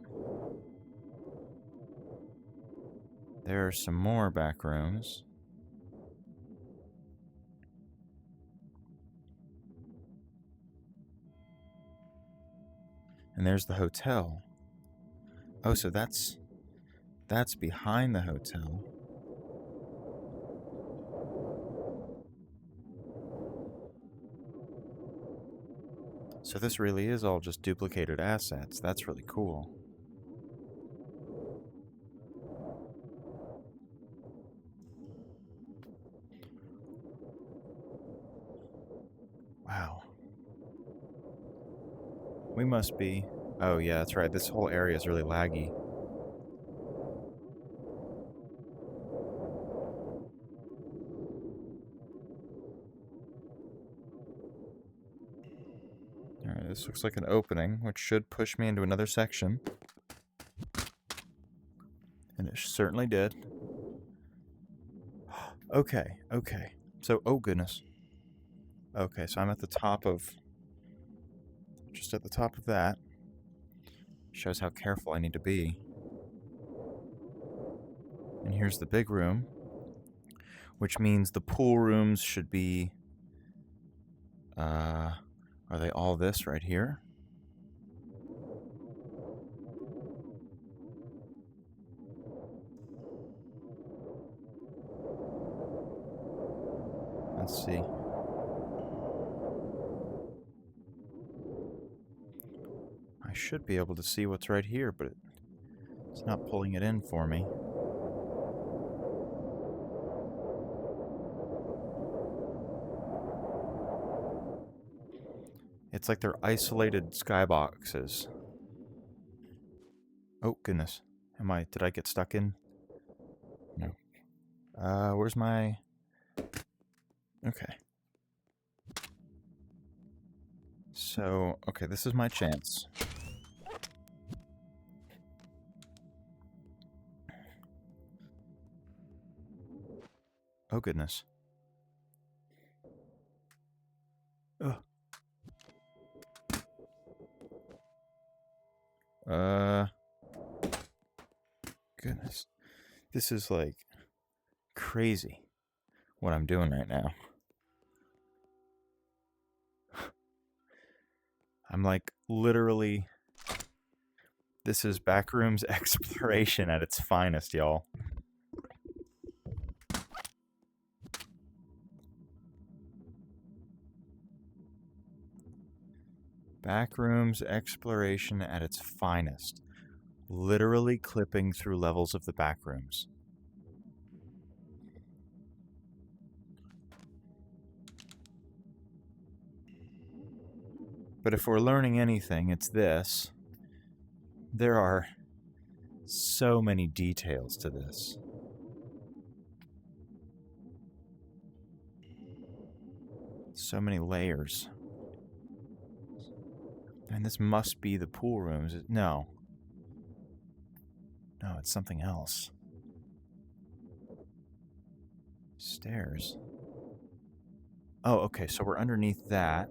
there are some more back rooms. And there's the hotel. Oh, so that's behind the hotel. So this really is all just duplicated assets. That's really cool. Wow. We must be... Oh yeah, that's right. This whole area is really laggy. Alright, this looks like an opening, which should push me into another section. And it certainly did. Okay, okay. So, oh goodness. Okay, so I'm at the top of... Just at the top of that. Shows how careful I need to be. And here's the big room. Which means the pool rooms should be... Are they all this right here? Let's see. I should be able to see what's right here, but it's not pulling it in for me. It's like they're isolated skyboxes. Oh, goodness. Did I get stuck in? No. Where's my... Okay. So, okay, this is my chance. Oh, goodness. Ugh. Goodness. This is like crazy what I'm doing right now. I'm like literally... This is Backrooms exploration at its finest, y'all. Backrooms exploration at its finest. Literally clipping through levels of the backrooms. But if we're learning anything, it's this. There are so many details to this. So many layers. And this must be the pool rooms. No. No, it's something else. Stairs. Oh, okay, so we're underneath that.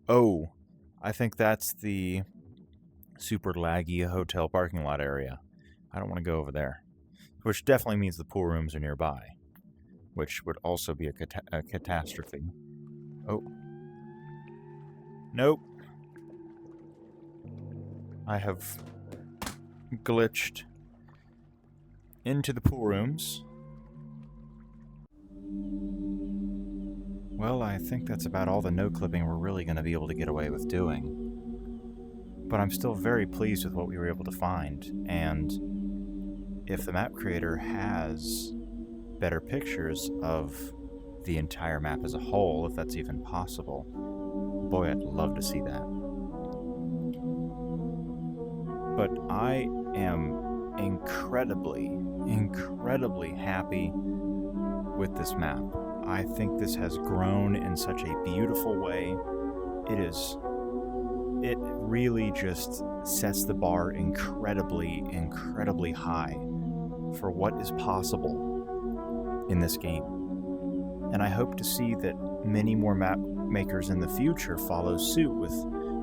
Oh, I think that's the super laggy hotel parking lot area. I don't want to go over there. Which definitely means the pool rooms are nearby. Which would also be a catastrophe. Oh. Nope. I have glitched into the pool rooms. Well, I think that's about all the no-clipping we're really going to be able to get away with doing. But I'm still very pleased with what we were able to find, and if the map creator has better pictures of the entire map as a whole, if that's even possible, boy, I'd love to see that. But I am incredibly happy with this map. I think this has grown in such a beautiful way. It really just sets the bar incredibly high for what is possible in this game. And I hope to see that many more map makers in the future follow suit with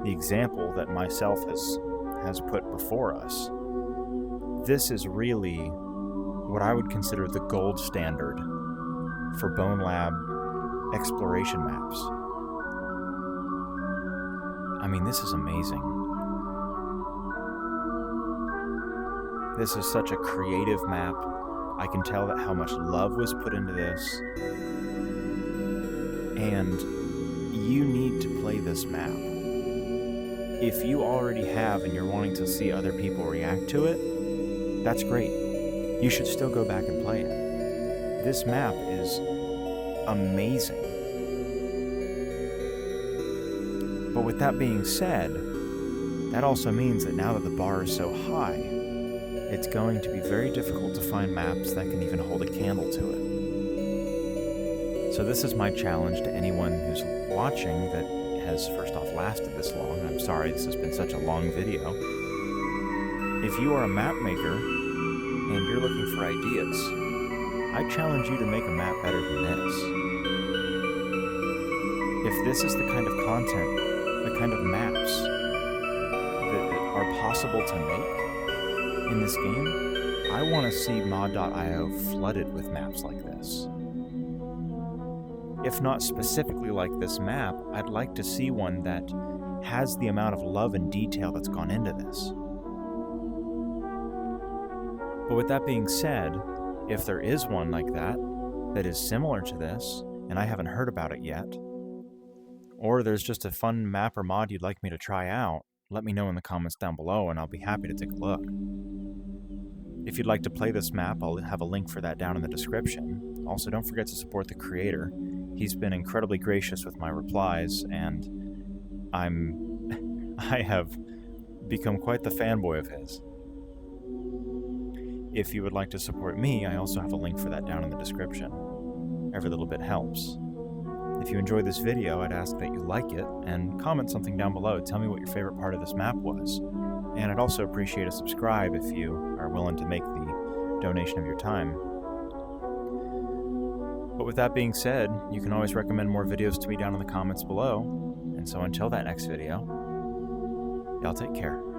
the example that myself has put before us. This is really what I would consider the gold standard for Bonelab exploration maps. I mean, this is amazing. This is such a creative map. I can tell that how much love was put into this. And you need to play this map. If you already have and you're wanting to see other people react to it, that's great. You should still go back and play it. This map is amazing. But with that being said, that also means that now that the bar is so high, it's going to be very difficult to find maps that can even hold a candle to it. So this is my challenge to anyone who's watching that has first off lasted this long. I'm sorry this has been such a long video. If you are a map maker and you're looking for ideas, I challenge you to make a map better than this. If this is the kind of content, the kind of maps that are possible to make in this game, I want to see mod.io flooded with maps like this. If not specifically like this map, I'd like to see one that has the amount of love and detail that's gone into this. But with that being said, if there is one like that, that is similar to this, and I haven't heard about it yet, or there's just a fun map or mod you'd like me to try out, let me know in the comments down below and I'll be happy to take a look. If you'd like to play this map, I'll have a link for that down in the description. Also, don't forget to support the creator. He's been incredibly gracious with my replies, and I have become quite the fanboy of his. If you would like to support me, I also have a link for that down in the description. Every little bit helps. If you enjoyed this video, I'd ask that you like it and comment something down below. Tell me what your favorite part of this map was. And I'd also appreciate a subscribe if you are willing to make the donation of your time. But with that being said, you can always recommend more videos to me down in the comments below. And so until that next video, y'all take care.